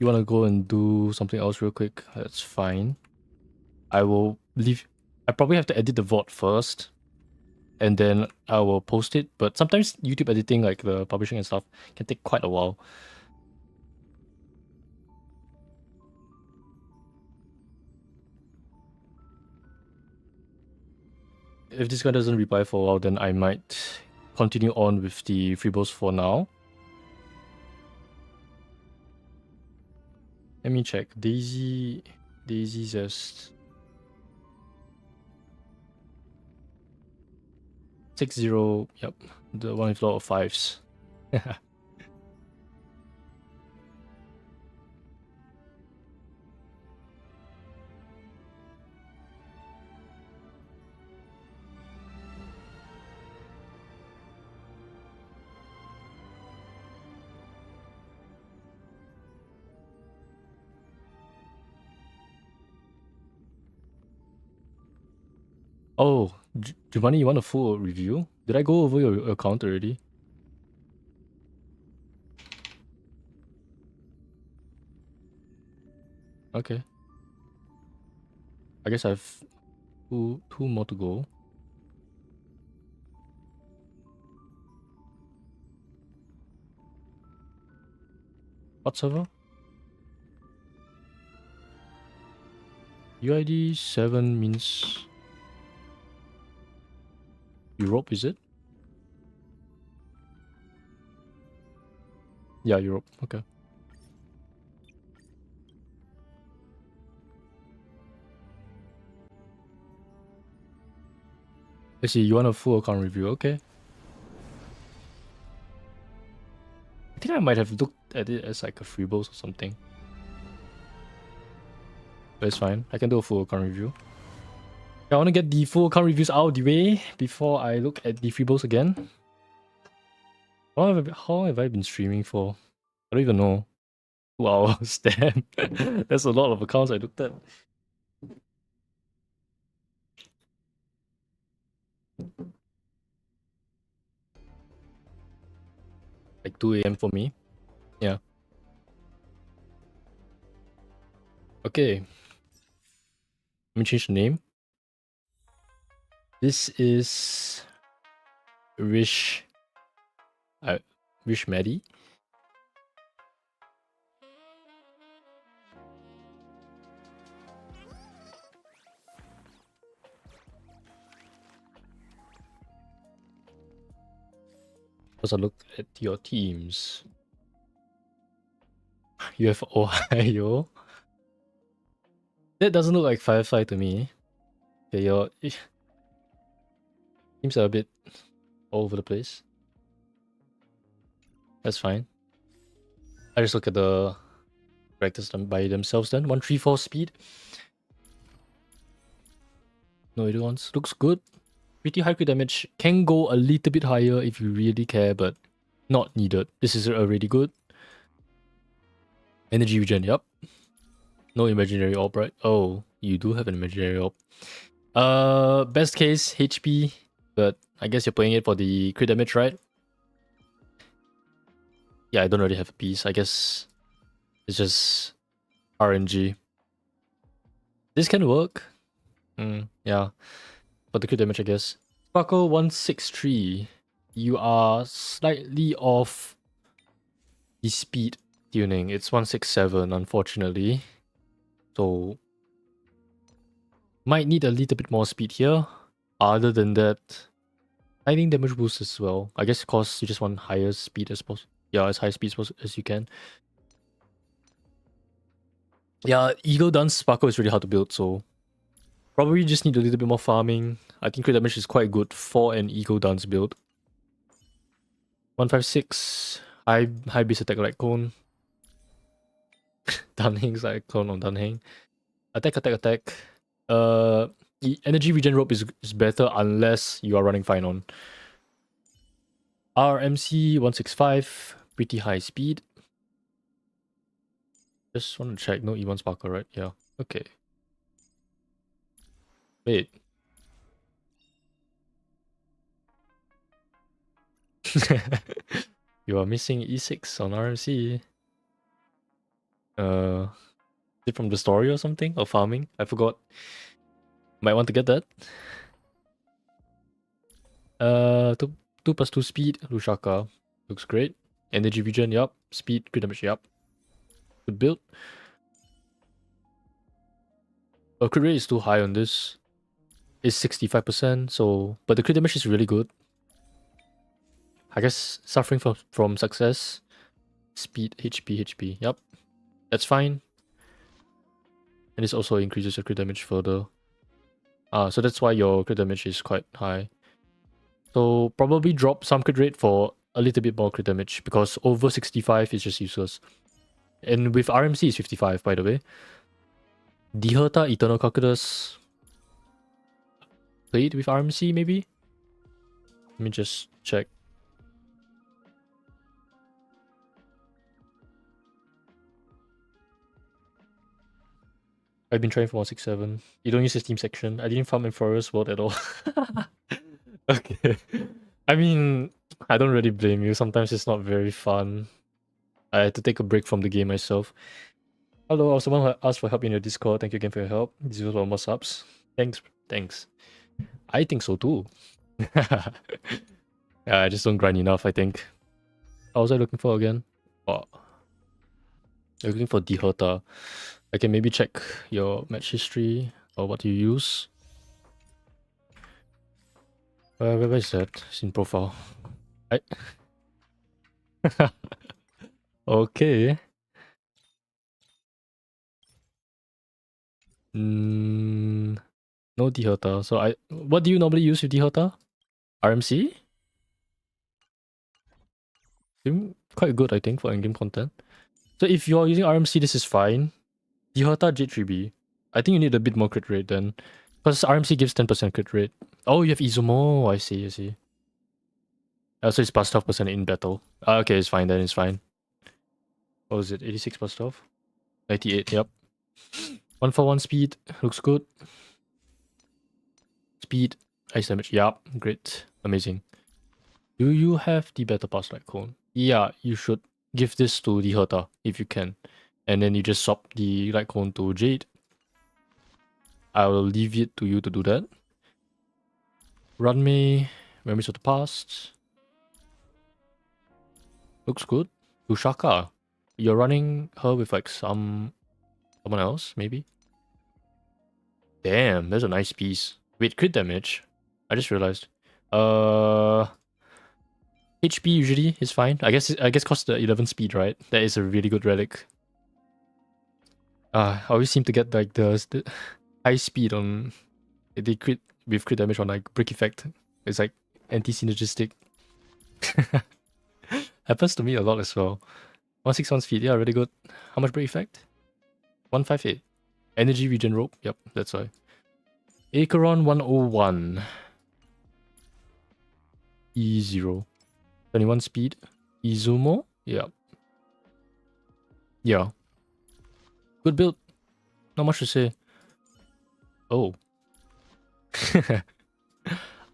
wanna go and do something else real quick, that's fine. I will leave. I probably have to edit the VOD first, and then I will post it. But sometimes YouTube editing, like the publishing and stuff, can take quite a while. If this guy doesn't reply for a while, then I might continue on with the freebos for now. Let me check. Daisy Zest. 6-0. Yep. The one with a lot of fives. Oh, Giovanni, you want a full review? Did I go over your account already? Okay. I guess I have two more to go. What server? UID 7 means Europe, is it? Yeah, Europe. Okay. Let's see, you want a full account review? Okay. I think I might have looked at it as like a freebos or something. But it's fine. I can do a full account review. I want to get the full account reviews out of the way before I look at the freebos again. How long have I been streaming for? I don't even know. 2 hours, damn. That's a lot of accounts I looked at. Like 2 AM for me. Yeah. Okay. Let me change the name. This is Rish Maddie. Let's look at your teams. You have Ohio. That doesn't look like Firefly to me. Okay, your teams are a bit all over the place. That's fine. I just look at the characters by themselves then. 134 speed. No other ones. Looks good. Pretty high crit damage. Can go a little bit higher if you really care, but not needed. This is already good. Energy regen, yep. No imaginary orb, right? Oh, you do have an imaginary orb. Best case, HP, but I guess you're playing it for the crit damage, right? Yeah, I don't really have a piece. I guess it's just RNG. This can work. Yeah. But the crit damage, I guess. Sparkle 163. You are slightly off the speed tuning. It's 167, unfortunately. So might need a little bit more speed here. Other than that, I think damage boost as well. I guess because you just want higher speed as possible. Yeah, as high speed as you can. Yeah, Eagle Dance Sparkle is really hard to build, so Probably just need a little bit more farming. I think crit damage is quite good for an Eagle Dance build. 156. High base attack like cone. Dunhing's like clone on Dunhing. Attack. Energy regen rope is better unless you are running fine on. RMC 165. Pretty high speed. Just want to check. No E1 Sparkle, right? Yeah. Okay. Wait. You are missing E6 on RMC. Is it from the story or something? Or farming? I forgot. Might want to get that. 2 plus 2 speed. Lushaka. Looks great. Energy regen, yup. Speed, crit damage, yup. Good build. Crit rate is too high on this. It's 65%, so... But the crit damage is really good. I guess suffering from success. Speed, HP. Yup. That's fine. And this also increases your crit damage further. So that's why your crit damage is quite high. So probably drop some crit rate for a little bit more crit damage, because over 65 is just useless. And with RMC is 55, by the way. Deherta, Eternal Calculus. Played with RMC, maybe? Let me just check. I've been trying for 167. You don't use the Steam section. I didn't farm in Forest World at all. Okay. I mean, I don't really blame you. Sometimes it's not very fun. I had to take a break from the game myself. Hello, I was the one who asked for help in your Discord. Thank you again for your help. This was one more subs. Thanks. I think so too. Yeah, I just don't grind enough, I think. What was I looking for again? Oh. You're looking for Deherta. I can maybe check your match history or what you use. Where is that? It's in profile. Okay. No Deherta. So what do you normally use with Deherta? RMC? Quite good, I think, for in-game content. So if you're using RMC, this is fine. Deherta J3B. I think you need a bit more crit rate then. Because RMC gives 10% crit rate. Oh, you have Izumo. I see. So it's plus 12% in battle. Okay, it's fine then, it's fine. What was it? 86 plus 12? 98, yep. 141 speed. Looks good. Speed. Ice damage. Yup. Great. Amazing. Do you have the Battle Pass Light Cone? Yeah, you should give this to the Herta if you can. And then you just swap the Light Cone to Jade. I will leave it to you to do that. Memories of the Past. Looks good. Ushaka. You're running her with like someone else, maybe? Damn, that's a nice piece. Wait, crit damage? I just realized. HP usually is fine. I guess cost the 11 speed, right? That is a really good relic. I always seem to get like the high speed on they crit with crit damage on like break effect. It's like anti-synergistic. Happens to me a lot as well. 161 speed, yeah, really good. How much break effect? 158. Energy regen rope, yep, that's why. Acheron 101. E0. 21 speed. Izumo? Yeah. Yeah. Good build. Not much to say. Oh.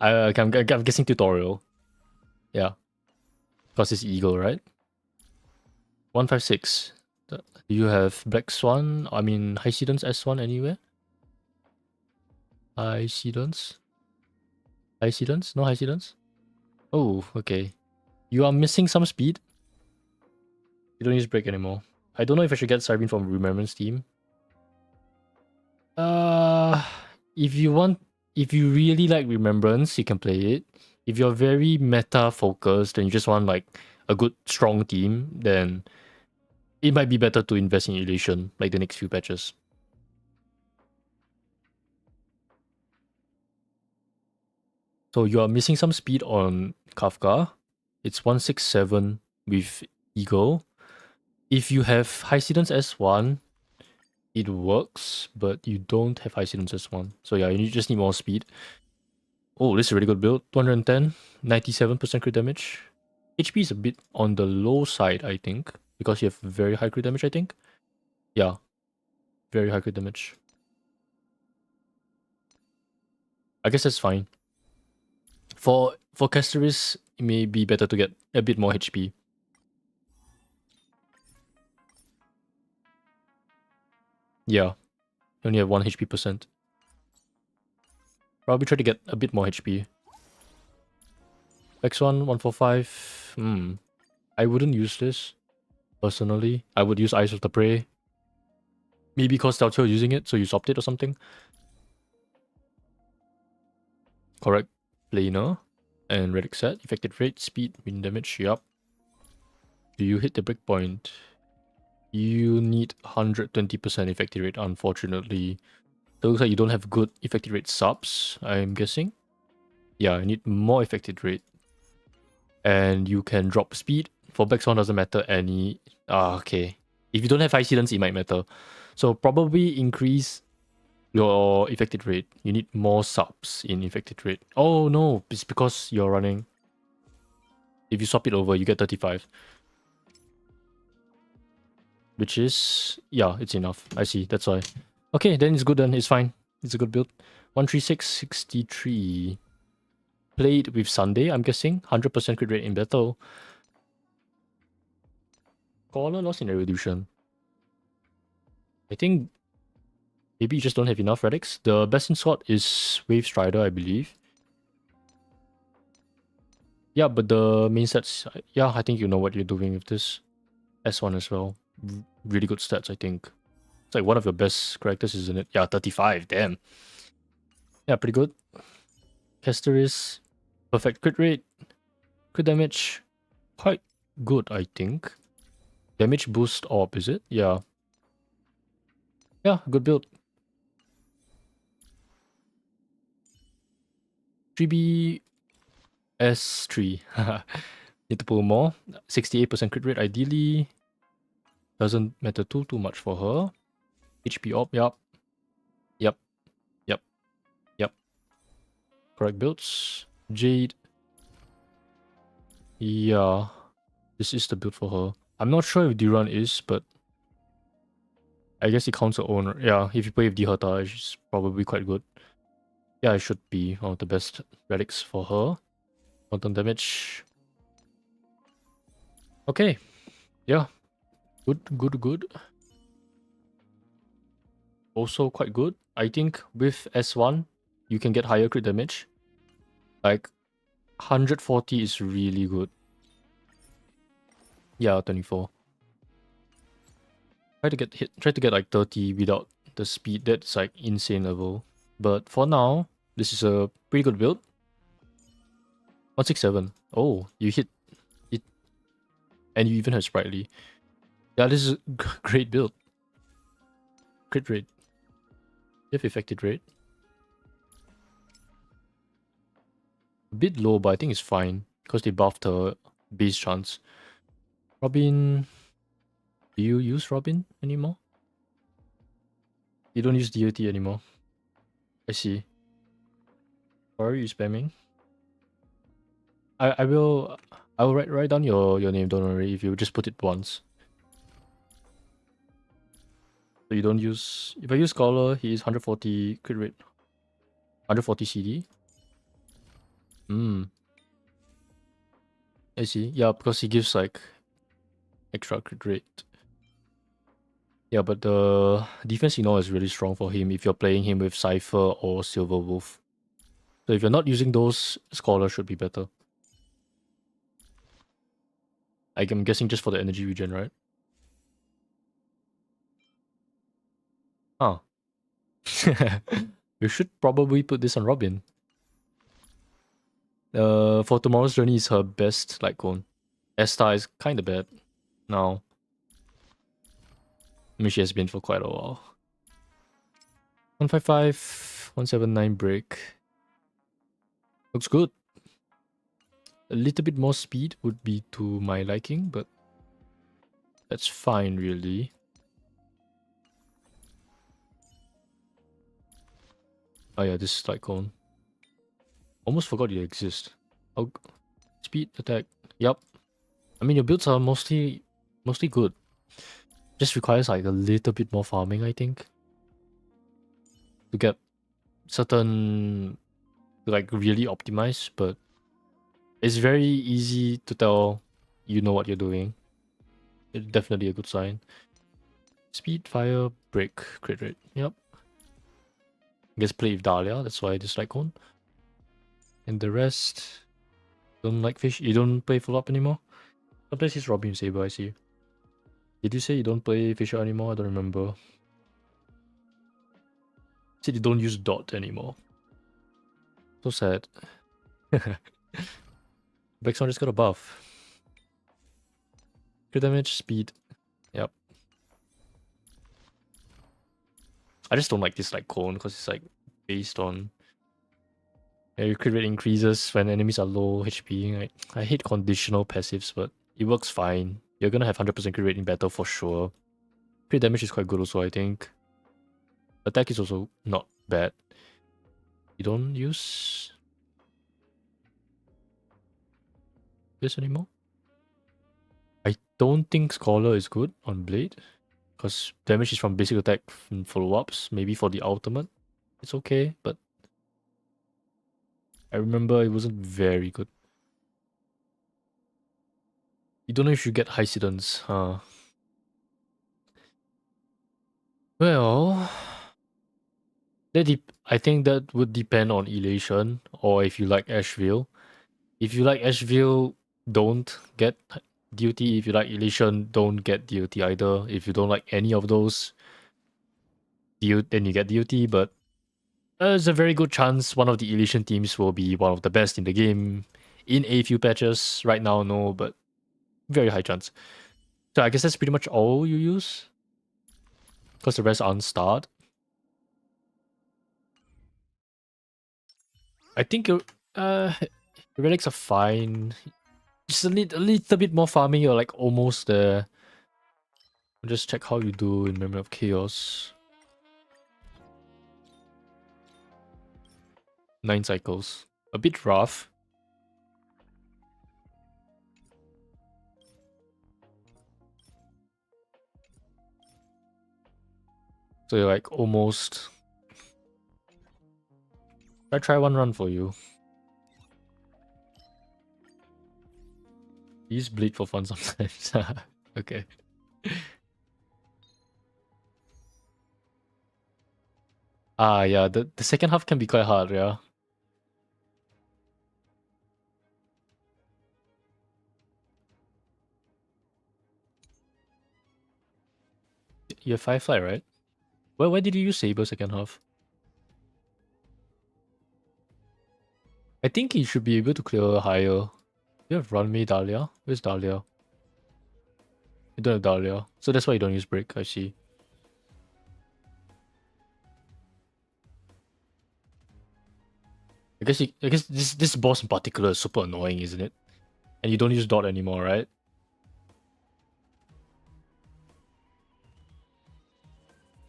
I'm guessing tutorial. Yeah. Because it's Eagle, right? 156. Do you have Black Swan? I mean, High Seedance S1 anywhere? High Seedance? No High Seedance? Oh, okay. You are missing some speed. You don't use break anymore. I don't know if I should get Cybin from Remembrance team. If you really like Remembrance, you can play it. If you're very meta focused and you just want like a good strong team, then it might be better to invest in Elation like the next few patches. So you are missing some speed on Kafka. It's 167 with Eagle. If you have High Sidon's S1, it works, but you don't have High Sidon's S1. So yeah, you just need more speed. Oh, this is a really good build. 210, 97% crit damage. HP is a bit on the low side, I think, because you have very high crit damage, I think. Yeah, very high crit damage. I guess that's fine. For Casteris, it may be better to get a bit more HP. Yeah, you only have 1 HP percent. Probably try to get a bit more HP. X1, 145. I wouldn't use this, personally. I would use Eyes of the Prey. Maybe because Tao is using it, so you swapped it or something. Correct. Planar. And Relic set. Effective rate, speed, wind damage. Yup. Do you hit the breakpoint? You need 120% effective rate, unfortunately. So it looks like you don't have good effective rate subs, I'm guessing. Yeah, you need more effective rate. And you can drop speed. For Bex 1 doesn't matter any... okay. If you don't have high sealants, it might matter. So probably increase your effective rate. You need more subs in effective rate. Oh no, it's because you're running. If you swap it over, you get 35. Which is... yeah, it's enough. I see, that's why. Okay, then it's good then. It's fine. It's a good build. 13663. Played with Sunday, I'm guessing. 100% crit rate in battle. Scholar lost in Evolution. I think maybe you just don't have enough relics. The best in slot is Wave Strider, I believe. Yeah, but the main stats... yeah, I think you know what you're doing with this. S1 as well. Really good stats, I think. It's like one of your best characters, isn't it? Yeah, 35, damn. Yeah, pretty good. Casteris, perfect crit rate. Crit damage, quite good, I think. Damage boost orb, is it? Yeah. Yeah, good build. 3B S3. Need to pull more. 68% crit rate, ideally. Doesn't matter too much for her. HP orb, yup. Yep. Yep. Yep. Correct builds. Jade. Yeah. This is the build for her. I'm not sure if D-Run is, but I guess it counts her own. Yeah, if you play with D-Herta, it's probably quite good. Yeah, it should be one of the best relics for her. Quantum damage. Okay. Yeah. Good. Also quite good. I think with S1, you can get higher crit damage. Like, 140 is really good. Yeah, 24. Try to get like 30 without the speed. That's like insane level. But for now, this is a pretty good build. 167. Oh, you hit it. And you even have Sprightly. Yeah, this is a great build. Crit rate. You have effective rate. A bit low, but I think it's fine. Because they buffed her base chance. Robin... do you use Robin anymore? You don't use DOT anymore. I see. Why are you spamming? I will write down your name, don't worry, if you just put it once. So you don't use... if I use Scholar, he is 140 crit rate. 140 CD. I see. Yeah, because he gives like extra crit rate. Yeah, but the defense is really strong for him if you're playing him with Cypher or Silver Wolf. So if you're not using those, Scholar should be better. I'm guessing just for the energy regen, right? Huh. We should probably put this on Robin. For Tomorrow's Journey is her best light cone. Esta is kinda bad now. I mean, she has been for quite a while. 155, 179 break. Looks good. A little bit more speed would be to my liking, but that's fine, really. Oh yeah, this is like cone. Almost forgot you exist. Oh, speed, attack. Yup. I mean, your builds are mostly good. Just requires like a little bit more farming, I think, to get certain like really optimized. But it's very easy to tell you know what you're doing. It's definitely a good sign. Speed, fire, break, crit rate. Yep. I guess play with Dahlia. That's why I dislike cone. And the rest don't like fish. You don't play full up anymore. Sometimes he's Robin Saber. I see. Did you say you don't play Fisher anymore? I don't remember. Said you don't use dot anymore. So sad. Blackstone just got a buff. Crit damage, speed. Yep. I just don't like this like cone because it's like based on your crit rate increases when enemies are low HP. I hate conditional passives, but it works fine. You're gonna have 100% crit rate in battle for sure. Crit damage is quite good also, I think. Attack is also not bad. You don't use this anymore? I don't think Scholar is good on Blade. Because damage is from basic attack and follow-ups. Maybe for the ultimate, it's okay, but I remember it wasn't very good. You don't know if you get Hycidence, huh? Well, I think that would depend on Elation, or if you like Asheville. If you like Asheville, don't get duty. If you like Elation, don't get duty either. If you don't like any of those, then you get duty, but there's a very good chance one of the Elation teams will be one of the best in the game in a few patches. Right now, no, but very high chance. So I guess that's pretty much all you use, because the rest aren't starred. I think your relics are fine. Just a little bit more farming, you're like almost there. I'll just check how you do in Memory of Chaos. 9 cycles. A bit rough. So you're like almost... I try one run for you. Use bleed for fun sometimes. Okay. Yeah, the second half can be quite hard, yeah. You have 5 fly, right? Well, why did you use Saber second half? I think you should be able to clear higher. You have Run Me Dahlia? Where's Dahlia? You don't have Dahlia. So that's why you don't use Break, I see. I guess this boss in particular is super annoying, isn't it? And you don't use Dot anymore, right?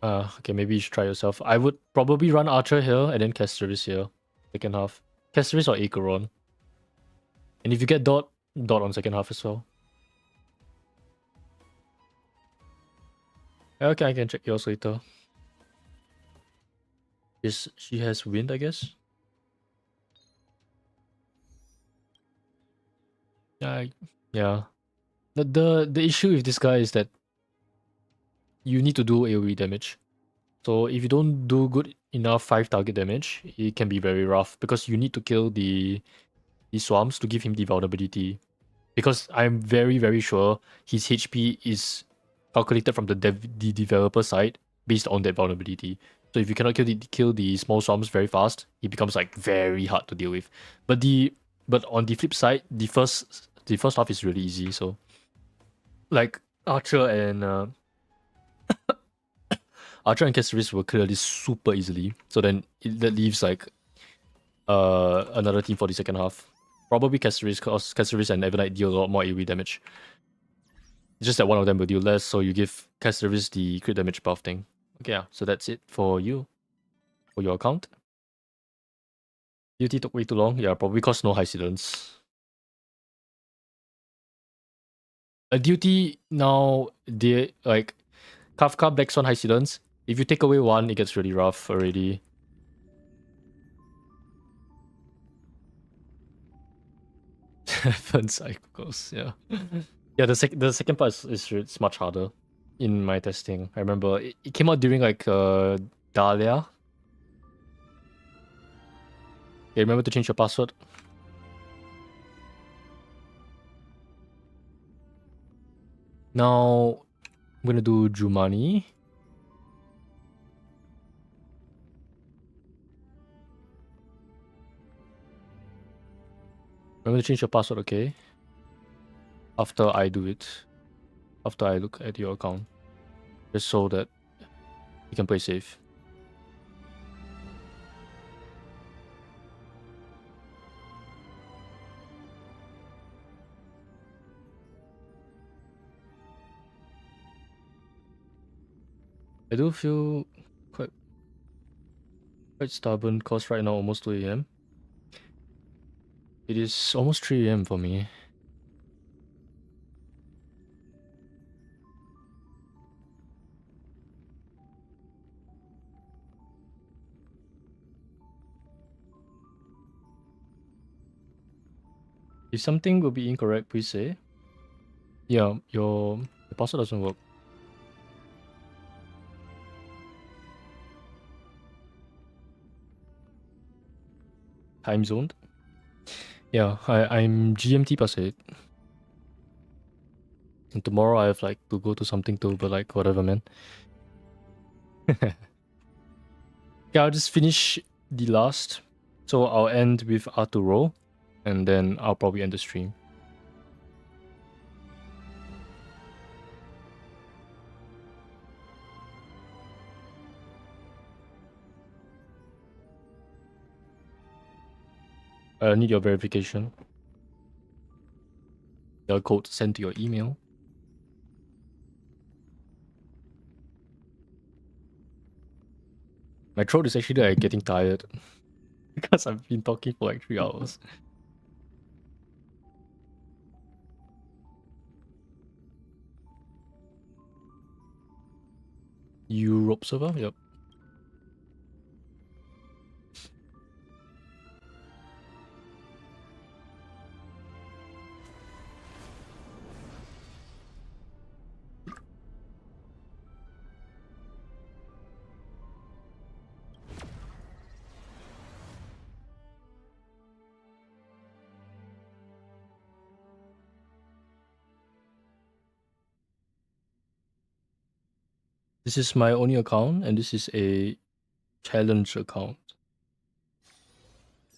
Okay, maybe you should try yourself. I would probably run Archer here and then Casteris here. Second half. Casteris or Acheron. And if you get Dot on second half as well. Okay, I can check yours later. She has wind, I guess? Yeah. The issue with this guy is that you need to do AoE damage. So if you don't do good enough 5 target damage, it can be very rough because you need to kill the swarms to give him the vulnerability. Because I'm very, very sure his HP is calculated from the developer side based on that vulnerability. So if you cannot kill the small swarms very fast, it becomes like very hard to deal with. But on the flip side, the first half is really easy. So like Archer and Caceres will clear this super easily. So then that leaves like another team for the second half. Probably Caceres, because Caceres and Evernight deal a lot more AoE damage. It's just that one of them will deal less, so you give Caceres the crit damage buff thing. Okay, yeah, so that's it for you. For your account. Duty took way too long. Yeah, probably because no high sealants. A duty now, they like Kafka Black Swan high sealants. If you take away one, it gets really rough already. Fun cycles, yeah. Yeah, the second part is much harder in my testing. I remember it came out during like Dahlia. Yeah, remember to change your password. Now I'm gonna do Jumani. Remember to change your password, okay? After I do it. After I look at your account. Just so that you can play safe. I do feel quite stubborn because right now almost 2 AM. It is almost 3 AM for me. If something will be incorrect, please say. Yeah, your password doesn't work. Time zoned? Yeah, I'm GMT plus 8. And tomorrow I have like to go to something too, but like whatever, man. Yeah, I'll just finish the last. So I'll end with Arturo, and then I'll probably end the stream. I need your verification. The code sent to your email. My throat is actually like getting tired because I've been talking for like 3 hours. Europe server? Yep. This is my only account, and this is a challenge account.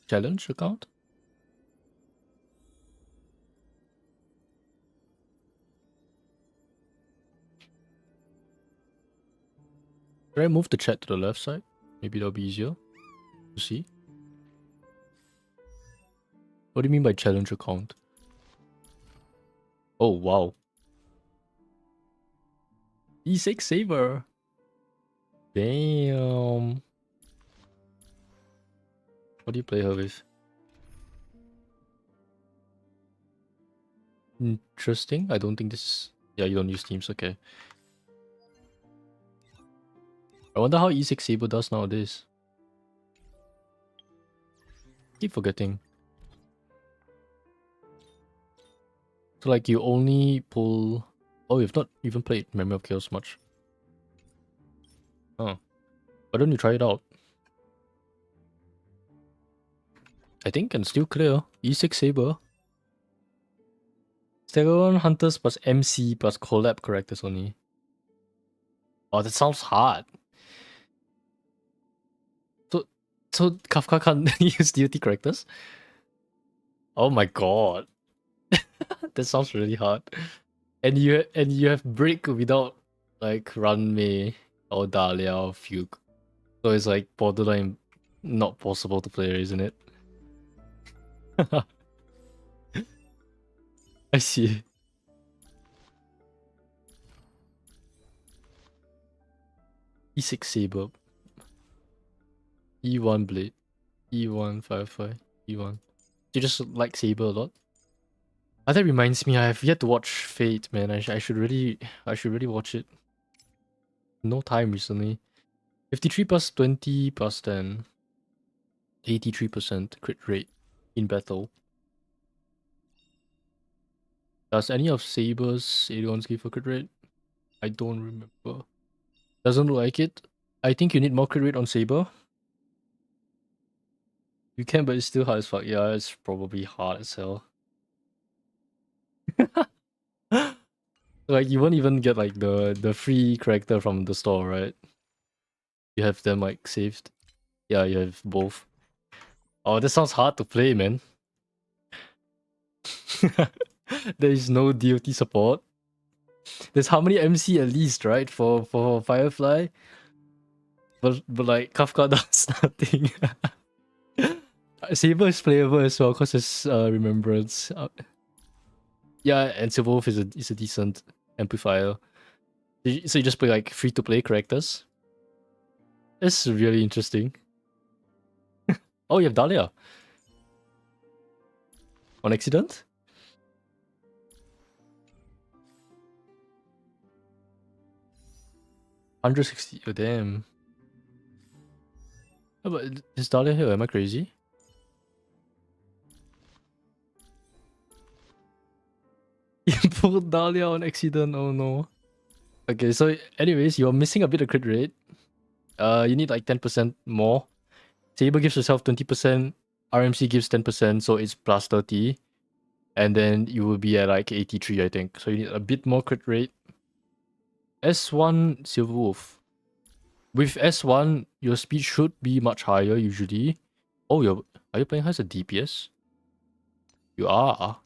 Challenge account? Should I move the chat to the left side? Maybe that'll be easier to see. What do you mean by challenge account? Oh, wow. E6 Saber. Damn. What do you play her with? Interesting. I don't think this is... Yeah, you don't use Teams, okay. I wonder how E6 Saber does nowadays. Keep forgetting. So like you only pull... Oh, you've not even played Memory of Chaos much. Oh. Why don't you try it out? I think can still clear. E6 Saber. Stegon Hunters plus MC plus collab characters only. Oh, that sounds hard. So Kafka can't use DOT characters? Oh my god. That sounds really hard. And you have break without like Runmei or Dahlia or Fugue. So it's like borderline not possible to play, isn't it? I see. E6 saber. E1 blade. E1 firefly. E1. You just like saber a lot? That reminds me, I have yet to watch Fate, man. I should really watch it. No time recently. 53 plus 20 plus 10. 83% crit rate in battle. Does any of Saber's 81 give a crit rate? I don't remember. Doesn't look like it. I think you need more crit rate on Saber. You can, but it's still hard as fuck. Yeah, it's probably hard as hell. Like, you won't even get like the free character from the store, right? You have them like saved. Yeah, you have both. Oh, this sounds hard to play, man. There is no DOT support. There's how many MC at least, right? For Firefly? But like Kafka does nothing. Saber is playable as well because it's remembrance. Yeah, and Silverwolf is a decent amplifier. So you just play like free to play characters. It's really interesting. Oh, you have Dahlia. On accident? $160. Oh, damn. Oh, but is Dahlia here? Am I crazy? You pulled Dahlia on accident. Oh no. Okay, so anyways, you're missing a bit of crit rate. You need like 10% more. Saber gives yourself 20%. RMC gives 10%, so it's plus 30. And then you will be at like 83, I think. So you need a bit more crit rate. S1 Silverwolf. With S1, your speed should be much higher usually. Oh, are you playing as a DPS? You are.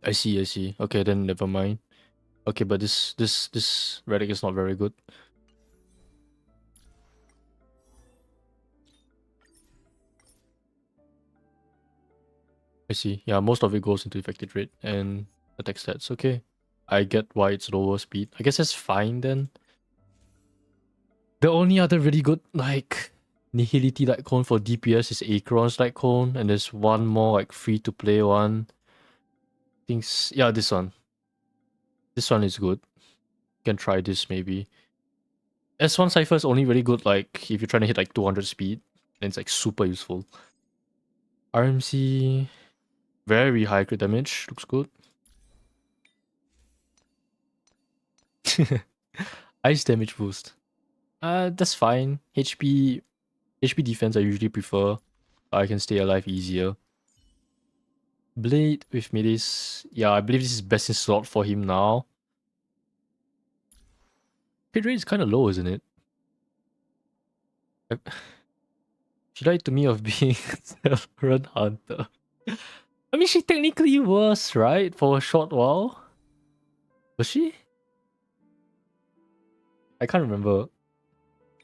I see. Okay, then never mind. Okay, but this relic is not very good. I see. Yeah, most of it goes into effective rate and attack stats. Okay. I get why it's lower speed. I guess that's fine then. The only other really good, like, Nihility Light Cone for DPS is Acheron's Light Cone, and there's one more, like, free-to-play one. Yeah, this one. This one is good. You can try this, maybe. S1 Cypher is only really good, like, if you're trying to hit, like, 200 speed, and it's, like, super useful. RMC... Very high crit damage. Looks good. Ice damage boost. That's fine. HP defense I usually prefer. I can stay alive easier. Blade with Midis. Yeah, I believe this is best in slot for him now. Hit rate is kind of low, isn't it? She lied to me of being self-run hunter. I mean, she technically was, right? For a short while. Was she? I can't remember.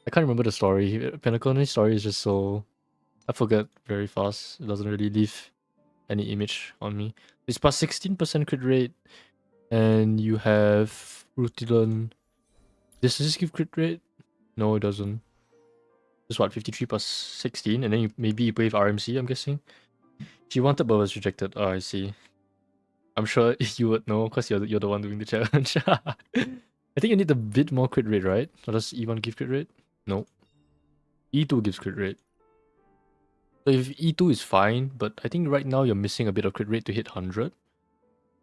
I can't remember the story. Pentaconi's story is just so... I forget very fast. It doesn't really leave any image on me. It's plus 16% crit rate. And you have Rutilon. Does this give crit rate? No, it doesn't. It's what, 53 plus 16? And then maybe you play with RMC, I'm guessing? She wanted but was rejected. Oh, I see. I'm sure you would know because you're the one doing the challenge. I think you need a bit more crit rate, right? Or does E1 give crit rate? No. E2 gives crit rate. So if E2 is fine, but I think right now you're missing a bit of crit rate to hit 100.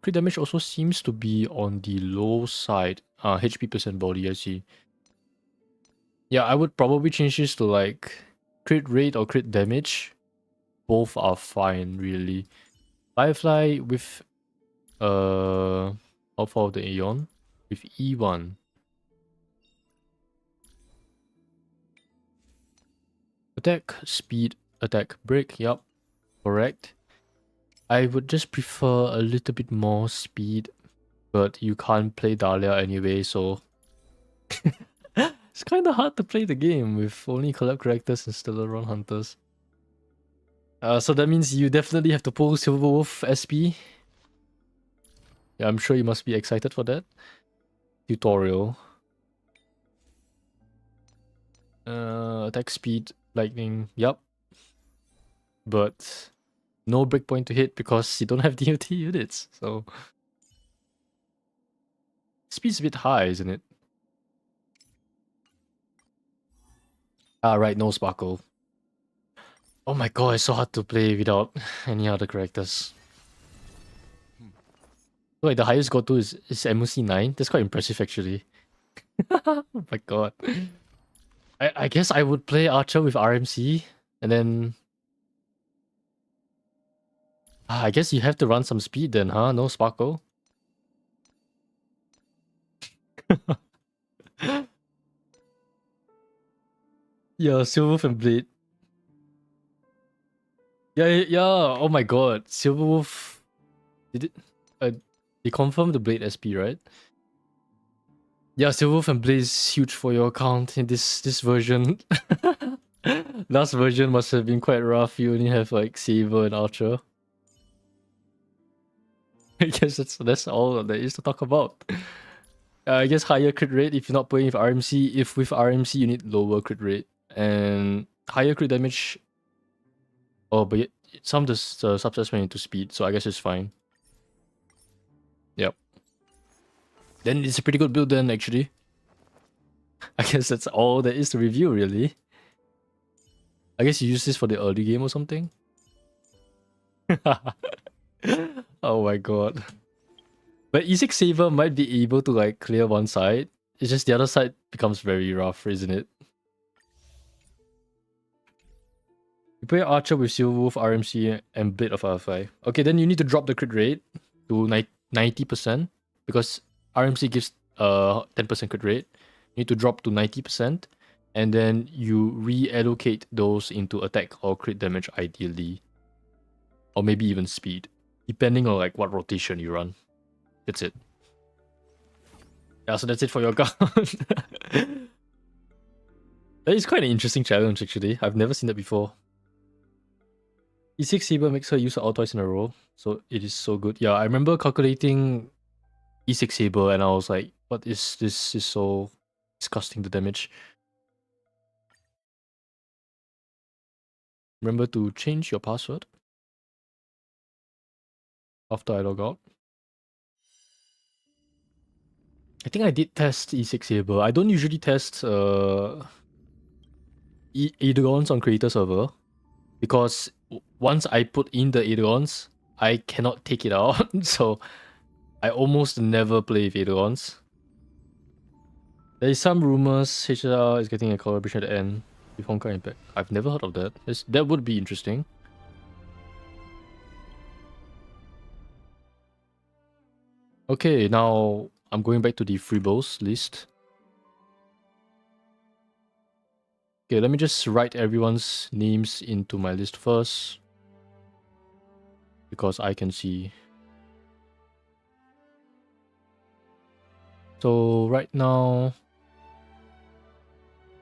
Crit damage also seems to be on the low side. HP percent body, I see. Yeah, I would probably change this to like crit rate or crit damage. Both are fine, really. Firefly with Alpha of the Aeon with E1. Attack, speed, attack, break, yup, correct. I would just prefer a little bit more speed, but you can't play Dahlia anyway, so... It's kinda hard to play the game with only collab characters and still run hunters. So that means you definitely have to pull Silverwolf SP. Yeah, I'm sure you must be excited for that. Tutorial. Attack speed, lightning, yep. But no breakpoint to hit because you don't have DOT units, so... Speed's a bit high, isn't it? Ah, right, no sparkle. Oh my god, it's so hard to play without any other characters. Wait, the highest go to is MOC 9? That's quite impressive actually. Oh my god. I guess I would play Archer with RMC, and then... I guess you have to run some speed then, huh? No sparkle? Yeah, Silverwolf and Blade. Yeah, oh my god. Silverwolf... Did it... they confirmed the Blade SP, right? Yeah, Silverwolf and Blade is huge for your account in this version. Last version must have been quite rough. You only have like Saber and Archer. I guess that's all there is to talk about. I guess higher crit rate if you're not playing with RMC. If with RMC you need lower crit rate and higher crit damage. Oh, but some of the subsets went into speed, so I guess it's fine. Yep. Then it's a pretty good build then actually. I guess that's all there is to review really. I guess you use this for the early game or something. Oh my god. But E6 Saber might be able to like clear one side. It's just the other side becomes very rough, isn't it? You play Archer with Silverwolf, RMC, and Blade of Alpha. Okay, then you need to drop the crit rate to 90% because RMC gives 10% crit rate. You need to drop to 90%, and then you reallocate those into attack or crit damage ideally, or maybe even speed, depending on like what rotation you run. That's it. Yeah, so that's it for your account. That is quite an interesting challenge actually. I've never seen that before. E6 Saber makes her use all twice in a row, so it is so good. Yeah, I remember calculating E6 Saber and I was like, what is this? Is so disgusting, the damage. Remember to change your password after I log out. I think I did test E6 Saber. I don't usually test Aedrons on creator server because once I put in the Aedrons, I cannot take it out. So I almost never play with Aedrons. There is some rumors HSR is getting a collaboration at the end with Honkai Impact. I've never heard of that. That would be interesting. Okay, now I'm going back to the freeballs list. Okay, let me just write everyone's names into my list first, because I can see. So right now,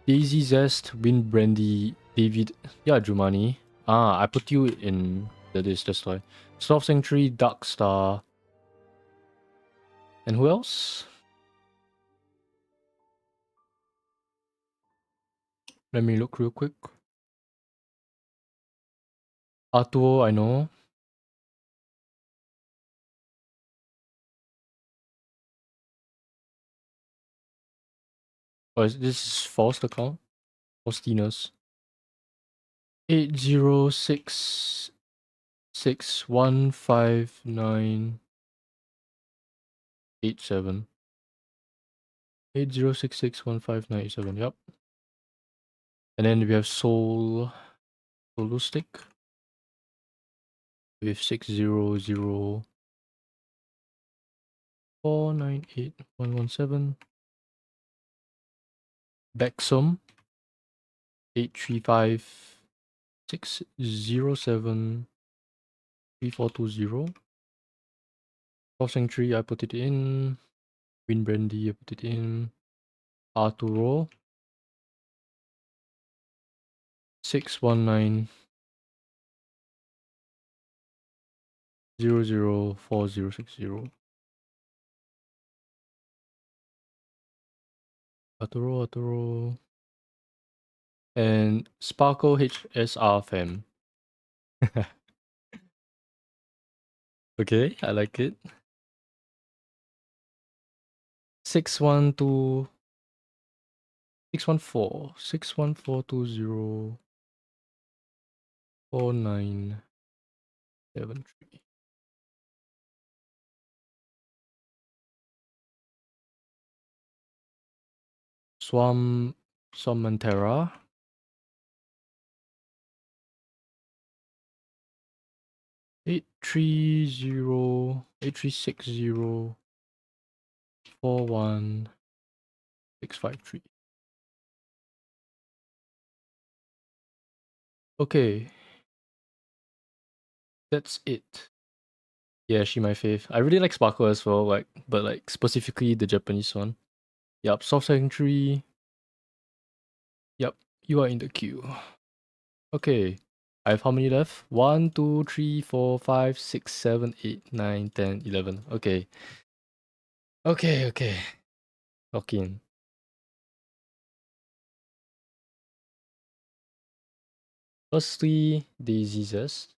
Daisy Zest, Wind Brandy, David, yeah, Jumani. Ah, I put you in the list, that's why. Soft Sanctuary, Dark Star. And who else? Let me look real quick. Arturo, I know. Oh, this is false account? Faustina's. 8066159887. 8066159887, yep. And then we have Solo Stick with 600498117. Bexum 835607342. Soft Sanctuary, I put it in. Wind Brandy, I put it in. Arturo 619 004060. Atoro. And Sparkle HSR fam. Okay, I like it. 612 614 61420 4973. Swamantera. 830 Okay, that's it. Yeah, she my fave. I really like Sparkle as well, but specifically the Japanese one. Yup, Soft Sanctuary. Yup, you are in the queue. Okay. I have how many left? 1, 2, 3, 4, 5, 6, 7, 8, 9, 10, 11. Okay. Okay. Lock in. Firstly, Daisy Zest.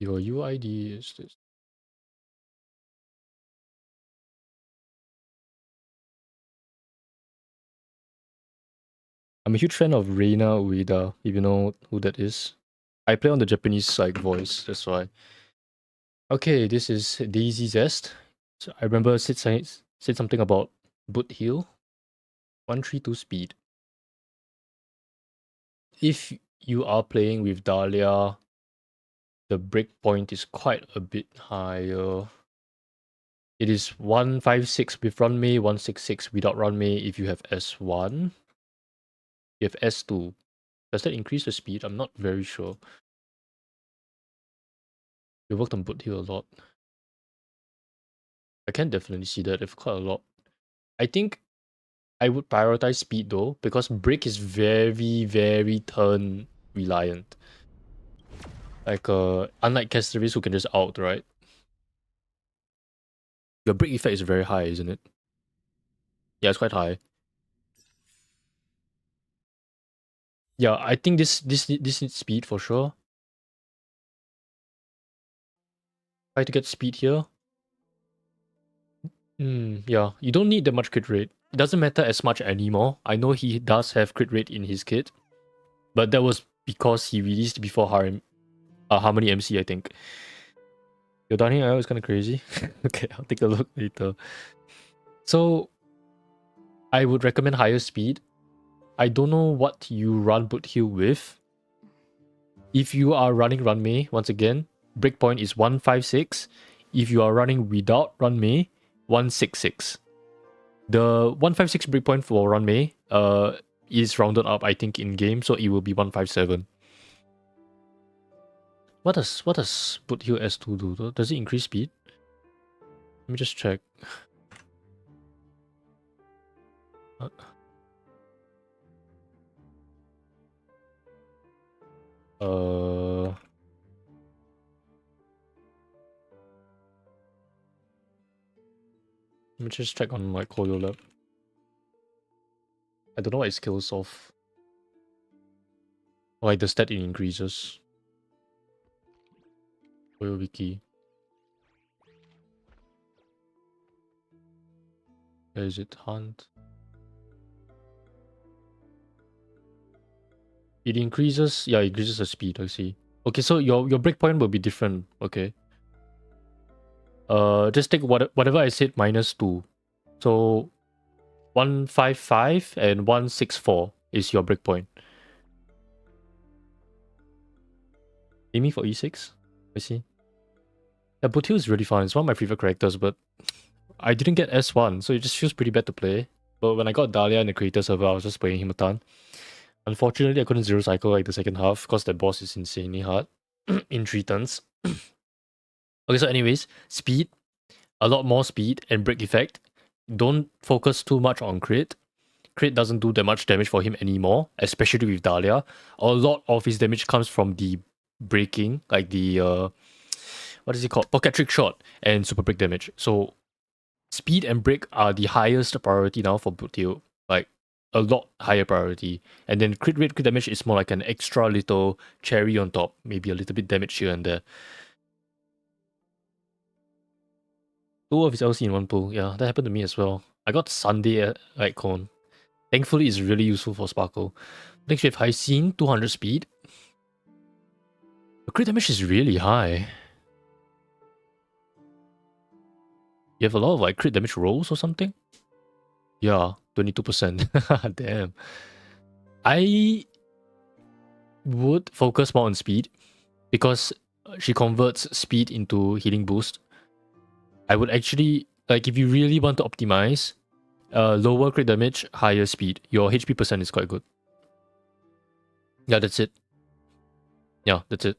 Your UID is this. I'm a huge fan of Reina Ueda, if you know who that is. I play on the Japanese voice, that's why. Okay, this is Daisy Zest. So I remember said something about boot heal. 132 speed. If you are playing with Dahlia, the breakpoint is quite a bit higher. It is 156 with run May, 166 without run May if you have S1. You have S2. Does that increase the speed? I'm not very sure. We worked on boot heal a lot. I can definitely see that. If quite a lot. I think I would prioritize speed though, because break is very, very turn reliant. Unlike Castaris who can just out, right? Your break effect is very high, isn't it? Yeah, it's quite high. Yeah, I think this needs speed for sure. Try to get speed here. Yeah, you don't need that much crit rate. It doesn't matter as much anymore. I know he does have crit rate in his kit, but that was because he released before Harmony MC, I think. Your Darning IO is kind of crazy. Okay, I'll take a look later. So, I would recommend higher speed. I don't know what you run boot heal with. If you are running Run May, once again, breakpoint is 156. If you are running without Run May, 166. The 156 breakpoint for Run May is rounded up, I think, in game, so it will be 157. What does boot heal S2 do though? Does it increase speed? Let me just check. Let me just check on my Hoyo lab. I don't know what it skills off. Like the stat it increases. Hoyo wiki. Where is it? Hunt. It increases, yeah, it increases the speed, I see. Okay, so your breakpoint will be different, okay. Just take whatever I said minus 2. So 155 and 164 is your breakpoint. Aiming for E6? I see. Yeah, Butil is really fun. It's one of my favorite characters, but I didn't get S1, so it just feels pretty bad to play. But when I got Dahlia in the creator server, I was just playing him a ton. Unfortunately, I couldn't zero cycle like the second half because that boss is insanely hard in 3 turns. Okay, so anyways, speed, a lot more speed and break effect. Don't focus too much on crit. crit doesn't do that much damage for him anymore, especially with Dahlia. A lot of his damage comes from the breaking, like the what is it called? Pocket trick shot and super break damage. So speed and break are the highest priority now for Boothill. Like a lot higher priority. And then crit rate, crit damage is more like an extra little cherry on top. Maybe a little bit damage here and there. 2 of his LC in one pull. Yeah, that happened to me as well. I got Sunday icon. Thankfully, it's really useful for Sparkle. Next, we have Hyacinth, 200 speed. The crit damage is really high. You have a lot of like crit damage rolls or something? Yeah, 22%. Damn. I would focus more on speed because she converts speed into healing boost. I would actually, like, if you really want to optimize, lower crit damage, higher speed. Your HP percent is quite good. Yeah, that's it. Yeah, that's it.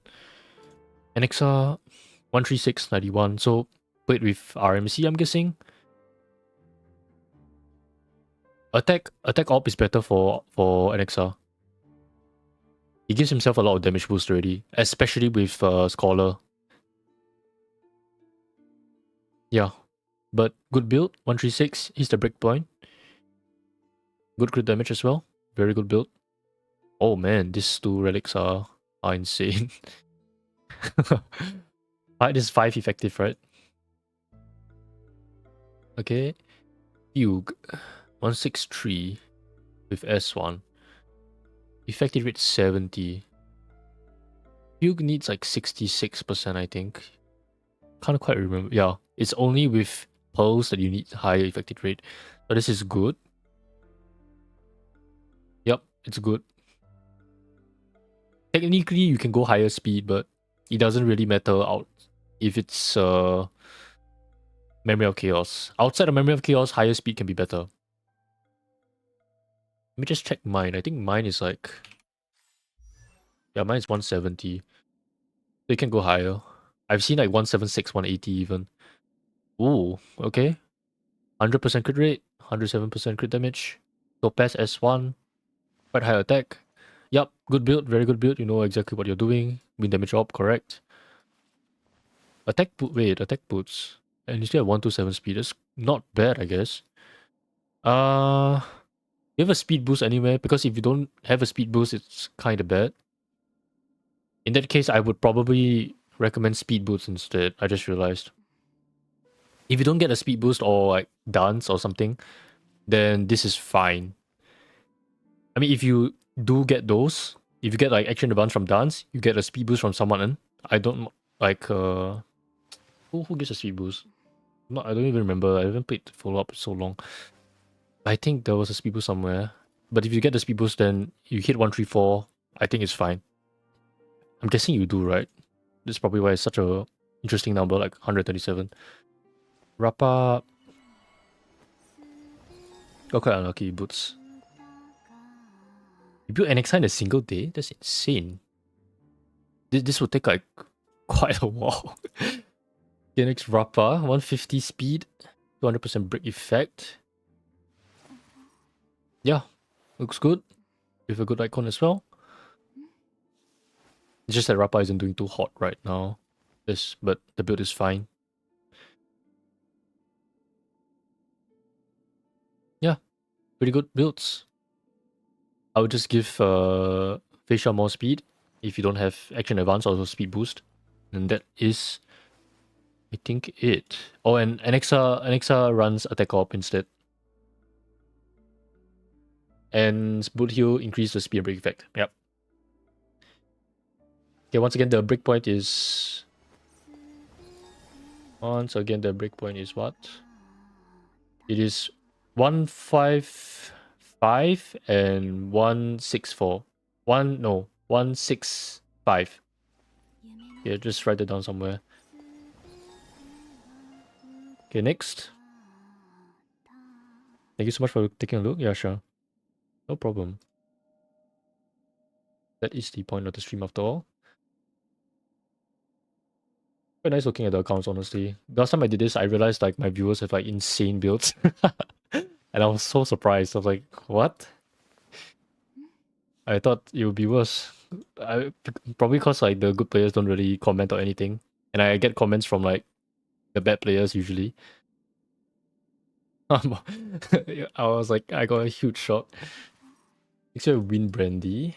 NXR 13691. So played with RMC, I'm guessing. Attack op is better for NXR. He gives himself a lot of damage boost already, especially with Scholar. Yeah, but good build, 136. He's the breakpoint. Good crit damage as well. Very good build. Oh man, these two relics are insane. This is 5 effective, right? Okay. Fugue. 163 with S1. Effective rate 70. Fugue needs like 66%, I think. Can't quite remember. Yeah, it's only with Pearls that you need higher effective rate. But this is good. Yep, it's good. Technically, you can go higher speed, but it doesn't really matter out if it's Memory of Chaos. Outside of Memory of Chaos, higher speed can be better. Let me just check mine. I think mine is like... Yeah, mine is 170. They can go higher. I've seen like 176, 180 even. Ooh, okay. 100% crit rate, 107% crit damage. Topaz S1. Quite high attack. Yup, good build, very good build. You know exactly what you're doing. Win damage up, correct. Attack boots. And you still have 127 speed. That's not bad, I guess. You have a speed boost anywhere? Because if you don't have a speed boost, it's kind of bad. In that case, I would probably recommend speed boost instead. I just realized. If you don't get a speed boost or like dance or something, then this is fine. I mean, if you do get those, if you get like action advance from dance, you get a speed boost from someone. I don't like who gets a speed boost? I don't even remember. I haven't played follow up so long. I think there was a speed boost somewhere. But if you get the speed boost, then you hit 134. I think it's fine. I'm guessing you do, right? That's probably why it's such a interesting number, like 137. Rappa got quite unlucky boots. You built NXI in a single day? That's insane. This will take like quite a while. Okay, next Rappa, 150 speed, 200% break effect. Yeah, looks good. With a good icon as well. It's just that Rappa isn't doing too hot right now. But the build is fine. Yeah, pretty good builds. I would just give Facia more speed if you don't have action advance or speed boost. And that is, I think, it. Oh, and Alexa runs attack op instead. And boot heal increase the speed and break effect. Yep. Okay, once again, the breakpoint is... Once again, the breakpoint is what? It is 155 and 164. 165. Yeah, just write it down somewhere. Okay, next. Thank you so much for taking a look. Yeah, sure. No problem. That is the point of the stream after all. Quite nice looking at the accounts, honestly. Last time I did this, I realized like my viewers have like insane builds. And I was so surprised. I was like, what? I thought it would be worse. Probably because like the good players don't really comment or anything. And I get comments from like the bad players usually. I was like, I got a huge shock. Next year, win brandy.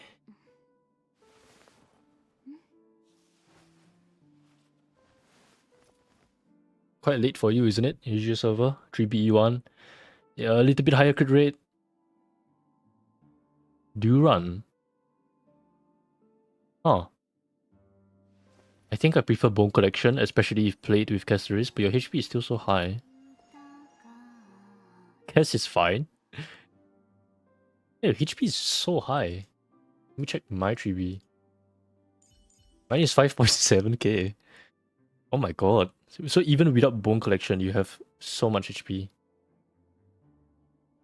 Quite late for you, isn't it? Usual server, 3BE1. Yeah, a little bit higher crit rate. Do you run? Huh. I think I prefer Bone Collection, especially if played with Caceres, but your HP is still so high. Cas is fine. Yeah, HP is so high. Let me check my 3B. Mine is 5.7k. Oh my god. So even without Bone Collection, you have so much HP.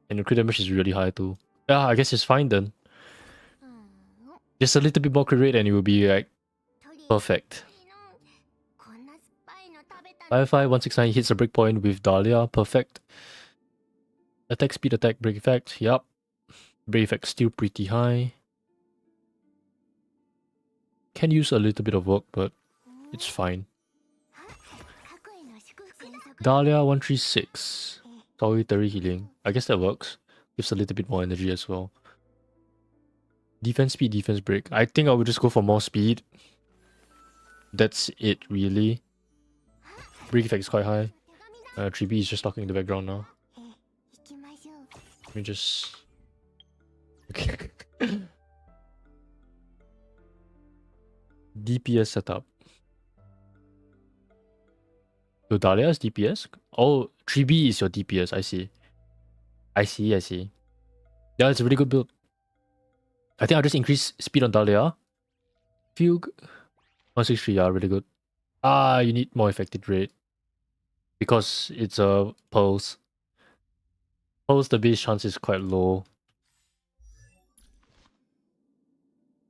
And your crit damage is really high too. Yeah, I guess it's fine then. Just a little bit more crit rate and it will be like perfect. 55169 hits a breakpoint with Dahlia. Perfect. Attack speed, attack, break effect. Yup. Break effect still pretty high. Can use a little bit of work, but it's fine. Dahlia 136. Solitary healing. I guess that works. Gives a little bit more energy as well. Defense speed, defense break. I think I would just go for more speed. That's it, really. Break effect is quite high. 3B is just talking in the background now. Let me just... Okay. DPS setup. So Dahlia's DPS? Oh, 3B is your DPS, I see. I see. Yeah, it's a really good build. I think I'll just increase speed on Dahlia. Fugue. 163, yeah, really good. You need more effective rate. Because it's a pulse. Pulse, the base chance is quite low.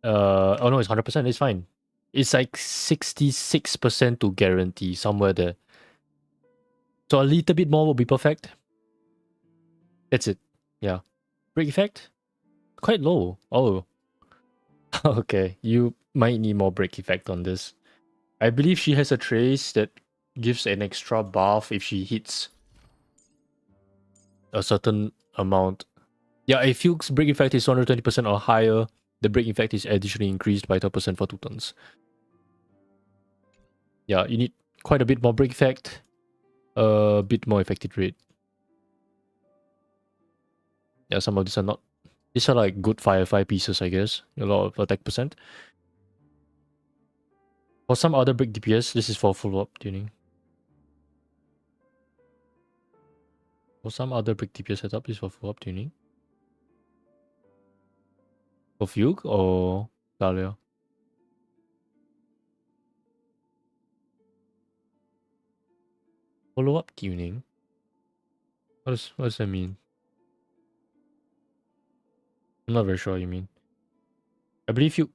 Oh no, it's 100%, it's fine. It's like 66% to guarantee, somewhere there. So a little bit more will be perfect. That's it. Yeah. Break effect? Quite low. Oh. Okay, you might need more break effect on this. I believe she has a trace that gives an extra buff if she hits a certain amount. Yeah, if Fugue's break effect is 120% or higher, the break effect is additionally increased by 12% for 2 turns. Yeah, you need quite a bit more break effect, a bit more effective rate. Yeah, some of these are not. These are like good Firefly pieces, I guess. A lot of attack percent. For some other break DPS, this is for follow-up tuning. For some other break DPS setup, this is for follow-up tuning. For Fugue or Dahlia? Follow-up tuning? What does that mean? I'm not very sure what you mean. I believe Fugue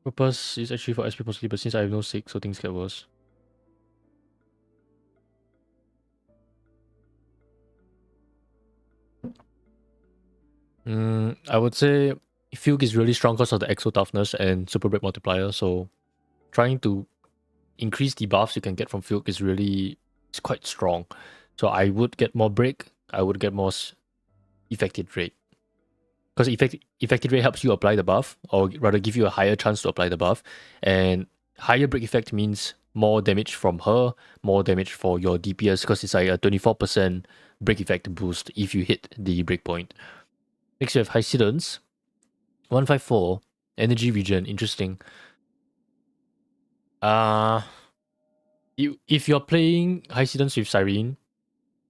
purpose is actually for SP possibly, but since I have no 6, so things get worse. I would say Fugue is really strong because of the exo toughness and super break multiplier, so trying to increase the buffs you can get from Fugue is really quite strong. So I would get more break, I would get more effective rate. Because effective rate helps you apply the buff, or rather give you a higher chance to apply the buff. And higher break effect means more damage from her, more damage for your DPS, because it's like a 24% break effect boost if you hit the breakpoint. Next, you have Hycidance. 154. Energy regen. Interesting. If you're playing Hycidance with Cyrene,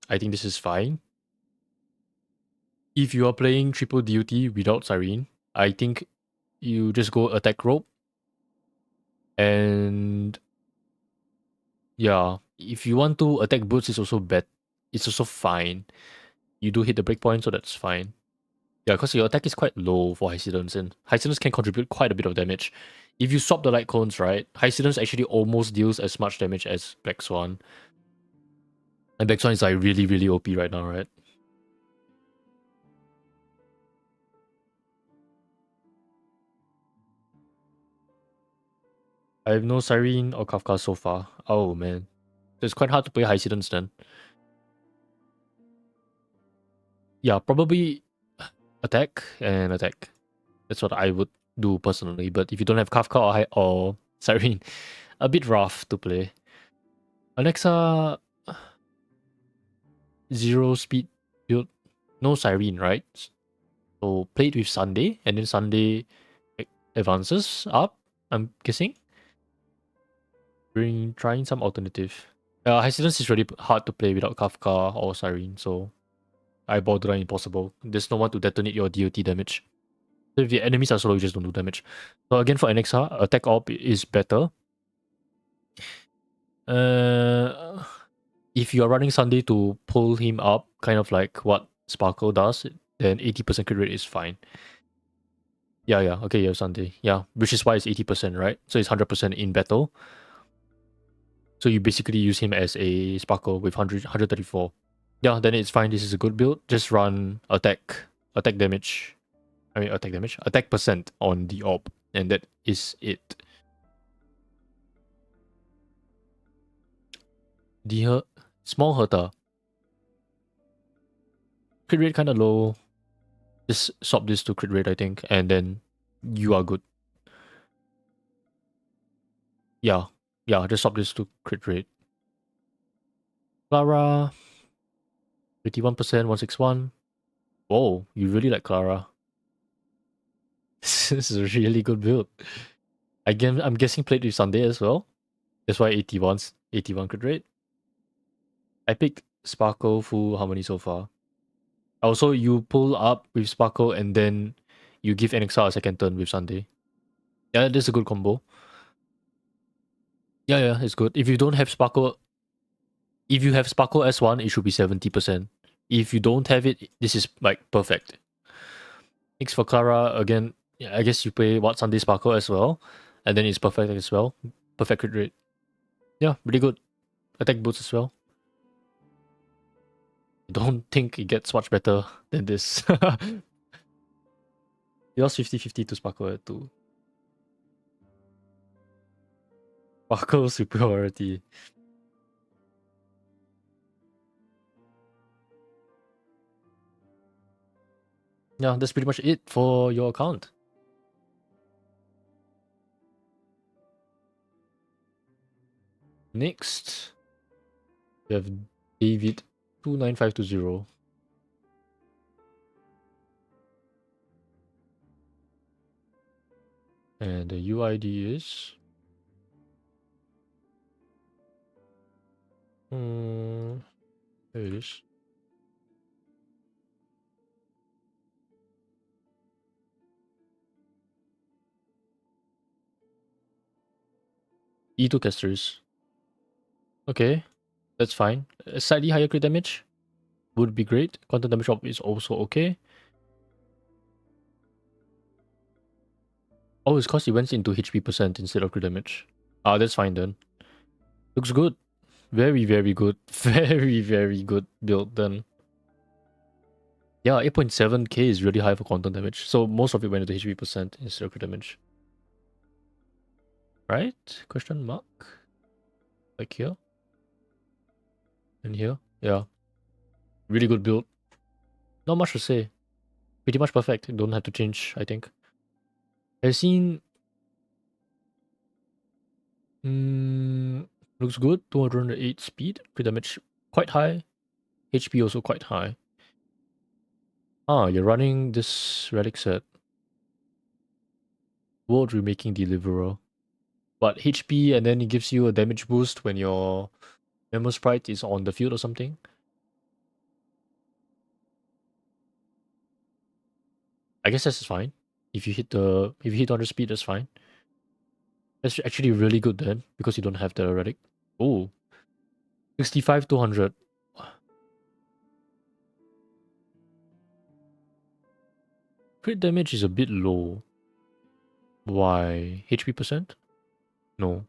I think this is fine. If you are playing triple duty without Cyrene, I think you just go attack rope. And yeah, if you want to attack boots, it's also it's also fine. You do hit the breakpoint, so that's fine. Yeah, because your attack is quite low for Hycidance, and Hycidance can contribute quite a bit of damage. If you swap the light cones, right, Hycidance actually almost deals as much damage as Black Swan. And Black Swan is like really, really OP right now, right? I have no Siren or Kafka so far. Oh man. So it's quite hard to play high Sidons then. Yeah, probably attack and attack. That's what I would do personally. But if you don't have Kafka or Siren, a bit rough to play. Alexa, zero speed build, no Siren, right? So play it with Sunday, and then Sunday advances up, I'm guessing. Trying some alternative. Hesitance is really hard to play without Kafka or Siren, so I borderline impossible. There's no one to detonate your DOT damage. So if the enemies are slow, you just don't do damage. So again, for NXR, attack op is better. If you are running Sunday to pull him up, kind of like what Sparkle does, then 80% crit rate is fine. Yeah, okay, you have Sunday. Yeah, which is why it's 80%, right? So it's 100% in battle. So you basically use him as a Sparkle with 134. Yeah, then it's fine. This is a good build. Just run attack damage. Attack percent on the orb, and that is it. The small hurter. Crit rate kind of low. Just swap this to crit rate, I think, and then you are good. Yeah, just swap this to crit rate. Clara, 51%, 161. Whoa, you really like Clara. This is a really good build. Again, I'm guessing played with Sunday as well. That's why 81 crit rate. I picked Sparkle full harmony so far. Also, you pull up with Sparkle and then you give NXR a second turn with Sunday. Yeah, that's a good combo. Yeah, it's good. If you don't have Sparkle, if you have Sparkle S1, it should be 70%. If you don't have it, this is like perfect. Next for Clara, again, yeah, I guess you play Sunday Sparkle as well, and then it's perfect as well. Perfect crit rate. Yeah, really good. Attack boots as well. Don't think it gets much better than this. You lost 50-50 to Sparkle at 2. Sparkle superiority. Yeah, that's pretty much it for your account. Next, we have David 29520. And the UID is... there it is. E2 casters. Okay, that's fine. Slightly higher crit damage would be great. Quantum damage up is also okay. Oh, it's because it went into HP percent instead of crit damage. Ah, that's fine then. Looks good. Very, very good. Very, very good build then. Yeah, 8.7k is really high for quantum damage. So most of it went into HP percent instead of crit damage. Right? Question mark? Like here? And here? Yeah. Really good build. Not much to say. Pretty much perfect. Don't have to change, I think. I've seen... looks good. 208 speed. Crit damage quite high. HP also quite high. Ah, you're running this relic set. World Remaking Deliverer. But HP and then it gives you a damage boost when your Memo Sprite is on the field or something. I guess that's fine. If you hit 100 speed, that's fine. That's actually really good then, because you don't have the relic. Oh. 65 to 100. Crit damage is a bit low. Why? HP percent? No.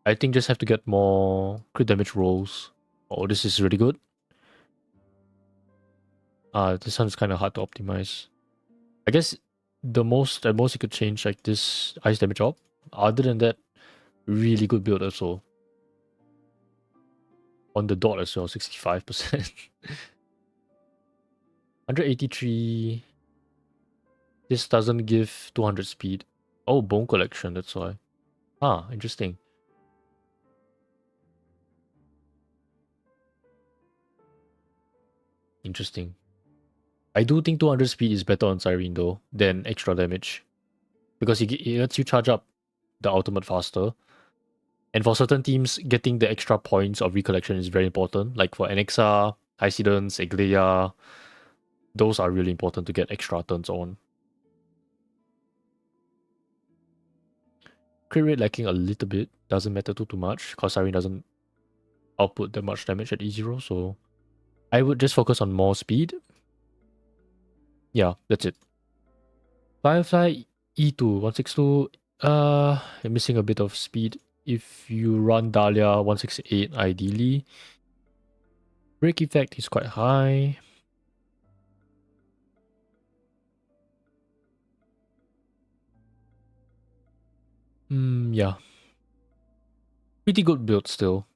I think just have to get more crit damage rolls. Oh, this is really good. This one's kind of hard to optimize. I guess the most at most you could change like this ice damage up, Other than that, really good build also. On the dot as well, 65%. 183. This doesn't give 200 speed. Oh, bone collection, that's why. Ah, interesting. Interesting. I do think 200 speed is better on Siren though than extra damage. Because it lets you charge up the ultimate faster. And for certain teams, getting the extra points of recollection is very important. Like for Anixa, Hysidance, Egleia, those are really important to get extra turns on. Crit rate lacking a little bit. Doesn't matter too much because Siren doesn't output that much damage at E0. So I would just focus on more speed. Yeah, that's it. Firefly E2, 162. You're missing a bit of speed. If you run Dahlia 168, ideally. Break effect is quite high. Yeah. Pretty good build still.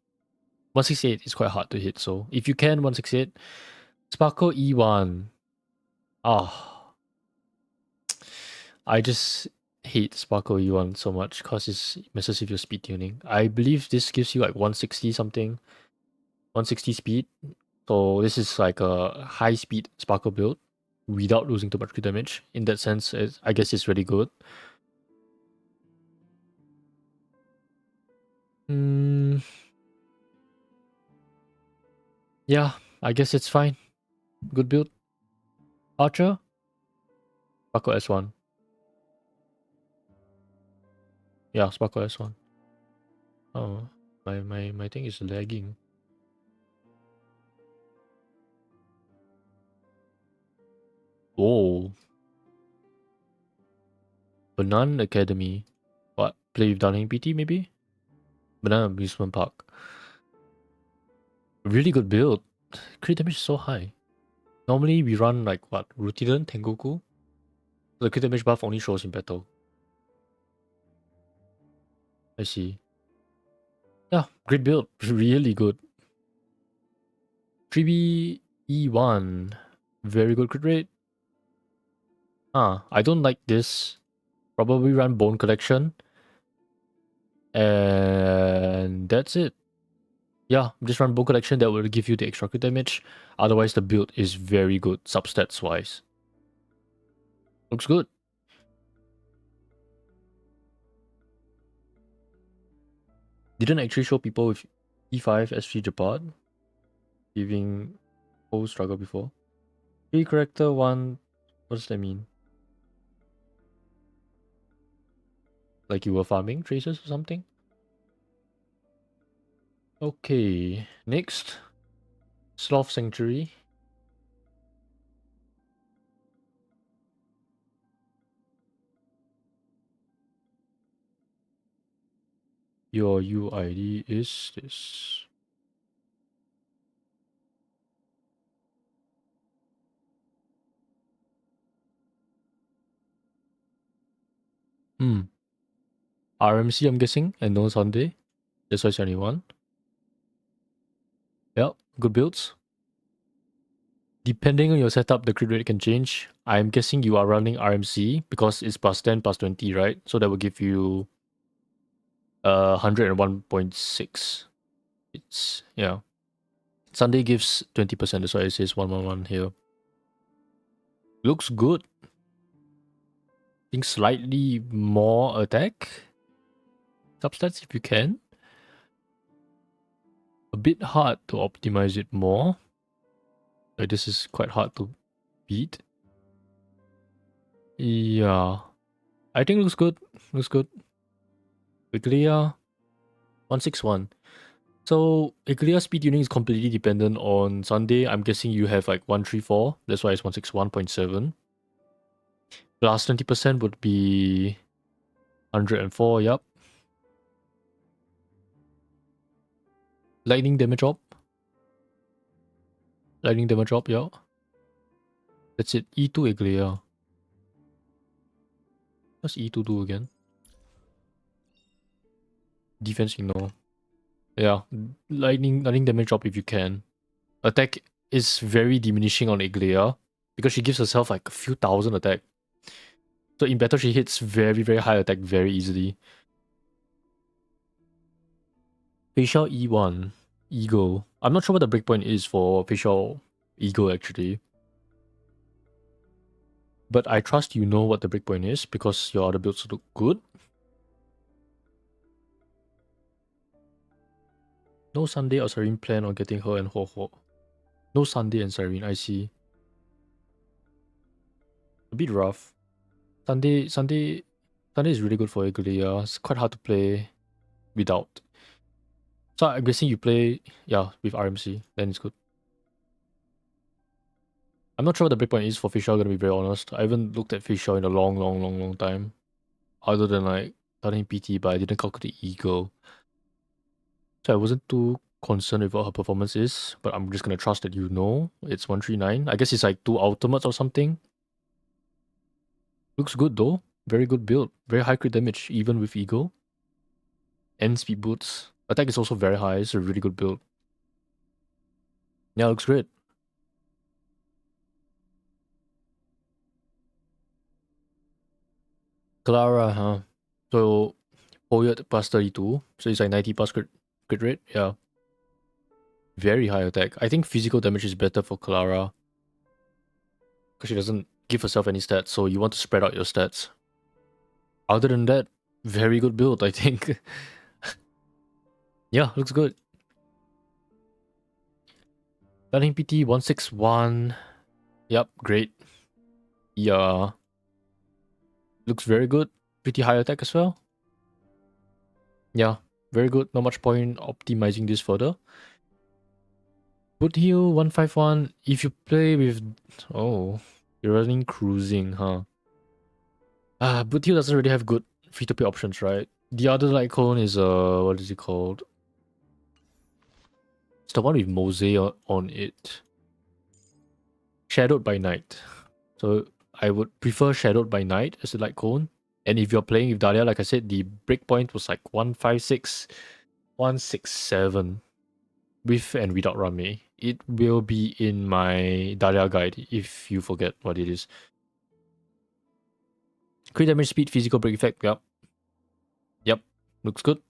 168 is quite hard to hit, so if you can, 168. Sparkle E1. Ah. I just hate Sparkle E1 so much because it messes with your speed tuning. I believe this gives you like 160 something. 160 speed. So this is like a high speed Sparkle build without losing too much crit damage. In that sense, I guess it's really good. Yeah, I guess it's fine. Good build. Archer? Sparkle S1. Yeah, Sparkle S1. Oh, my thing is lagging. Whoa. Banana Academy. What? Play with Darling PT maybe? Banana Amusement Park. Really good build. Crit damage is so high. Normally we run like what? Rutiden, Tengoku? The crit damage buff only shows in battle. I see. Yeah, great build. Really good. 3B E1. Very good crit rate. I don't like this. Probably run Bone Collection. And that's it. Yeah, just run Bone Collection, that will give you the extra crit damage. Otherwise, the build is very good, substats wise. Looks good. Didn't actually show people with E5 S3 Japad giving whole struggle before. 3 character 1, what does that mean? Like you were farming traces or something? Okay, next. Sloth Sanctuary. Your UID is this. RMC, I'm guessing, and no Sunday. That's why it's only one. Yep, good builds. Depending on your setup, the crit rate can change. I'm guessing you are running RMC because it's plus 10, plus 20, right? So that will give you 101.6. It's, yeah. Sunday gives 20%, that's why it says 111 here. Looks good. I think slightly more attack. Substats if you can. A bit hard to optimize it more. Like this is quite hard to beat. Yeah. I think looks good. Looks good. Iglia 161. So Iglia speed tuning is completely dependent on Sunday. I'm guessing you have like 134. That's why it's 161.7. Plus 20% would be 104, yup. Lightning damage up. Lightning damage up, yeah. That's it. E2 Iglia. What's E2 do again? Defense ignore. Yeah, lightning damage drop if you can. Attack is very diminishing on Iglea because she gives herself like a few thousand attack. So in battle she hits very high attack very easily. Facial E1, Ego. I'm not sure what the breakpoint is for facial Ego actually. But I trust you know what the breakpoint is because your other builds look good. No Sunday or Serene plan on getting her and Ho Ho. No Sunday and Serene, I see. A bit rough. Sunday is really good for Iglea. It's quite hard to play without. So I'm guessing you play, yeah, with RMC, then it's good. I'm not sure what the breakpoint is for Fischl, gonna be very honest. I haven't looked at Fischl in a long time. Other than like studying PT, but I didn't calculate Ego. So I wasn't too concerned with what her performance is, but I'm just gonna trust that you know. It's 139. I guess it's like 2 ultimates or something. Looks good though. Very good build. Very high crit damage, even with Ego. And speed boots. Attack is also very high. It's a really good build. Yeah, looks great. Clara, huh? So, Poet plus 32. So it's like 90 plus crit rate. Yeah. Very high attack. I think physical damage is better for Clara. Because she doesn't give herself any stats. So you want to spread out your stats. Other than that, very good build, I think. Yeah, looks good. Learning PT 161. Yep, great. Yeah. Looks very good. Pretty high attack as well. Yeah, very good. Not much point optimizing this further. Boot heal 151. If you play with... Oh, you're running cruising, huh? Boot heal doesn't really have good free-to-play options, right? The other light cone is, what is it called? It's the one with Mosaic on it. Shadowed by Night. So I would prefer Shadowed by Night as a light cone. And if you're playing with Dahlia, like I said, the breakpoint was like 156, 167 with and without Rame. It will be in my Dahlia guide if you forget what it is. Crit damage, speed, physical break effect. Yep. Yep. Looks good.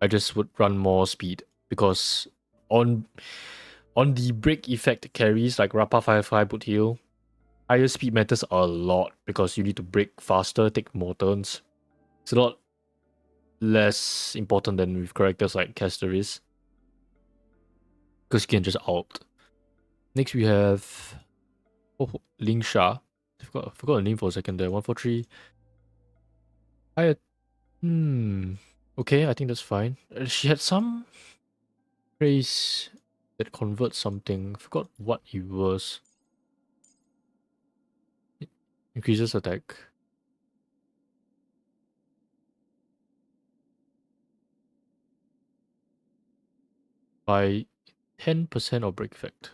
I just would run more speed because on the break effect carries like Rappa Firefly, Boot Heal, higher speed matters a lot because you need to break faster, take more turns. It's a lot less important than with characters like Casteris. Because you can just ult. Next we have Ling Sha. I forgot her name for a second there. 143. Okay, I think that's fine. She had some phrase that converts something. I forgot what it was. It increases attack. By 10% of break effect.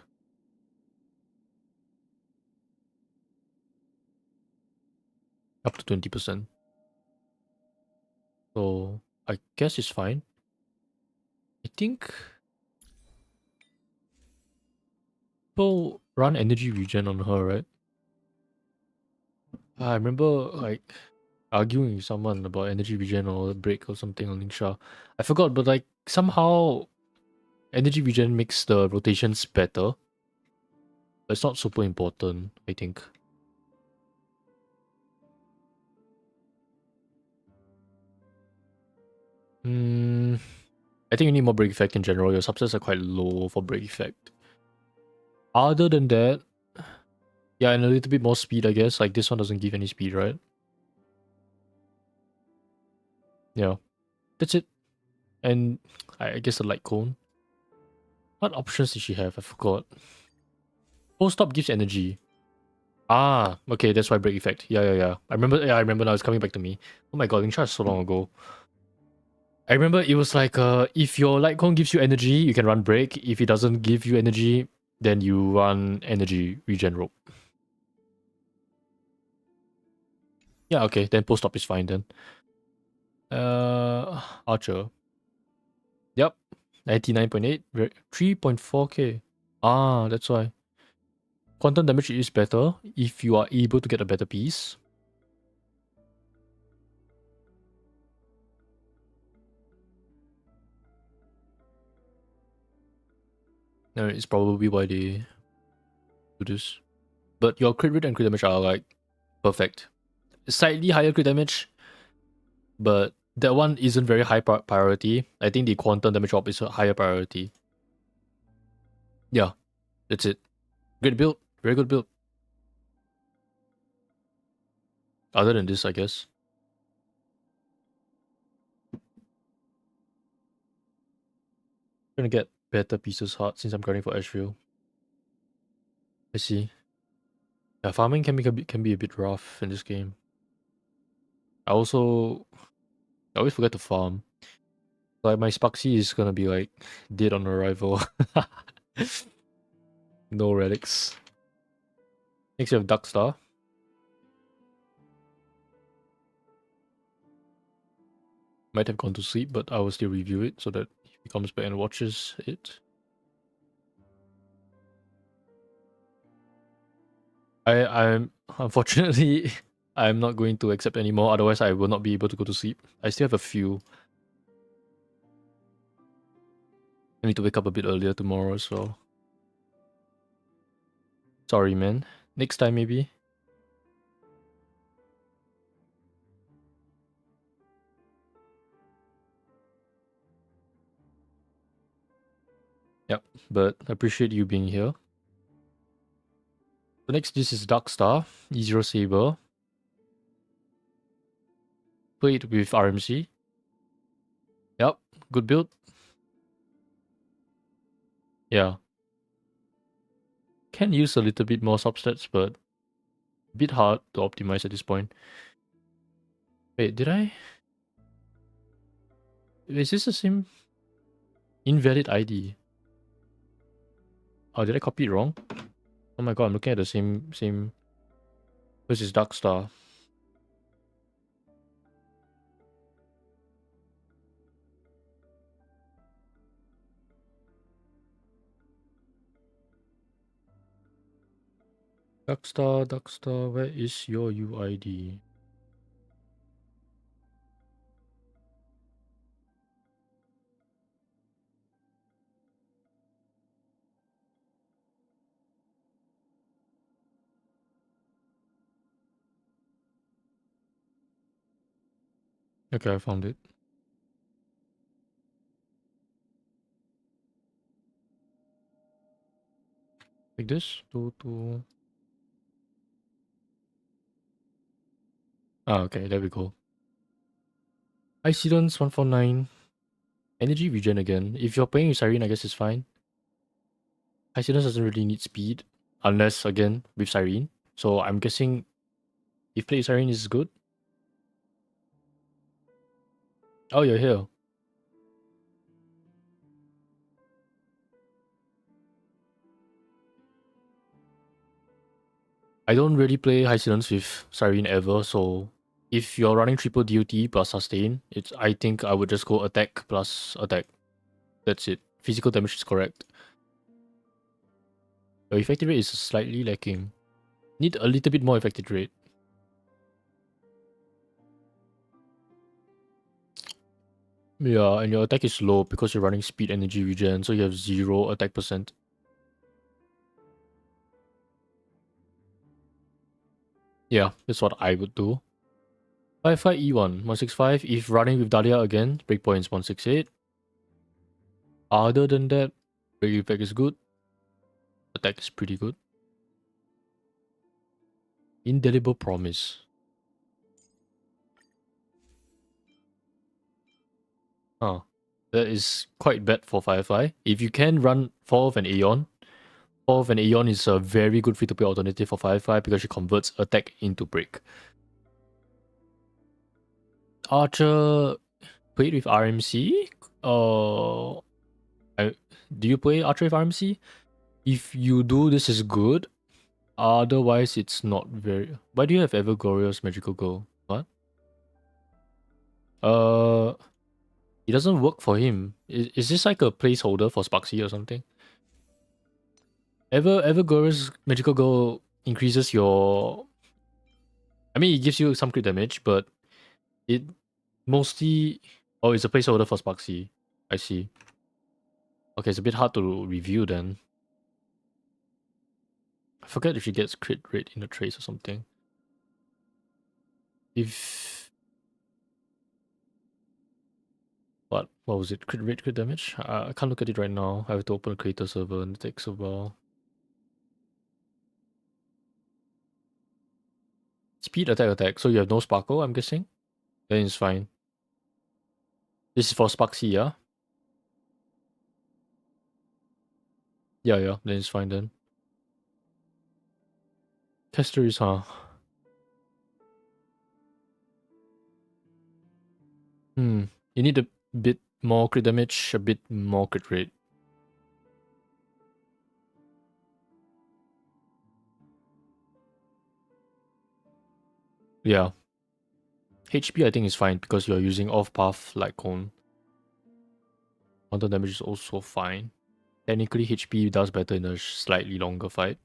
Up to 20%. So I guess it's fine. I think people run energy regen on her, right? I remember like arguing with someone about energy regen or break or something on Lingsha. I forgot, but like somehow energy regen makes the rotations better. But it's not super important, I think. I think you need more break effect in general. Your subsets are quite low for break effect. Other than that, yeah, and a little bit more speed, I guess. Like this one doesn't give any speed, right? Yeah. That's it. And I guess the light cone. What options did she have? I forgot. Full stop gives energy. Ah, okay, that's why break effect. Yeah. I remember now, it's coming back to me. Oh my god, Lingsha is so long ago. I remember it was like if your light cone gives you energy, you can run break. If it doesn't give you energy, then you run energy regen rope. Yeah, okay, then post stop is fine then. Archer. Yep. 99.8. 3.4k. Ah, that's why. Quantum damage is better if you are able to get a better piece. No, it's probably why they do this. But your crit rate and crit damage are like perfect. Slightly higher crit damage, but that one isn't very high priority. I think the quantum damage drop is a higher priority. Yeah, that's it. Great build. Very good build. Other than this, I guess. I'm gonna get better pieces hard since I'm grinding for Ashville. I see. Yeah, farming can be a bit rough in this game. I always forget to farm. Like my Sparxie is gonna be like dead on arrival. No relics. Next you have Darkstar. Might have gone to sleep, but I will still review it so that he comes back and watches it. I'm unfortunately I'm not going to accept anymore, otherwise I will not be able to go to sleep. I still have a few. I need to wake up a bit earlier tomorrow as well. Sorry, man. Next time, maybe. Yep, but I appreciate you being here. The next, this is Darkstar, E0 Saber. Played with RMC. Yep, good build. Yeah. Can use a little bit more substats, but a bit hard to optimize at this point. Wait, did I? Is this the same? Invalid ID. Oh, did I copy it wrong? Oh my god, I'm looking at the same. This is Darkstar. Darkstar, where is your UID? Okay, I found it. Like this? Two. Ah, okay, there we go. Incidents 149. Energy regen again. If you're playing with Siren, I guess it's fine. Incidents doesn't really need speed. Unless, again, with Siren. So I'm guessing if play Siren is good. Oh, you're here. I don't really play Incidents with Siren ever, so if you're running triple duty plus sustain, I think I would just go attack plus attack. That's it. Physical damage is correct. Your effective rate is slightly lacking. Need a little bit more effective rate. Yeah, and your attack is low because you're running speed energy regen, so you have 0 attack percent. Yeah, that's what I would do. 55 E1, 165. If running with Dahlia again, breakpoint's 168. Other than that, break effect is good. Attack is pretty good. Indelible Promise. Huh. That is quite bad for Firefly. If you can run Fall of an Aeon, Fall of an Aeon is a very good free-to-play alternative for Firefly because she converts attack into break. Archer played with RMC? Do you play Archer with RMC? If you do, this is good. Otherwise, it's not very... Why do you have Everglorious Magical Girl? What? It doesn't work for him. Is this like a placeholder for Sparxie or something? Evergore's Magical Girl increases your... I mean, it gives you some crit damage, but it mostly... Oh, it's a placeholder for Sparxie. I see. Okay, it's a bit hard to review then. I forget if she gets crit rate in the trace or something. If... What was it? Crit rate, crit damage? I can't look at it right now. I have to open a creator server and it takes a while. Speed, attack. So you have no sparkle, I'm guessing? Then it's fine. This is for Sparxie, yeah? Yeah, then it's fine then. Testers, huh? You need a bit more crit damage, a bit more crit rate. Yeah. HP I think is fine because you're using off-path like cone. Counter damage is also fine. Technically HP does better in a slightly longer fight.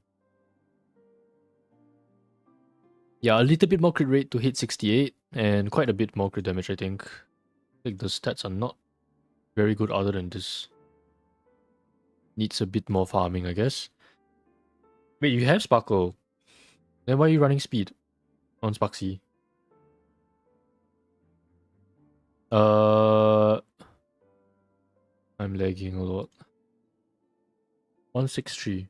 Yeah, a little bit more crit rate to hit 68 and quite a bit more crit damage, I think. Like the stats are not very good other than this. Needs a bit more farming, I guess. Wait, you have Sparkle. Then why are you running speed on Sparxie? I'm lagging a lot. 163.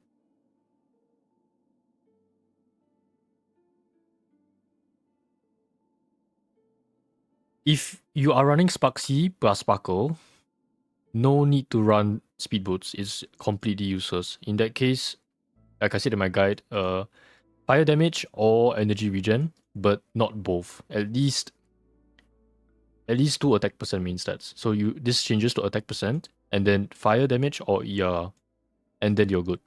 If you are running Sparxie plus Sparkle, no need to run speed boots. It's completely useless. In that case, like I said in my guide, fire damage or energy regen, but not both. At least 2 attack percent main stats. So this changes to attack percent, and then fire damage or ER, and then you're good.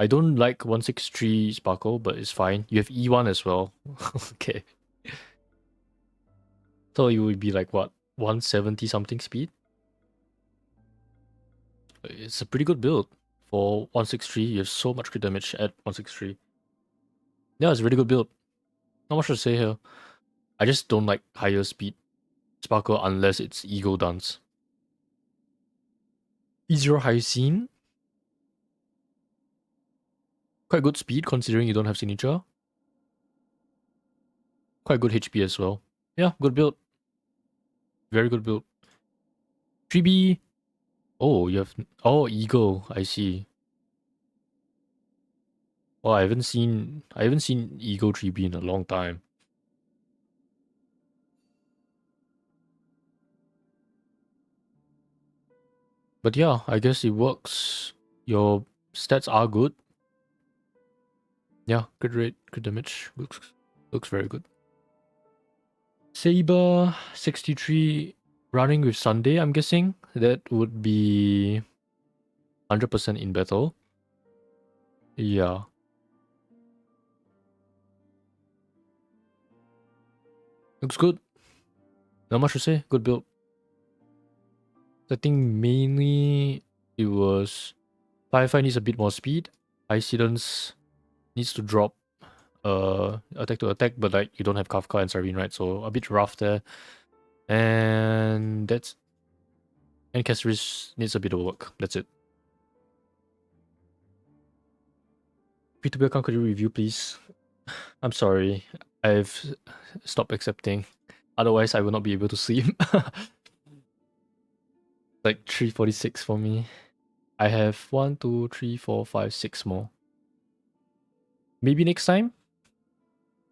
I don't like 163 Sparkle, but it's fine. You have E1 as well. Okay. So you would be like what, 170 something speed? It's a pretty good build for 163. You have so much crit damage at 163. Yeah, it's a really good build. Not much to say here. I just don't like higher speed Sparkle unless it's Ego Dance. E0 Hyacin. Quite good speed considering you don't have signature. Quite good HP as well. Yeah, good build. Very good build. 3B. Oh, you have... Oh, Eagle. I see. Well, I haven't seen Eagle 3B in a long time. But yeah, I guess it works. Your stats are good. Yeah, good rate, good damage. Looks very good. Saber 63 running with Sunday, I'm guessing. That would be 100% in battle. Yeah. Looks good. Not much to say. Good build. I think mainly it was Firefly needs a bit more speed. Incidence needs to drop attack to attack, but like you don't have Kafka and Sareen, right? So a bit rough there. And that's... And Caceres needs a bit of work. That's it. P2P account, could you review, please? I'm sorry. I've stopped accepting. Otherwise, I will not be able to sleep. Like 346 for me. I have 1, 2, 3, 4, 5, 6 more. Maybe next time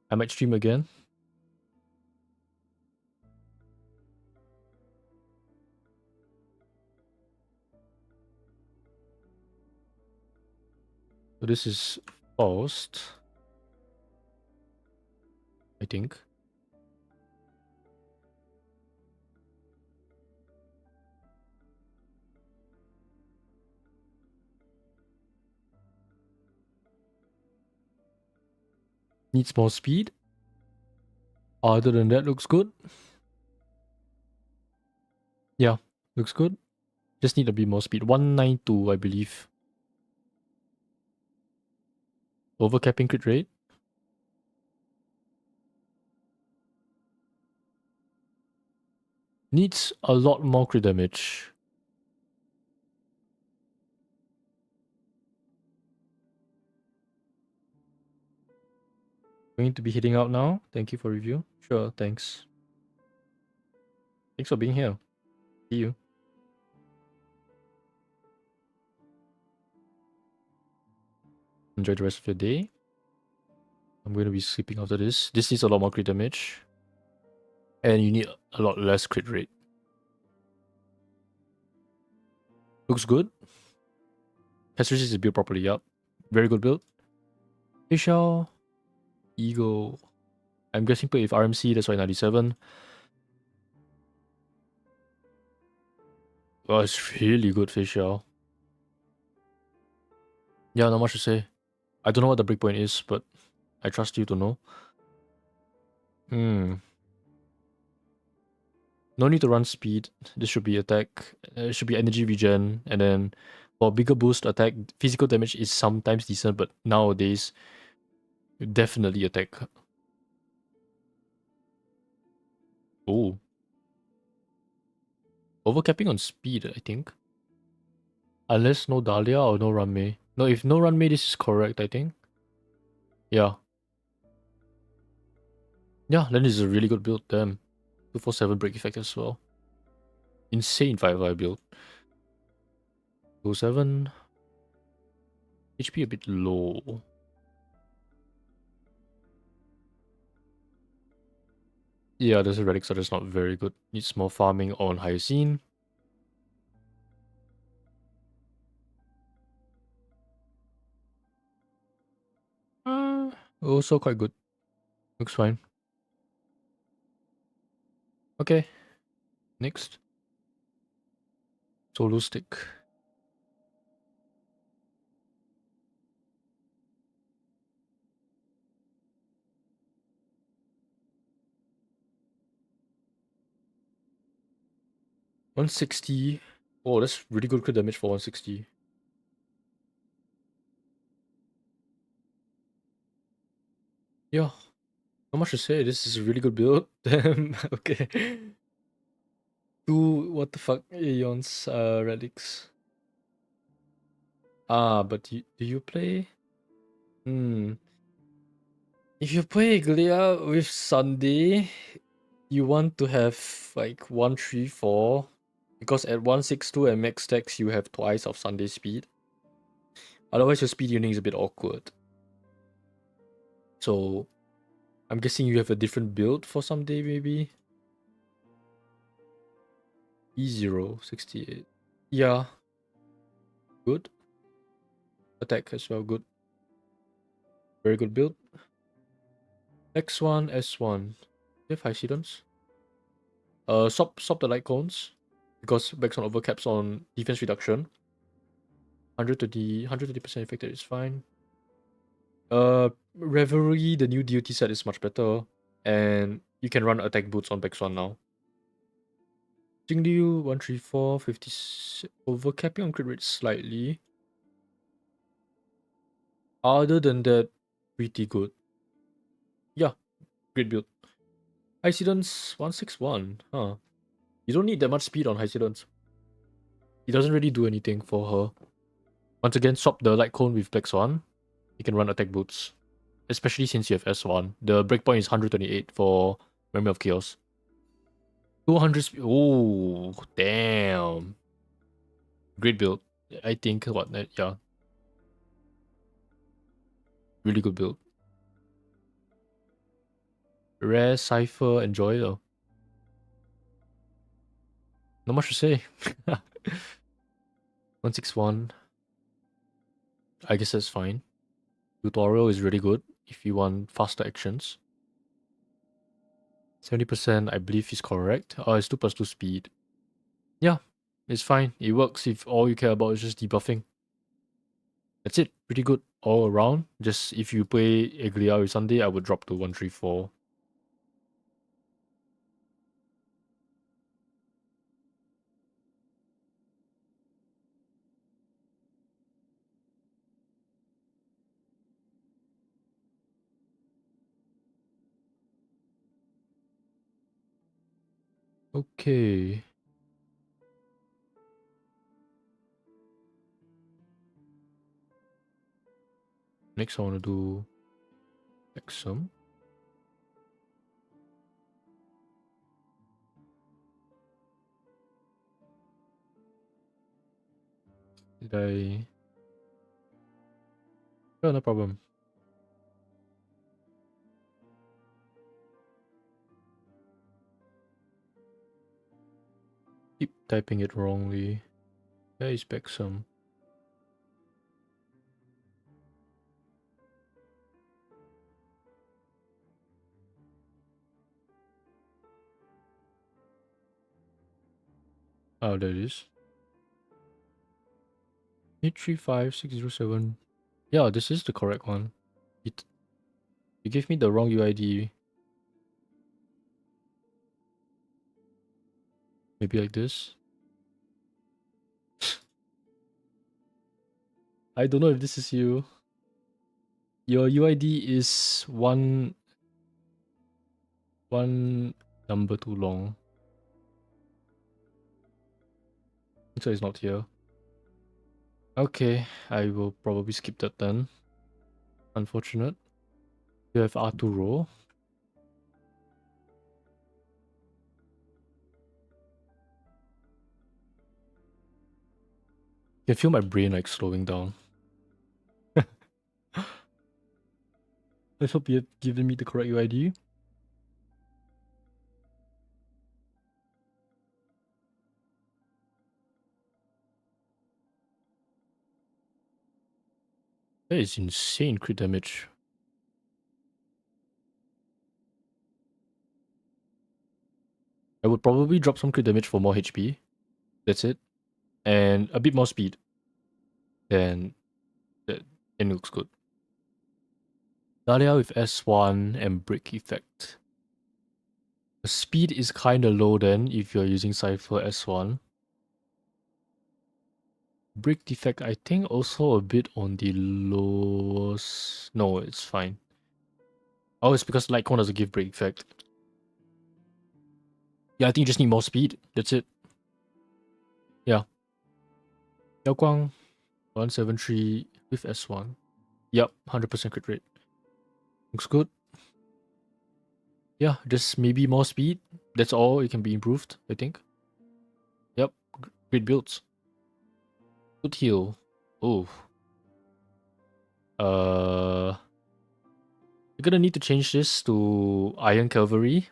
I might stream again. So this is Faust, I think. Needs more speed. Other than that, looks good. Yeah, looks good. Just need a bit more speed. 192, I believe. Overcapping crit rate. Needs a lot more crit damage. Going to be hitting out now. Thank you for review. Sure, thanks. Thanks for being here. See you. Enjoy the rest of your day. I'm going to be sleeping after this. This needs a lot more crit damage. And you need a lot less crit rate. Looks good. Pestris is built properly up. Very good build. Facial. Ego. I'm guessing play with RMC, that's why 97. Oh, it's really good facial. Yeah, not much to say. I don't know what the breakpoint is, but I trust you to know. No need to run speed. This should be attack. It should be energy regen. And then for bigger boost attack, physical damage is sometimes decent, but nowadays, definitely attack. Oh. Overcapping on speed, I think. Unless no Dahlia or no Ranmei. No, if no Ranmei, this is correct, I think. Yeah. Yeah, then this is a really good build. Damn. 247 break effect as well. Insane 5-5 build. 207. HP a bit low. Yeah, those relics are just not very good. Needs more farming on Hyacine. Also quite good. Looks fine. Okay. Next. Solo stick. $160. Oh, that's really good crit damage for 160. Yeah. Not much to say. This is a really good build. Damn. Okay. Two what the fuck Aeons relics. But do you play? If you play Glia with Sunday, you want to have like 134, because at 162 and max stacks you have twice of Sunday speed. Otherwise your speed unit is a bit awkward. So I'm guessing you have a different build for Sunday maybe. E0 68. Yeah. Good. Attack as well, good. Very good build. X1, S1. You have high sedans? Swap the light cones. Because backs on overcaps on defense reduction. 130% affected is fine. Revelry, the new duty set is much better. And you can run attack boots on Bex 1 now. Jingliu, 134, 50. Overcapping on crit rate slightly. Other than that, pretty good. Yeah, great build. Hysidance 161. Huh. You don't need that much speed on Hysidance. It doesn't really do anything for her. Once again, swap the light cone with Bex 1. You can run attack boots. Especially since you have S1. The breakpoint is 128 for Memory of Chaos. 200 speed. Oh, damn. Great build. I think, yeah. Really good build. Rare, Cypher, Enjoyer. Not much to say. 161. I guess that's fine. Tutorial is really good if you want faster actions. 70%, I believe is correct. It's 2+2 speed. Yeah, it's fine. It works if all you care about is just debuffing. That's it. Pretty good all around. Just if you play Eglia with Sunday, I would drop to 134. Okay. Next I want to do Exum. Did I? Oh, no problem. Keep typing it wrongly. Where is Exum? Oh, there it is. 835607. Yeah, this is the correct one. You gave me the wrong UID. Maybe like this. I don't know if this is you. Your UID is one number too long. So it's not here. Okay, I will probably skip that then. Unfortunate. You have Arturo. I can feel my brain like slowing down. I hope you have given me the correct UID. That is insane crit damage. I would probably drop some crit damage for more HP. That's it. And a bit more speed. Then it looks good. Dahlia with S1 and Brick Effect. The speed is kinda low then if you're using Cypher S1. Brick Defect, I think also a bit on the lowest. No, it's fine. Oh, it's because Litecoin doesn't give Brick Effect. Yeah, I think you just need more speed. That's it. Yeah. Yao Guang 173 with S1. Yep, 100% crit rate. Looks good. Yeah, just maybe more speed. That's all. It can be improved, I think. Yep, great builds. Good heal. Oh. You're gonna need to change this to Iron Cavalry.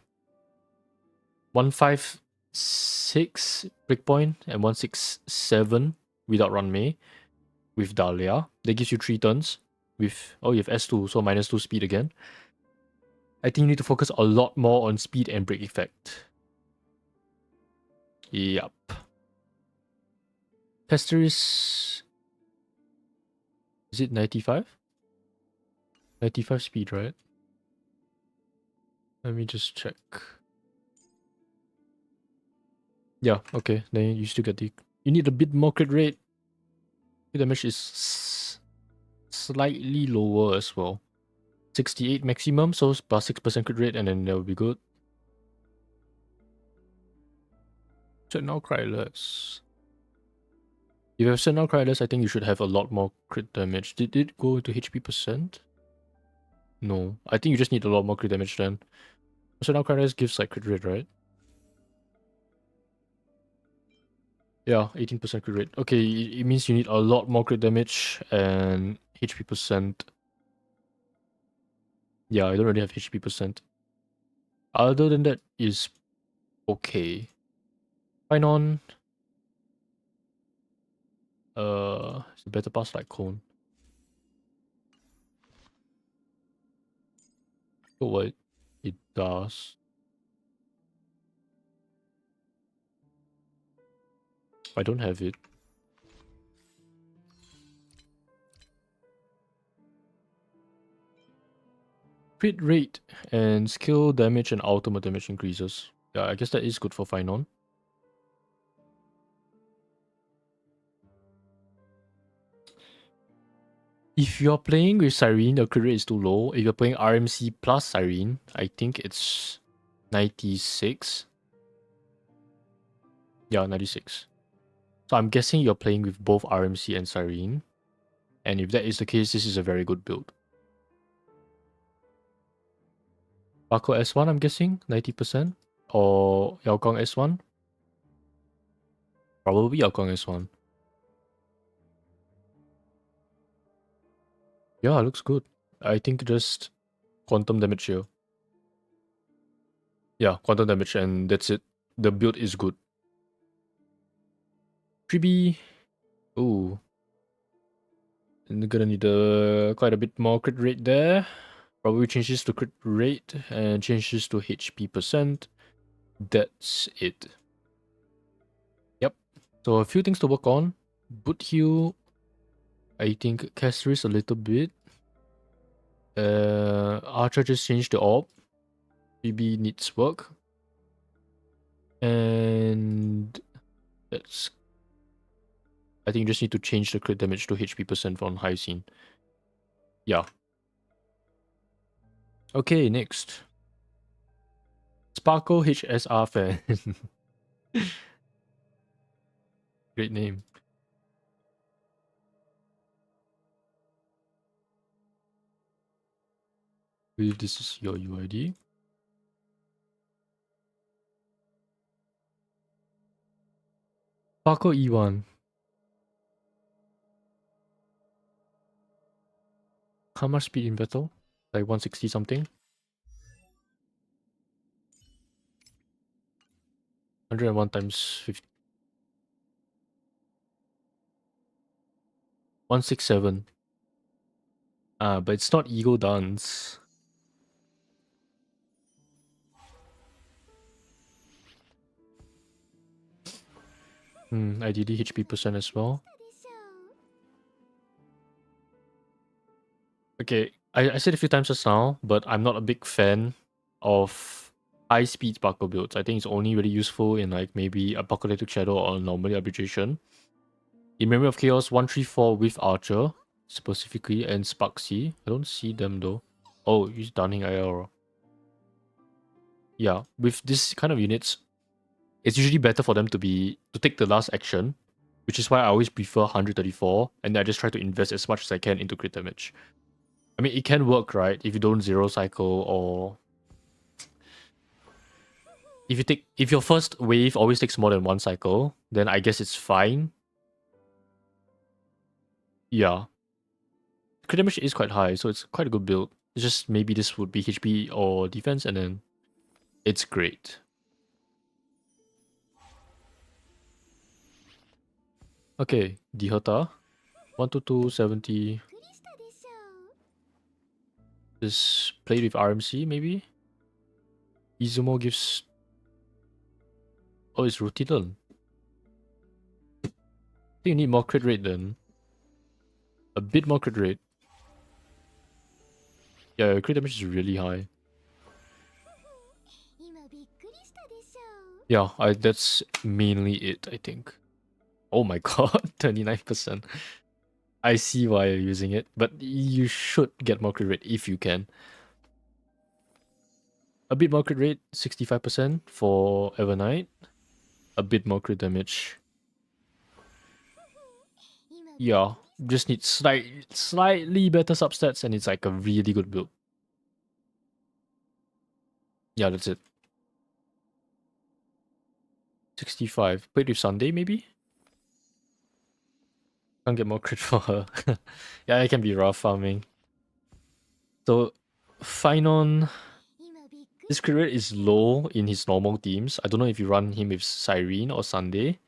156 breakpoint and 167 without run May with Dahlia. That gives you 3 turns. With you have S2, so -2 speed again. I think you need to focus a lot more on speed and break effect. Yup. Tester is it 95? 95 speed, right? Let me just check. Yeah, okay. Then you still get the... You need a bit more crit rate. The damage is slightly lower as well. 68 maximum, so plus 6% crit rate, and then that will be good. Set now cry less. If you have set now cry less, I think you should have a lot more crit damage. Did it go to HP percent? No. I think you just need a lot more crit damage then. Set now cry less gives like crit rate, right? Yeah, 18% crit rate. Okay, it means you need a lot more crit damage and HP percent. Yeah, I don't really have HP percent. Other than that is okay. Fine on. It's a better pass like cone. So what it does. I don't have it. Crit rate and skill damage and ultimate damage increases. Yeah, I guess that is good for Finon. If you're playing with Cyrene, the crit rate is too low. If you're playing RMC plus Cyrene, I think it's 96. Yeah, 96. So I'm guessing you're playing with both RMC and Cyrene. And if that is the case, this is a very good build. Bako S1, I'm guessing, 90%? Or Yaokong S1? Probably Yaokong S1. Yeah, looks good. I think just quantum damage here. Yeah, quantum damage and that's it. The build is good. 3B. Ooh. And gonna need quite a bit more crit rate there. Probably change this to crit rate and change this to HP percent. That's it. Yep. So a few things to work on. Boot heal. I think cast risk a little bit. Archer just changed the orb. 3B needs work. And that's... I think you just need to change the crit damage to HP percent on Hyoscene. Yeah. Okay, next. Sparkle HSR fan. Great name. Believe this is your UID. Sparkle E1. How much speed in battle? Like 160 something? 101 times 50. 167. Ah, but it's not Ego Dance. Ideally HP percent as well. Okay, I said a few times just now, but I'm not a big fan of high speed sparkle builds. I think it's only really useful in like maybe Apocalyptic Shadow or normally Arbitration. In Memory of Chaos, 134 with Archer, specifically, and Sparxie. I don't see them though. Oh, he's Dunning IR. Yeah, with this kind of units, it's usually better for them to take the last action, which is why I always prefer 134, and I just try to invest as much as I can into crit damage. I mean, it can work, right? If you don't zero cycle or if your first wave always takes more than one cycle, then I guess it's fine. Yeah. Crit damage is quite high, so it's quite a good build. It's just maybe this would be HP or defense, and then it's great. Okay, Dihota. 122, 70. Just played with RMC, maybe? Izumo gives... Oh, it's Rutidon. I think you need more crit rate then. A bit more crit rate. Yeah, crit damage is really high. Yeah, that's mainly it, I think. Oh my god, 29%. I see why you're using it, but you should get more crit rate if you can. A bit more crit rate, 65% for Evernight. A bit more crit damage. Yeah, just need slightly better substats and it's like a really good build. Yeah, that's it. 65. Played with Sunday, maybe? Can't get more crit for her. Yeah, it can be rough farming. So, Finon... This crit rate is low in his normal teams. I don't know if you run him with Cyrene or Sunday.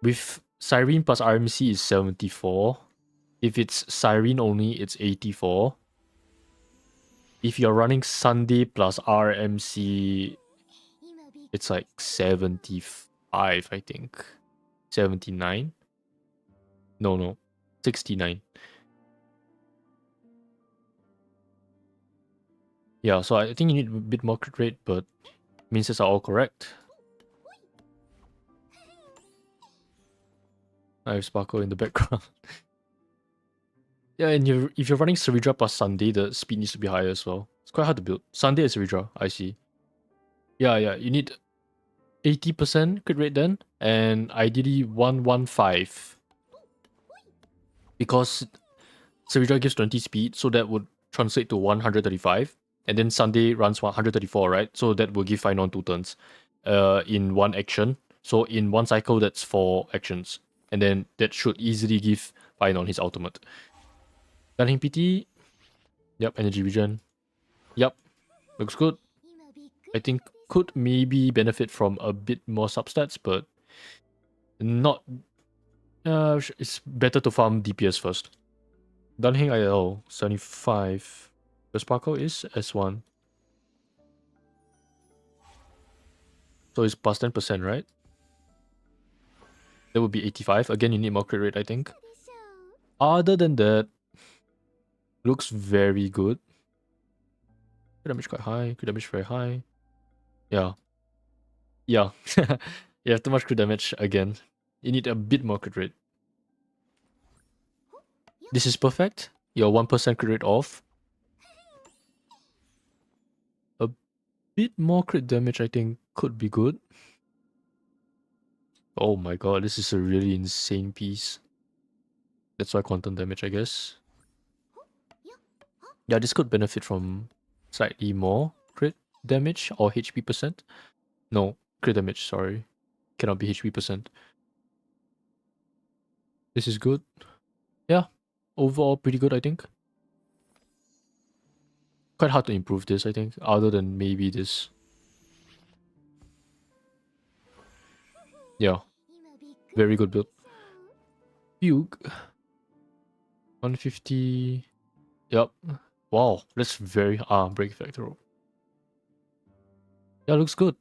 With Cyrene plus RMC is 74. If it's Cyrene only, it's 84. If you're running Sunday plus RMC, it's like 75, I think. 79? No. 69. Yeah, so I think you need a bit more crit rate, but minces are all correct. I have Sparkle in the background. Yeah, and if you're running Ceridra plus Sunday, the speed needs to be higher as well. It's quite hard to build. Sunday and Ceridra, I see. Yeah, you need 80% crit rate then, and ideally 115. Because Ceridra gives 20 speed, so that would translate to 135. And then Sunday runs 134, right? So that will give Fine on 2 turns in one action. So in one cycle, that's 4 actions. And then that should easily give Fine on his ultimate. Gunning PT. Yep, energy regen. Yep, looks good. I think could maybe benefit from a bit more substats, but not. It's better to farm DPS first. Dunhing IL 75. The Sparkle is S1. So it's plus 10%, right? That would be 85. Again, you need more crit rate, I think. Other than that, looks very good. Crit damage quite high. Crit damage very high. Yeah. Yeah. You have too much crit damage again. You need a bit more crit rate. This is perfect. You're 1% crit rate off. A bit more crit damage, I think, could be good. Oh my god, this is a really insane piece. That's why quantum damage, I guess. Yeah, this could benefit from slightly more crit damage or HP percent. No, crit damage, sorry. Cannot be HP percent. This is good. Yeah, overall pretty good, I think. Quite hard to improve this, I think, other than maybe this. Yeah, very good build. Fugue. 150. Yep. Wow, that's very break factor. Yeah, looks good.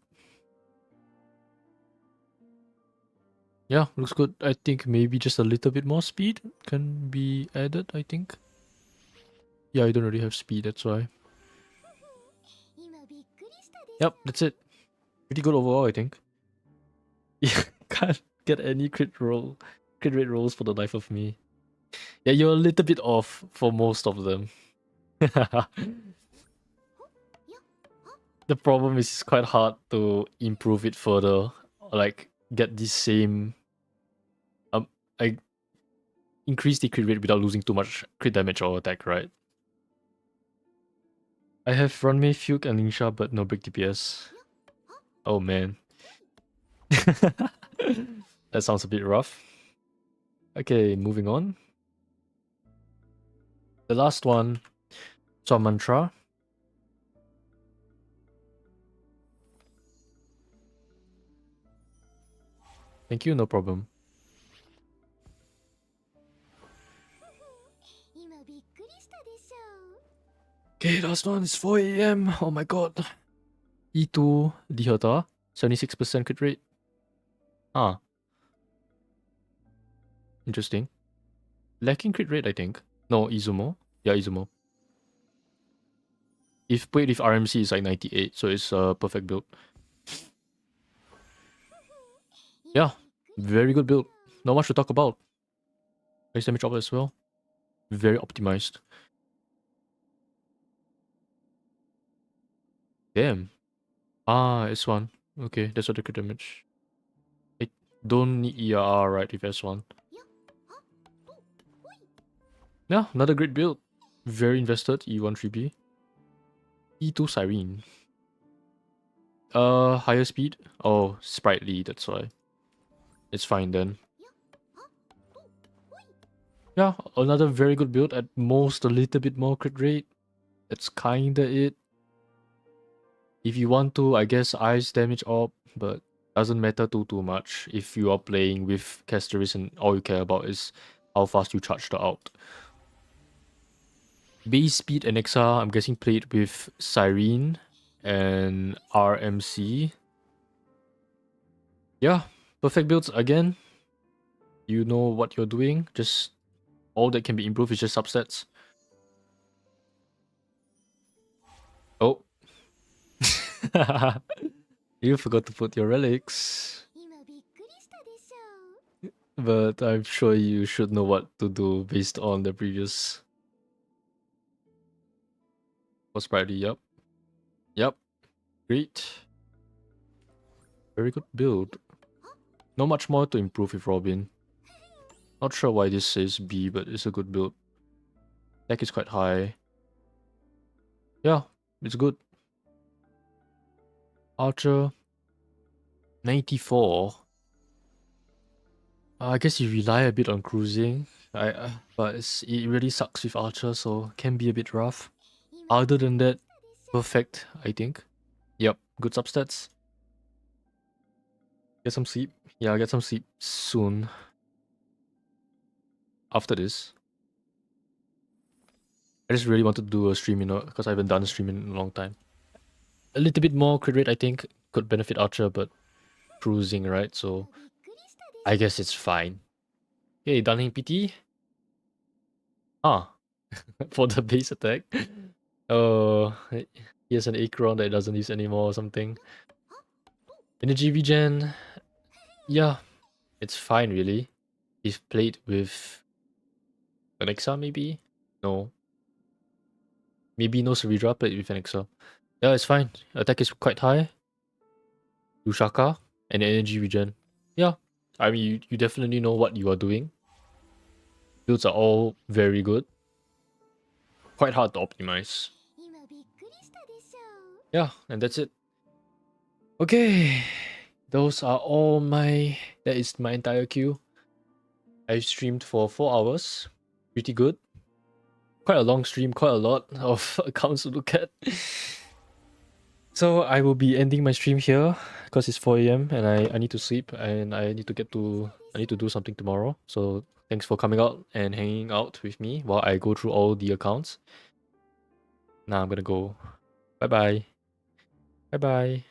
Yeah, looks good. I think maybe just a little bit more speed can be added, I think. Yeah, I don't really have speed, that's why. Yep, that's it. Pretty good overall, I think. Yeah, can't get any crit rate rolls for the life of me. Yeah, you're a little bit off for most of them. The problem is it's quite hard to improve it further. Like, get the same... I increase the crit rate without losing too much crit damage or attack, right? I have Runway, Fugue, and Lingsha, but no break DPS. Oh man. That sounds a bit rough. Okay, moving on. The last one, Swan Mantra. Thank you, no problem. Okay, last one is 4 AM. Oh my god. E2 Dihota, 76% crit rate. Ah. Interesting. Lacking crit rate, I think. No, Izumo. Yeah, Izumo. If played with RMC, it's like 98, so it's a perfect build. Yeah, very good build. Not much to talk about. Base damage up as well. Very optimized. Damn. Ah, S1. Okay, that's what the crit damage. I don't need ERR, right, with S1. Yeah, another great build. Very invested, E1 3B. E2 Siren. Higher speed? Oh, sprightly, that's why. It's fine then. Yeah, another very good build. At most, a little bit more crit rate. That's kinda it. If you want to, I guess ice damage up, but doesn't matter too much if you are playing with Casteris and all you care about is how fast you charge the out. Base speed and XR, I'm guessing played with Siren and RMC. Yeah, perfect builds again. You know what you're doing. Just all that can be improved is just subsets. Oh. You forgot to put your relics. But I'm sure you should know what to do based on the previous For Sparxie, yep. Yep. Great. Very good build. Not much more to improve with Robin. Not sure why this says B, but it's a good build. Deck is quite high. Yeah, it's good. Archer 94. I guess you rely a bit on cruising. But it really sucks with Archer, so can be a bit rough. Other than that, perfect, I think. Yep, good substats. Get some sleep. Yeah, I'll get some sleep soon. After this. I just really wanted to do a stream, because I haven't done a stream in a long time. A little bit more crit rate, I think, could benefit Archer, but cruising, right? So I guess it's fine. Okay, Dunning PT. Ah, for the base attack. Oh, he has an Acron that doesn't use anymore or something. Energy regen. Yeah, it's fine really. He's played with an Exa maybe? No. Maybe no Cerebra played with an Exa. Yeah, it's fine. Attack is quite high. Lushaka and energy regen. Yeah. I mean, you definitely know what you are doing. Builds are all very good. Quite hard to optimize. Yeah, and that's it. Okay. Those are all my... That is my entire queue. I streamed for 4 hours. Pretty good. Quite a long stream, quite a lot of accounts to look at. So I will be ending my stream here because it's 4 AM and I need to sleep and I need to do something tomorrow. So thanks for coming out and hanging out with me while I go through all the accounts. Now I'm gonna go. Bye bye. Bye bye.